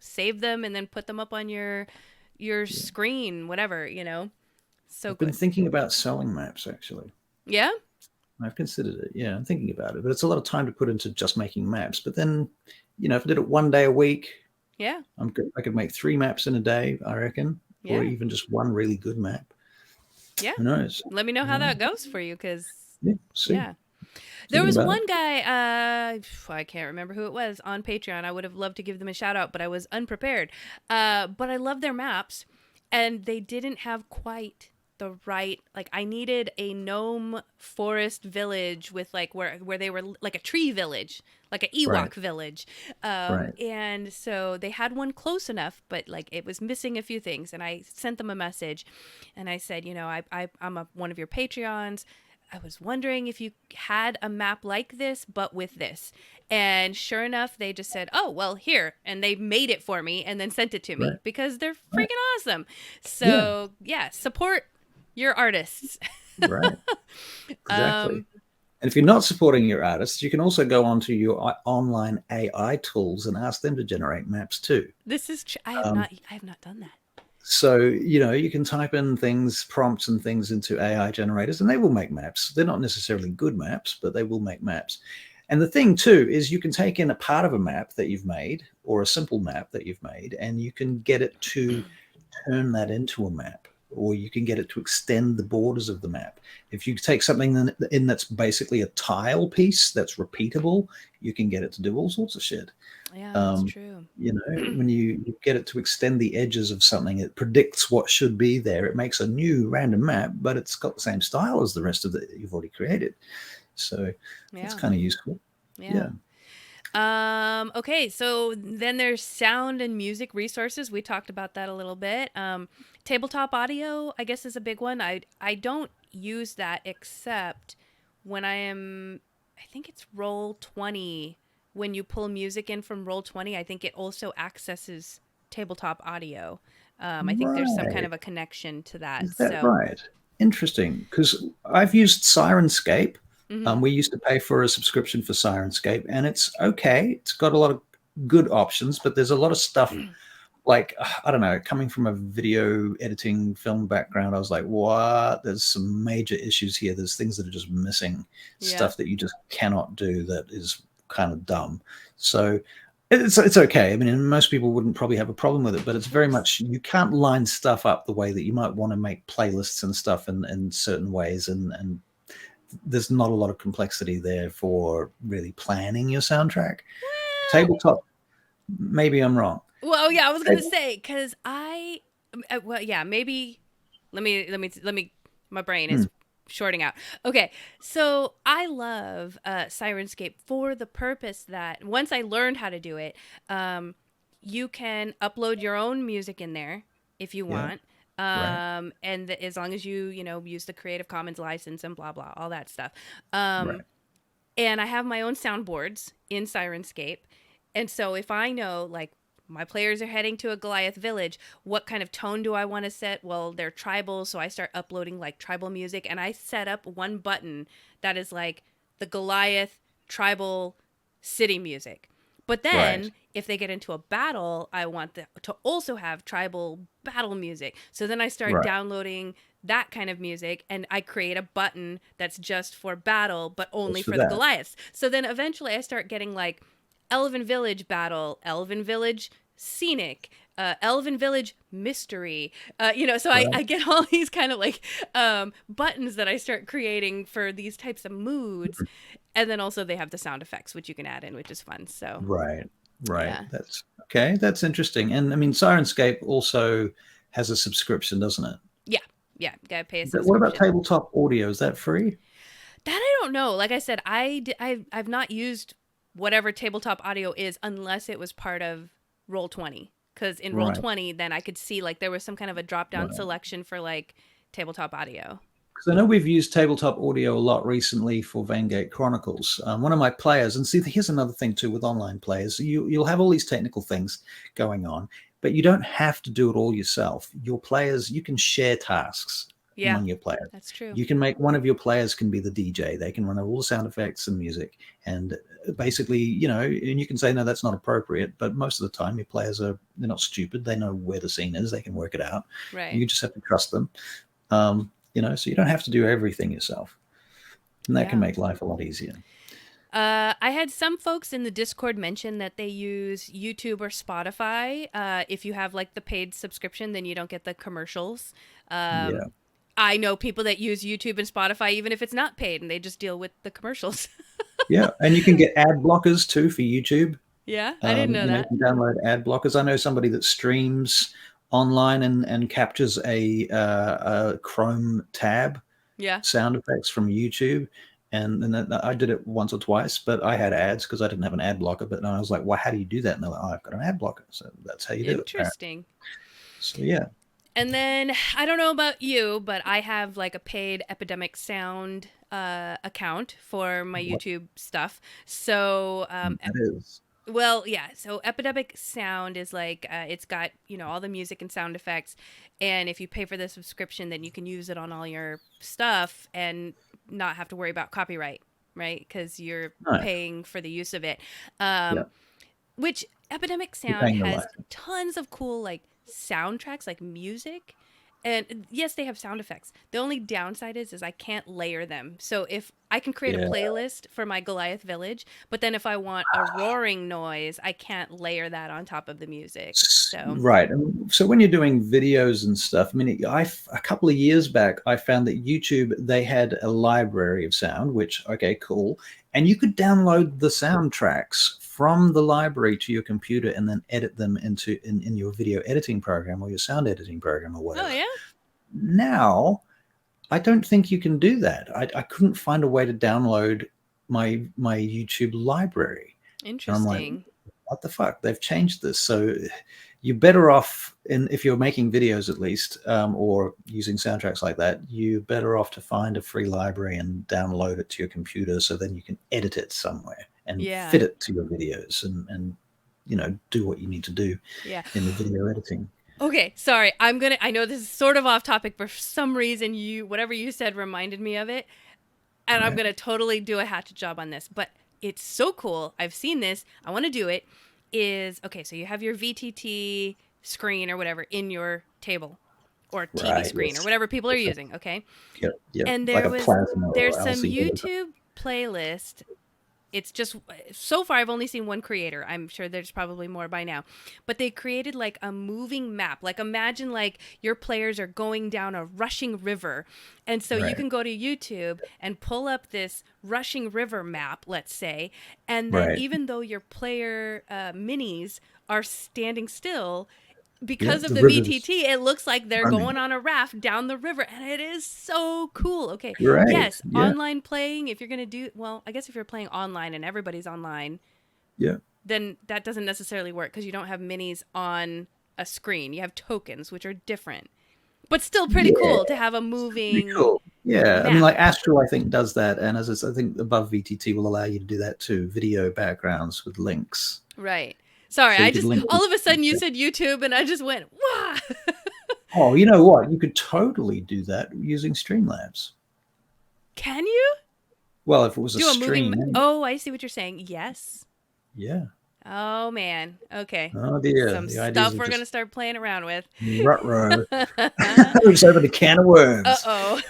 save them and then put them up on your screen, whatever, So I've been thinking about selling maps actually. Yeah. I've considered it. Yeah, I'm thinking about it, but it's a lot of time to put into just making maps. But then, if I did it one day a week, I'm good. I could make 3 maps in a day, I reckon, or even just one really good map. Yeah. Who knows? Let me know how that goes for you, because there was one guy, I can't remember who it was, on Patreon. I would have loved to give them a shout out, but I was unprepared. But I love their maps, and they didn't have quite the right, like, I needed a gnome forest village with like where they were like a tree village, like an Ewok village, and so they had one close enough, but like it was missing a few things, and I sent them a message and I said, I'm one of your Patreons. I was wondering if you had a map like this, but with this. And sure enough, they just said, oh, well, here. And they made it for me and then sent it to me because they're freaking awesome. So, support your artists. Right. Exactly. And if you're not supporting your artists, you can also go onto your online AI tools and ask them to generate maps too. This is I have not done that. So, you can type in prompts and things into AI generators, and they will make maps. They're not necessarily good maps, but they will make maps. And the thing too is you can take in a part of a map that you've made, or a simple map that you've made, and you can get it to turn that into a map, or you can get it to extend the borders of the map. If you take something in that's basically a tile piece that's repeatable, you can get it to do all sorts of shit. Yeah, that's true. When you get it to extend the edges of something, it predicts what should be there. It makes a new random map, but it's got the same style as the rest of it you've already created. So it's kind of useful. Yeah. Okay, so then there's sound and music resources. We talked about that a little bit. Tabletop audio, I guess, is a big one. I don't use that except when I think it's Roll20. When you pull music in from Roll20, I think it also accesses tabletop audio. I think there's some kind of a connection to that. Is that right? Interesting, because I've used Sirenscape. We used to pay for a subscription for Sirenscape, and it's okay. It's got a lot of good options, but there's a lot of stuff like, I don't know, coming from a video editing film background, I was like, what? There's some major issues here. There's things that are just missing, stuff that you just cannot do that is kind of dumb. So it's okay. I mean, most people wouldn't probably have a problem with it, but it's very much, you can't line stuff up the way that you might want to make playlists and stuff in certain ways, and there's not a lot of complexity there for really planning your soundtrack. Tabletop, maybe I'm wrong. Well, yeah, I was gonna say, because maybe let me my brain is shorting out. Okay, so I love Sirenscape for the purpose that once I learned how to do it, you can upload your own music in there if you want. And as long as you use the Creative Commons license and blah blah, all that stuff. And I have my own soundboards in Sirenscape, and so if I know, like, my players are heading to a Goliath village, what kind of tone do I want to set? Well, they're tribal, so I start uploading like tribal music, and I set up one button that is like the Goliath tribal city music. But then if they get into a battle, I want to also have tribal battle music. So then I start downloading that kind of music, and I create a button that's just for battle, but only for the Goliaths. So then eventually I start getting like Elven Village battle, Elven Village scenic, Elven Village Mystery. So I get all these kind of like buttons that I start creating for these types of moods. And then also they have the sound effects, which you can add in, which is fun. So Right. Yeah. That's okay. That's interesting. And I mean, Sirenscape also has a subscription, doesn't it? Yeah, gotta pay a What about subscription. tabletop audio? Is that free? That I don't know. Like I said, I've not used whatever tabletop audio is unless it was part of Roll20. Because in Right. Roll20, then I could see like there was some kind of a drop down Right. selection for like tabletop audio. Because I know we've used tabletop audio a lot recently for Vangate Chronicles. One of my players, and see, here's another thing too with online players, you'll have all these technical things going on, but you don't have to do it all yourself. Your players, you can share tasks among your players. That's true. You can make one of your players can be the DJ. They can run all the sound effects and music, and basically, and you can say, no, that's not appropriate. But most of the time, your players they're not stupid. They know where the scene is. They can work it out. Right. You just have to trust them. So you don't have to do everything yourself, and that can make life a lot easier. I had some folks in the Discord mention that they use YouTube or Spotify. If you have like the paid subscription, then you don't get the commercials. I know people that use YouTube and Spotify even if it's not paid, and they just deal with the commercials. Yeah, and you can get ad blockers too for YouTube. Yeah, I didn't know that. You can download ad blockers. I know somebody that streams online and captures a Chrome tab sound effects from YouTube. And then I did it once or twice, but I had ads because I didn't have an ad blocker. But I was like, well, how do you do that? And they're like, oh, I've got an ad blocker. So that's how you do it. Interesting. So, yeah. And then I don't know about you, but I have like a paid Epidemic Sound account for my YouTube stuff. So that is. Well, yeah. So Epidemic Sound is like it's got all the music and sound effects, and if you pay for the subscription, then you can use it on all your stuff and not have to worry about copyright, right? Because you're paying for the use of it. Which Epidemic Sound has tons of cool like soundtracks, like music. And yes, they have sound effects. The only downside is I can't layer them. So if I can create a playlist for my Goliath Village, but then if I want a roaring noise, I can't layer that on top of the music. So Right. And so when you're doing videos and stuff, I mean, a couple of years back, I found that YouTube, they had a library of sound, which, okay, cool. And you could download the soundtracks from the library to your computer and then edit them in your video editing program or your sound editing program or whatever. Oh, yeah? Now, I don't think you can do that. I couldn't find a way to download my YouTube library. Interesting. And I'm like, what the fuck? They've changed this. So you're better off, if you're making videos at least, or using soundtracks like that, you're better off to find a free library and download it to your computer so then you can edit it somewhere and fit it to your videos and do what you need to do in the video editing. Okay, sorry. I know this is sort of off topic, but for some reason whatever you said reminded me of it. And I'm going to totally do a hatchet job on this, but it's so cool. I've seen this. I want to do it. So you have your VTT screen or whatever in your table or TV screen or whatever people are using. Okay. Yep. And there's some YouTube playlist. It's just, so far I've only seen one creator. I'm sure there's probably more by now. But they created like a moving map. Like imagine like your players are going down a rushing river. And so you can go to YouTube and pull up this rushing river map, let's say. And then even though your player minis are standing still, because of the VTT, it looks like they're going on a raft down the river, and it is so cool. Okay, yes, online playing, if you're going to do, well, I guess if you're playing online and everybody's online, then that doesn't necessarily work because you don't have minis on a screen. You have tokens, which are different, but still pretty cool to have a moving map. I mean, like Astral, I think, does that, and I think above VTT will allow you to do that too, video backgrounds with links. Right. Sorry, So all of a sudden you said YouTube and I just went, wow. Oh, you know what? You could totally do that using Streamlabs. Can you? Well, if it was a stream. Oh, I see what you're saying. Yes. Yeah. Oh, man. Okay. Oh, dear. Some stuff we're going to start playing around with. Ruh-roh. Just opened a can of worms. Uh-oh.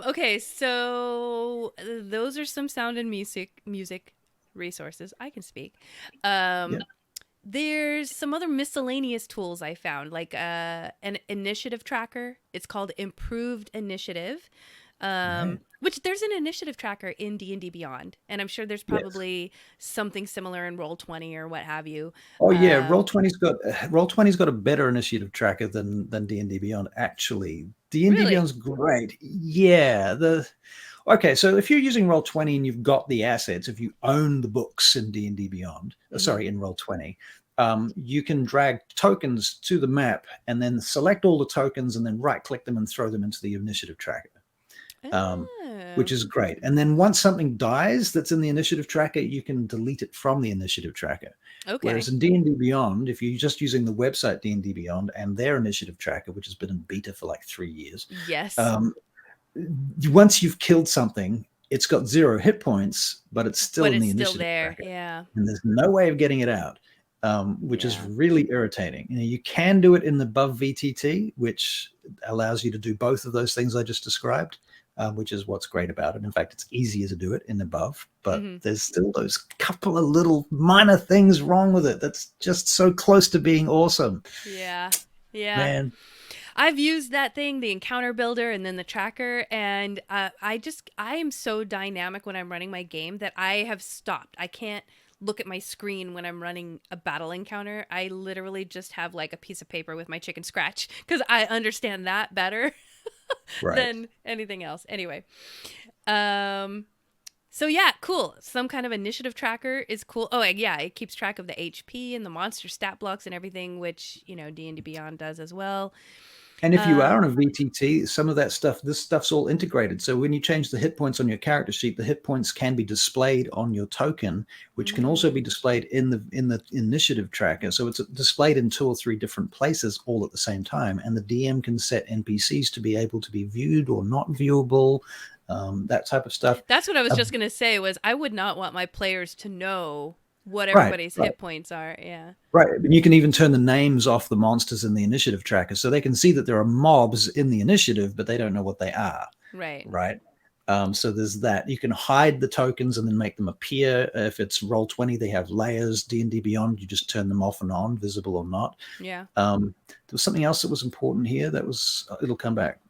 Okay, so those are some sound and music resources. I can speak. There's some other miscellaneous tools I found, like an initiative tracker. It's called Improved Initiative, which there's an initiative tracker in D&D Beyond, and I'm sure there's probably something similar in Roll20 or what have you. Oh yeah, Roll20's got a better initiative tracker than D&D Beyond. Actually, D&D Really? Beyond's great. Yeah, okay. So if you're using Roll20 and you've got the assets, if you own the books in D&D Beyond, sorry, in Roll20, you can drag tokens to the map and then select all the tokens and then right-click them and throw them into the initiative tracker. Which is great. And then once something dies that's in the initiative tracker, you can delete it from the initiative tracker. Okay. Whereas in D&D Beyond, if you're just using the website D&D Beyond and their initiative tracker, which has been in beta for like 3 years, Yes. Once you've killed something, it's got 0 hit points, but it's still in the initiative there. tracker. Yeah. And there's no way of getting it out, which is really irritating. You can do it in the above VTT, which allows you to do both of those things I just described. Which is what's great about it. In fact, it's easier to do it in above, but there's still those couple of little minor things wrong with it that's just so close to being awesome. Yeah. Man. I've used that thing, the encounter builder and then the tracker, and I am so dynamic when I'm running my game that I have stopped. I can't look at my screen when I'm running a battle encounter. I literally just have like a piece of paper with my chicken scratch because I understand that better. Than anything else. Anyway. So yeah, cool. Some kind of initiative tracker is cool. Oh, yeah, it keeps track of the HP and the monster stat blocks and everything, which, D&D Beyond does as well. And if you are on a VTT, some of that stuff, this stuff's all integrated. So when you change the hit points on your character sheet, the hit points can be displayed on your token, which can also be displayed in the initiative tracker. So it's displayed in 2 or 3 different places all at the same time. And the DM can set NPCs to be able to be viewed or not viewable, that type of stuff. That's what I was just going to say was I would not want my players to know what everybody's hit points are. Yeah. Right. And you can even turn the names off the monsters in the initiative tracker. So they can see that there are mobs in the initiative, but they don't know what they are. Right. Right. So there's that. You can hide the tokens and then make them appear. If it's Roll20, they have layers. D&D Beyond, you just turn them off and on, visible or not. Yeah. There was something else that was important here. It'll come back.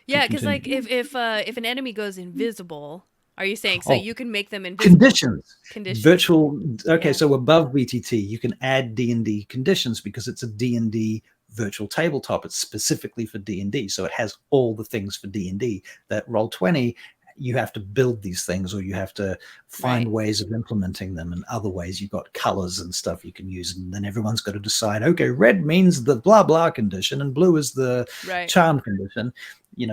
Yeah, because like if an enemy goes invisible, are you saying so you can make them invisible? Conditions. Virtual. Okay, Yeah. so above VTT, you can add D&D conditions because it's a D&D virtual tabletop. It's specifically for D&D, so it has all the things for D&D. That Roll20, you have to build these things, or you have to find ways of implementing them. And other ways, you've got colors and stuff you can use, and then everyone's got to decide. Okay, red means the blah blah condition, and blue is the charm condition. You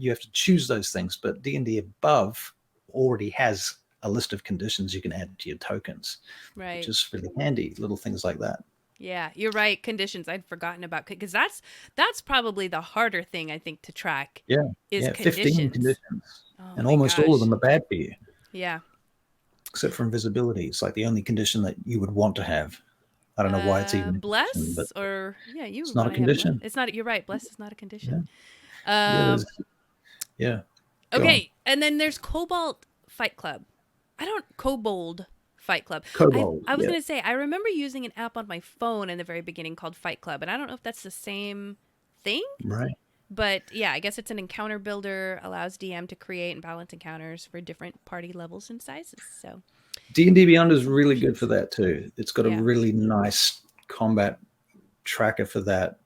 have to choose those things. But D&D above already has a list of conditions you can add to your tokens, which is really handy. Little things like that. Yeah, you're right. Conditions. I'd forgotten about because that's probably the harder thing I think to track. Yeah, is 15 conditions, and my almost all of gosh. them are bad for you. Yeah. Except for invisibility. It's like the only condition that you would want to have. I don't know why it's even bless a condition, but it's not a condition. It's not. You're right. Bless is not a condition. Yeah. Okay, and then there's Kobold Fight Club. Kobold Fight Club. Kobold, I was going to say, I remember using an app on my phone in the very beginning called Fight Club, and I don't know if that's the same thing. Right. But yeah, I guess it's an encounter builder, allows DM to create and balance encounters for different party levels and sizes. So D&D Beyond is really good for that too. It's got a really nice combat tracker for that.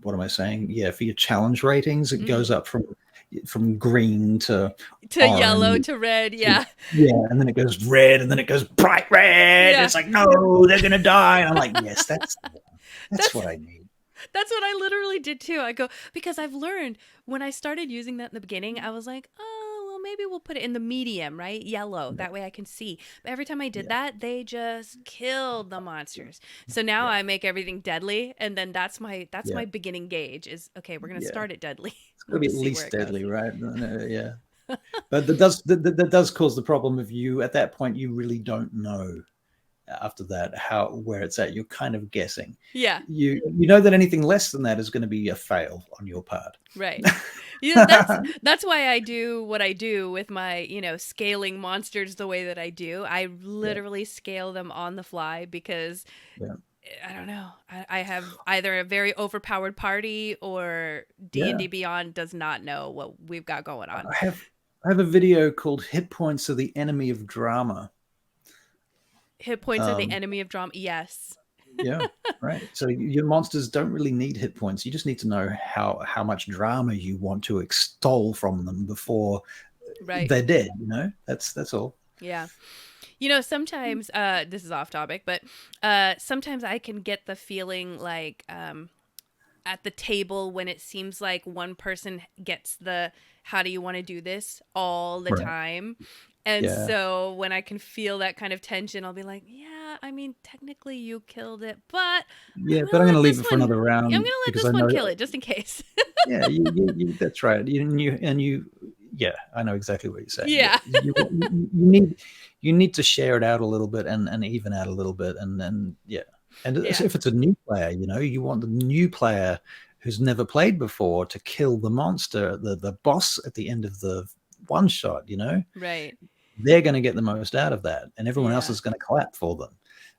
What am I saying? Yeah, for your challenge ratings, it goes up from green to yellow to red. Yeah. And then it goes red, and then it goes bright red. It's like, no, they're gonna die. And I'm like, yes, that's what I need. That's what I literally did too. I go, because I've learned when I started using that in the beginning, I was like, oh, well, maybe we'll put it in the medium, right? Yellow. That way I can see. But every time I did that, they just killed the monsters. So now I make everything deadly. And then that's my beginning gauge is, okay, we're going to start it deadly. It's going to be at least deadly, right? Yeah. But that does cause the problem of you, at that point, you really don't know after that, where it's at. You're kind of guessing. Yeah. You know that anything less than that is going to be a fail on your part. Right. That's why I do what I do with my, scaling monsters the way that I do. I literally scale them on the fly because I don't know. I have either a very overpowered party or D&D Beyond does not know what we've got going on. I have a video called "Hit Points Are the Enemy of Drama." Hit points are the enemy of drama. Yes. Yeah, right. So your monsters don't really need hit points. You just need to know how much drama you want to extol from them before they're dead. That's all. Yeah. Sometimes this is off topic, but sometimes I can get the feeling like at the table when it seems like one person gets the "how do you want to do this" all the time. And so when I can feel that kind of tension, I'll be like, yeah, I mean, technically you killed it, but I'm going to leave it for another round. I'm going to let this one kill it just in case. Yeah, that's right. Yeah, I know exactly what you're saying. Yeah. You need to share it out a little bit and even out a little bit. And then, if it's a new player, you want the new player who's never played before to kill the monster, the boss at the end of the one shot, Right. They're going to get the most out of that, and everyone else is going to clap for them.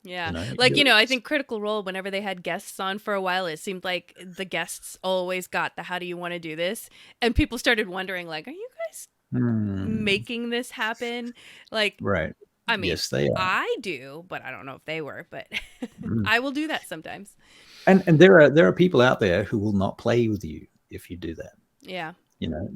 Yeah. I think Critical Role, whenever they had guests on for a while, it seemed like the guests always got the "how do you want to do this?" And people started wondering, like, are you guys making this happen? Like, right. I mean, yes, they are. I do, but I don't know if they were, but I will do that sometimes. And there are people out there who will not play with you if you do that. Yeah.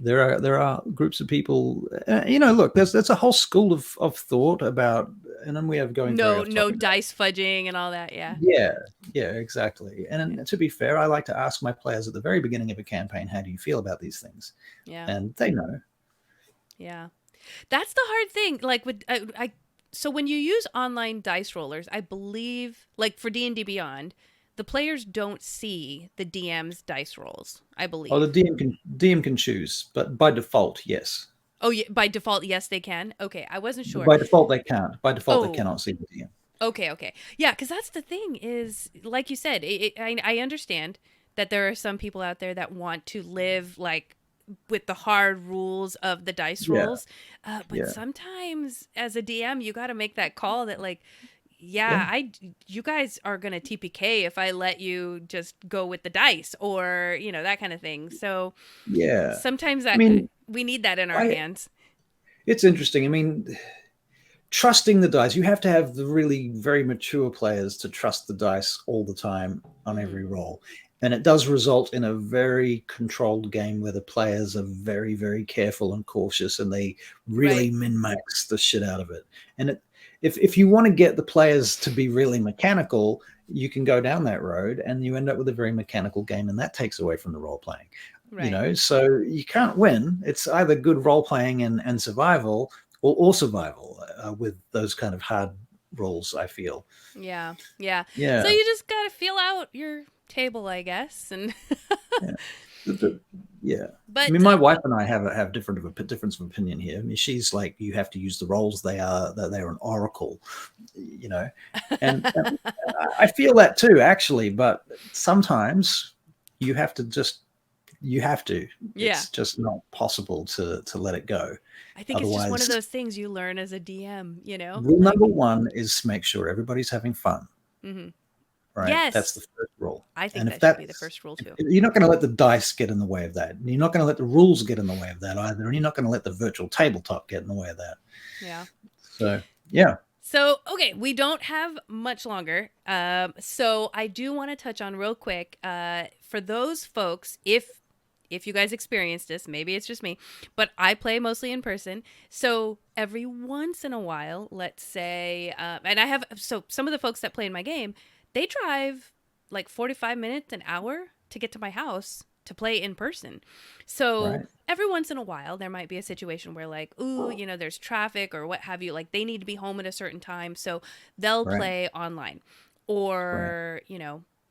There are groups of people. Look, there's a whole school of thought about, and then we have going no dice fudging and all that. Yeah. Yeah, exactly. And to be fair, I like to ask my players at the very beginning of a campaign, how do you feel about these things? Yeah. And they know. Yeah, that's the hard thing. Like with so when you use online dice rollers, I believe, like for D&D Beyond, the players don't see the DM's dice rolls, I believe. Oh, the DM can choose, but by default, yes. Oh, yeah, by default, yes, they can. Okay, I wasn't sure. By default, they can't. By default, they cannot see the DM. Okay. Yeah, because that's the thing is, like you said, I understand that there are some people out there that want to live like with the hard rules of the dice rolls. But sometimes as a DM, you got to make that call that like, you guys are going to TPK if I let you just go with the dice or, that kind of thing. So sometimes we need that in our hands. It's interesting. I mean, trusting the dice, you have to have the really very mature players to trust the dice all the time on every roll. And it does result in a very controlled game where the players are very, very careful and cautious and they really min-max the shit out of it. And if you want to get the players to be really mechanical, you can go down that road and you end up with a very mechanical game, and that takes away from the role playing. Right. So you can't win. It's either good role playing and survival or survival with those kind of hard roles, I feel. Yeah. So you just got to feel out your table, I guess, and But I mean, my wife and I have difference of opinion here. I mean, she's like, you have to use the roles. They're an oracle, and I feel that too, actually. But sometimes you have to. It's just not possible to let it go. I think it's just one of those things you learn as a DM. Rule number one is make sure everybody's having fun. Mm-hmm. Right? Yes. That's the first rule. I think that should be the first rule too. You're not going to let the dice get in the way of that. You're not going to let the rules get in the way of that either. And you're not going to let the virtual tabletop get in the way of that. Yeah. So, yeah. So, okay, we don't have much longer. So I do want to touch on real quick, for those folks, if you guys experienced this, maybe it's just me, but I play mostly in person. So every once in a while, let's say, so some of the folks that play in my game, they drive like 45 minutes, an hour to get to my house to play in person. So every once in a while, there might be a situation where like, there's traffic or what have you, like they need to be home at a certain time. So they'll play online or,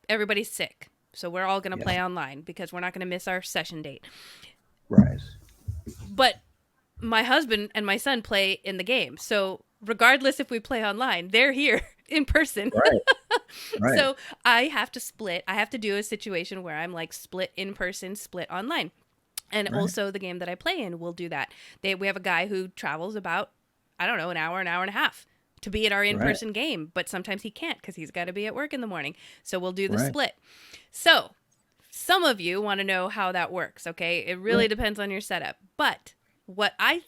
everybody's sick. So we're all going to play online because we're not going to miss our session date. Right. But my husband and my son play in the game. So regardless if we play online, they're here in person. Right. Right. So I have to split. I have to do a situation where I'm like split in person, split online. And Right. also the game that I play in will do that. We have a guy who travels about, I don't know, an hour and a half to be at our in-person game, but sometimes he can't because he's got to be at work in the morning. So we'll do the split. So some of you want to know how that works, okay? It really depends on your setup. But what I've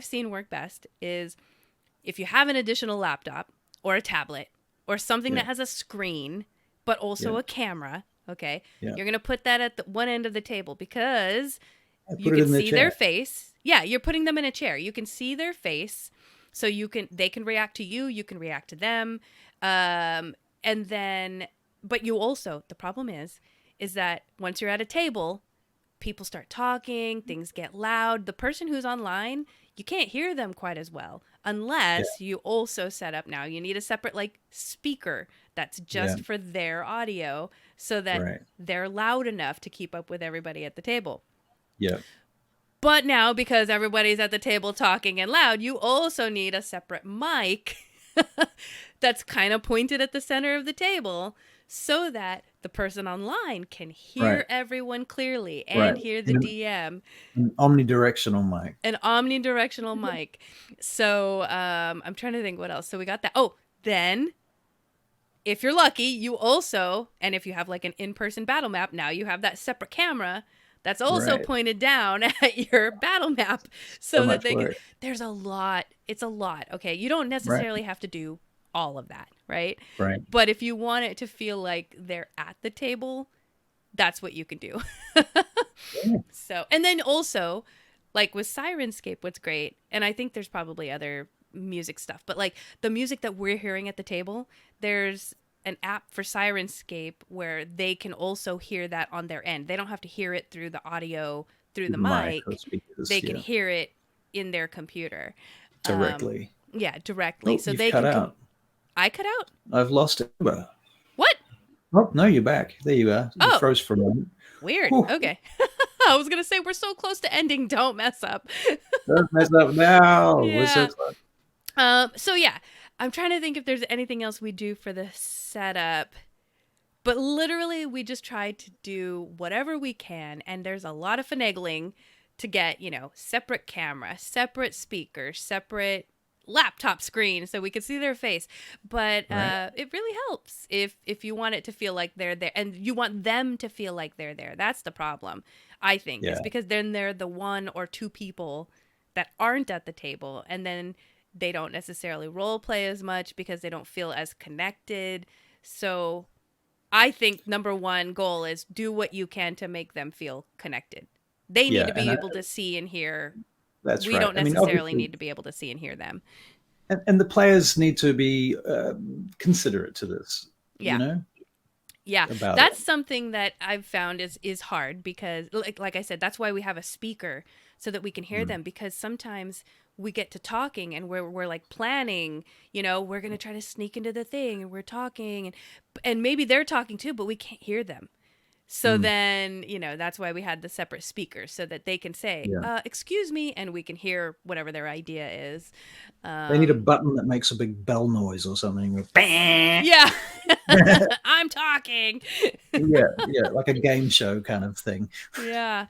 seen work best is if you have an additional laptop or a tablet or something that has a screen, but also a camera, okay? You're going to put that at the one end of the table because you can see their face. Yeah, you're putting them in a chair. You can see their face, so they can react to you, you can react to them. And then, but you also, the problem is that once you're at a table, people start talking, things get loud. The person who's online, you can't hear them quite as well unless you also set up now. You need a separate like speaker that's just for their audio so that they're loud enough to keep up with everybody at the table. Yeah. But now, because everybody's at the table talking and loud, you also need a separate mic that's kind of pointed at the center of the table so that the person online can hear everyone clearly and hear the DM. An omnidirectional mic. An omnidirectional mic. So I'm trying to think what else. So we got that. Oh, then if you're lucky, you also, and if you have like an in-person battle map, now you have that separate camera that's also pointed down at your battle map so that they can, there's a lot. It's a lot. Okay. You don't necessarily have to do all of that, right? Right. But if you want it to feel like they're at the table, that's what you can do. So, and then also, like with Sirenscape, what's great, and I think there's probably other music stuff, but like the music that we're hearing at the table, there's an app for Sirenscape where they can also hear that on their end. They don't have to hear it through the audio, through the mic. They can hear it in their computer. Directly. Directly. Oh, so you've they cut can. out. I cut out? I've lost it. What? Oh, no, you're back. There you are. You froze for a moment. Weird. Whew. Okay. I was going to say, we're so close to ending. Don't mess up. Don't mess up now. We're so close. So yeah, I'm trying to think if there's anything else we do for the setup. But literally, we just try to do whatever we can. And there's a lot of finagling to get, separate camera, separate speaker, separate laptop screen so we can see their face. But it really helps if you want it to feel like they're there and you want them to feel like they're there. That's the problem, I think. It's because then they're the one or two people that aren't at the table, and then they don't necessarily role play as much because they don't feel as connected. So I think number one goal is do what you can to make them feel connected. They need to be able to see and hear. That's we right. don't necessarily need to be able to see and hear them. And the players need to be considerate to this. Yeah. Yeah, about that's something that I've found is hard because, like I said, that's why we have a speaker so that we can hear them, because sometimes we get to talking and we're like planning, we're going to try to sneak into the thing and we're talking and maybe they're talking too, but we can't hear them. So then, that's why we had the separate speakers so that they can say, excuse me, and we can hear whatever their idea is. They need a button that makes a big bell noise or something. Yeah. I'm talking. yeah, like a game show kind of thing. Yeah.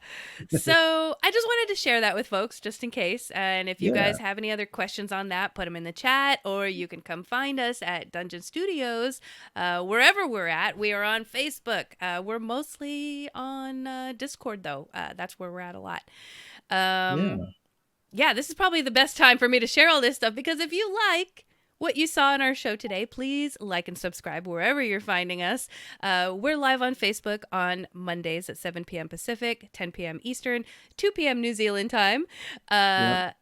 So I just wanted to share that with folks just in case. And if you guys have any other questions on that, put them in the chat, or you can come find us at Dungeon Studios, wherever we're at. We are on Facebook. We're mostly on Discord, though. That's where we're at a lot. Yeah, this is probably the best time for me to share all this stuff, because if you like what you saw in our show today, please like and subscribe wherever you're finding us. We're live on Facebook on Mondays at 7 p.m. Pacific, 10 p.m. Eastern, 2 p.m. New Zealand time. And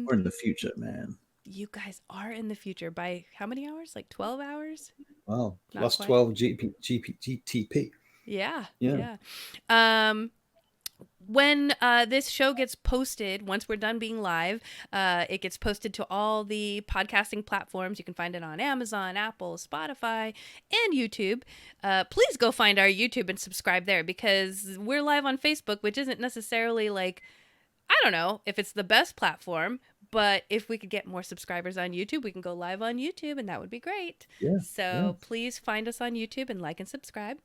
we're in the future, man. You guys are in the future by how many hours? Like 12 hours? Wow. Not Plus quite. 12 GTP. Yeah. When this show gets posted, once we're done being live, it gets posted to all the podcasting platforms. You can find it on Amazon, Apple, Spotify, and YouTube. Please go find our YouTube and subscribe there, because we're live on Facebook, which isn't necessarily like, I don't know if it's the best platform, But if we could get more subscribers on YouTube, we can go live on YouTube, and that would be great. Yeah, So please find us on YouTube and like and subscribe.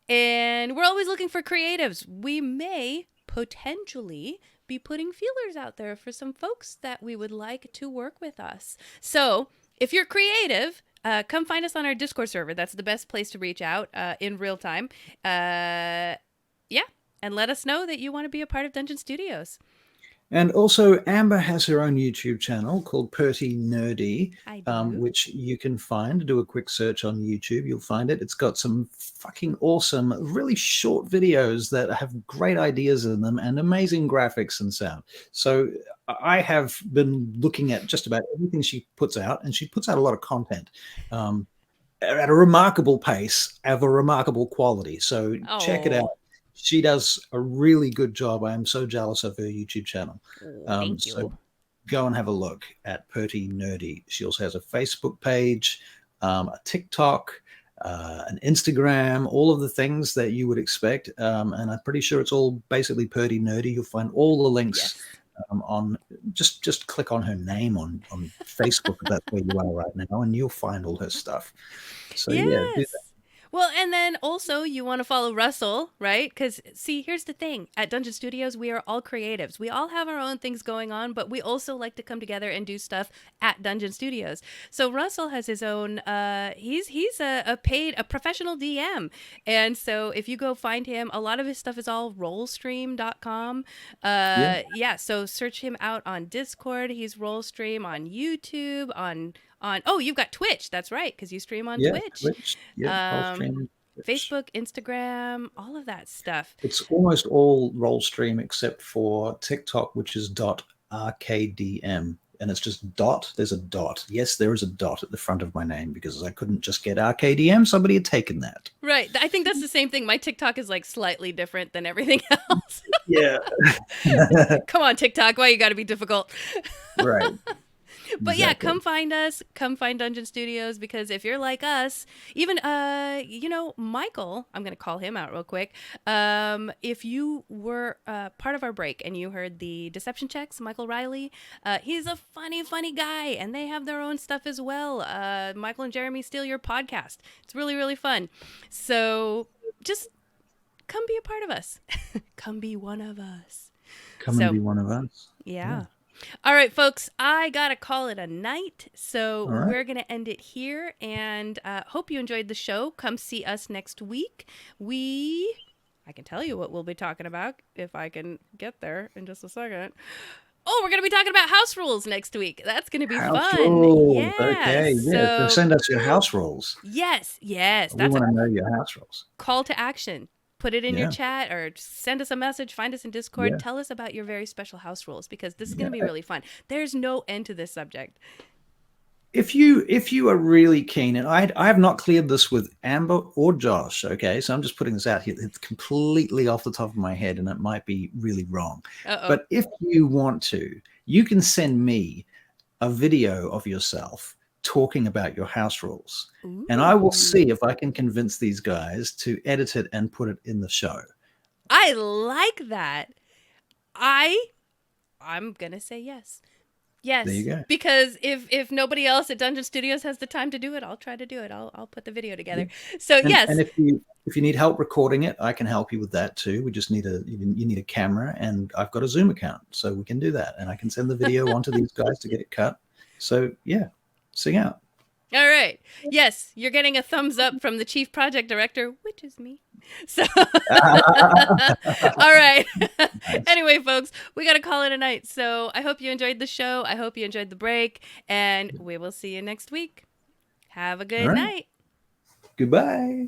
And we're always looking for creatives. We may potentially be putting feelers out there for some folks that we would like to work with us. So if you're creative, come find us on our Discord server. That's the best place to reach out in real time. Yeah, and let us know that you want to be a part of Dungeon Studios. And also, Amber has her own YouTube channel called Purty Nerdy, which you can find. Do a quick search on YouTube. You'll find it. It's got some fucking awesome, really short videos that have great ideas in them and amazing graphics and sound. So I have been looking at just about everything she puts out, and she puts out a lot of content at a remarkable pace, of a remarkable quality. So check it out. She does a really good job. I am so jealous of her YouTube channel. Thank you. So go and have a look at Purty Nerdy. She also has a Facebook page, a TikTok, an Instagram, all of the things that you would expect. And I'm pretty sure it's all basically Purty Nerdy. You'll find all the links on. Just click on her name on Facebook if that's where you are right now, and you'll find all her stuff. So yeah, do that. Well, and then also you want to follow Russell, right? Because, see, here's the thing. At Dungeon Studios, we are all creatives. We all have our own things going on, but we also like to come together and do stuff at Dungeon Studios. So Russell has his own, he's a professional DM. And so if you go find him, a lot of his stuff is all rollstream.com. So search him out on Discord. He's Rollstream on YouTube, on you've got Twitch. That's right, because you stream on Twitch. Yeah, Twitch. Facebook, Instagram, all of that stuff. It's almost all Rollstream except for TikTok, which is .rkdm. And it's just dot. There's a dot. Yes, there is a dot at the front of my name because I couldn't just get RKDM. Somebody had taken that. Right. I think that's the same thing. My TikTok is like slightly different than everything else. Yeah. Come on, TikTok. Why you got to be difficult? Right. But yeah, come find us. Come find Dungeon Studios, because if you're like us, even Michael, I'm gonna call him out real quick. If you were part of our break and you heard the Deception Checks, Michael Riley, he's a funny guy, and they have their own stuff as well. Michael and Jeremy Steal Your Podcast. It's really, really fun. So just come be a part of us. Come be one of us. Come and be one of us. Yeah. All right, folks, I got to call it a night, so we're going to end it here, and hope you enjoyed the show. Come see us next week. I can tell you what we'll be talking about if I can get there in just a second. Oh, we're going to be talking about house rules next week. That's going to be house fun. Rules. Yeah. Okay, so send us your house rules. Yes. We That's want to know your house rules. Call to action. Put it in your chat or send us a message. Find us in Discord. Tell us about your very special house rules, because this is going to be really fun. There's no end to this subject. If you are really keen, and I have not cleared this with Amber or Josh, okay, so I'm just putting this out here. It's completely off the top of my head, and it might be really wrong. But if you want to, you can send me a video of yourself talking about your house rules. Ooh. And I will see if I can convince these guys to edit it and put it in the show. I like that. I'm going to say yes. Yes. There you go. Because if nobody else at Dungeon Studios has the time to do it, I'll try to do it. I'll put the video together. So yes. And if you need help recording it, I can help you with that too. We just need you need a camera, and I've got a Zoom account, so we can do that. And I can send the video on to these guys to get it cut. So yeah. Sing out. All right. Yes, you're getting a thumbs up from the chief project director, which is me. So, all right. Anyway, folks, we got to call it a night. So I hope you enjoyed the show. I hope you enjoyed the break, and we will see you next week. Have a good night. Goodbye.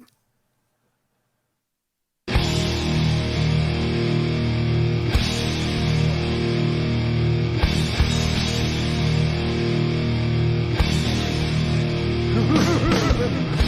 Ha ha ha ha!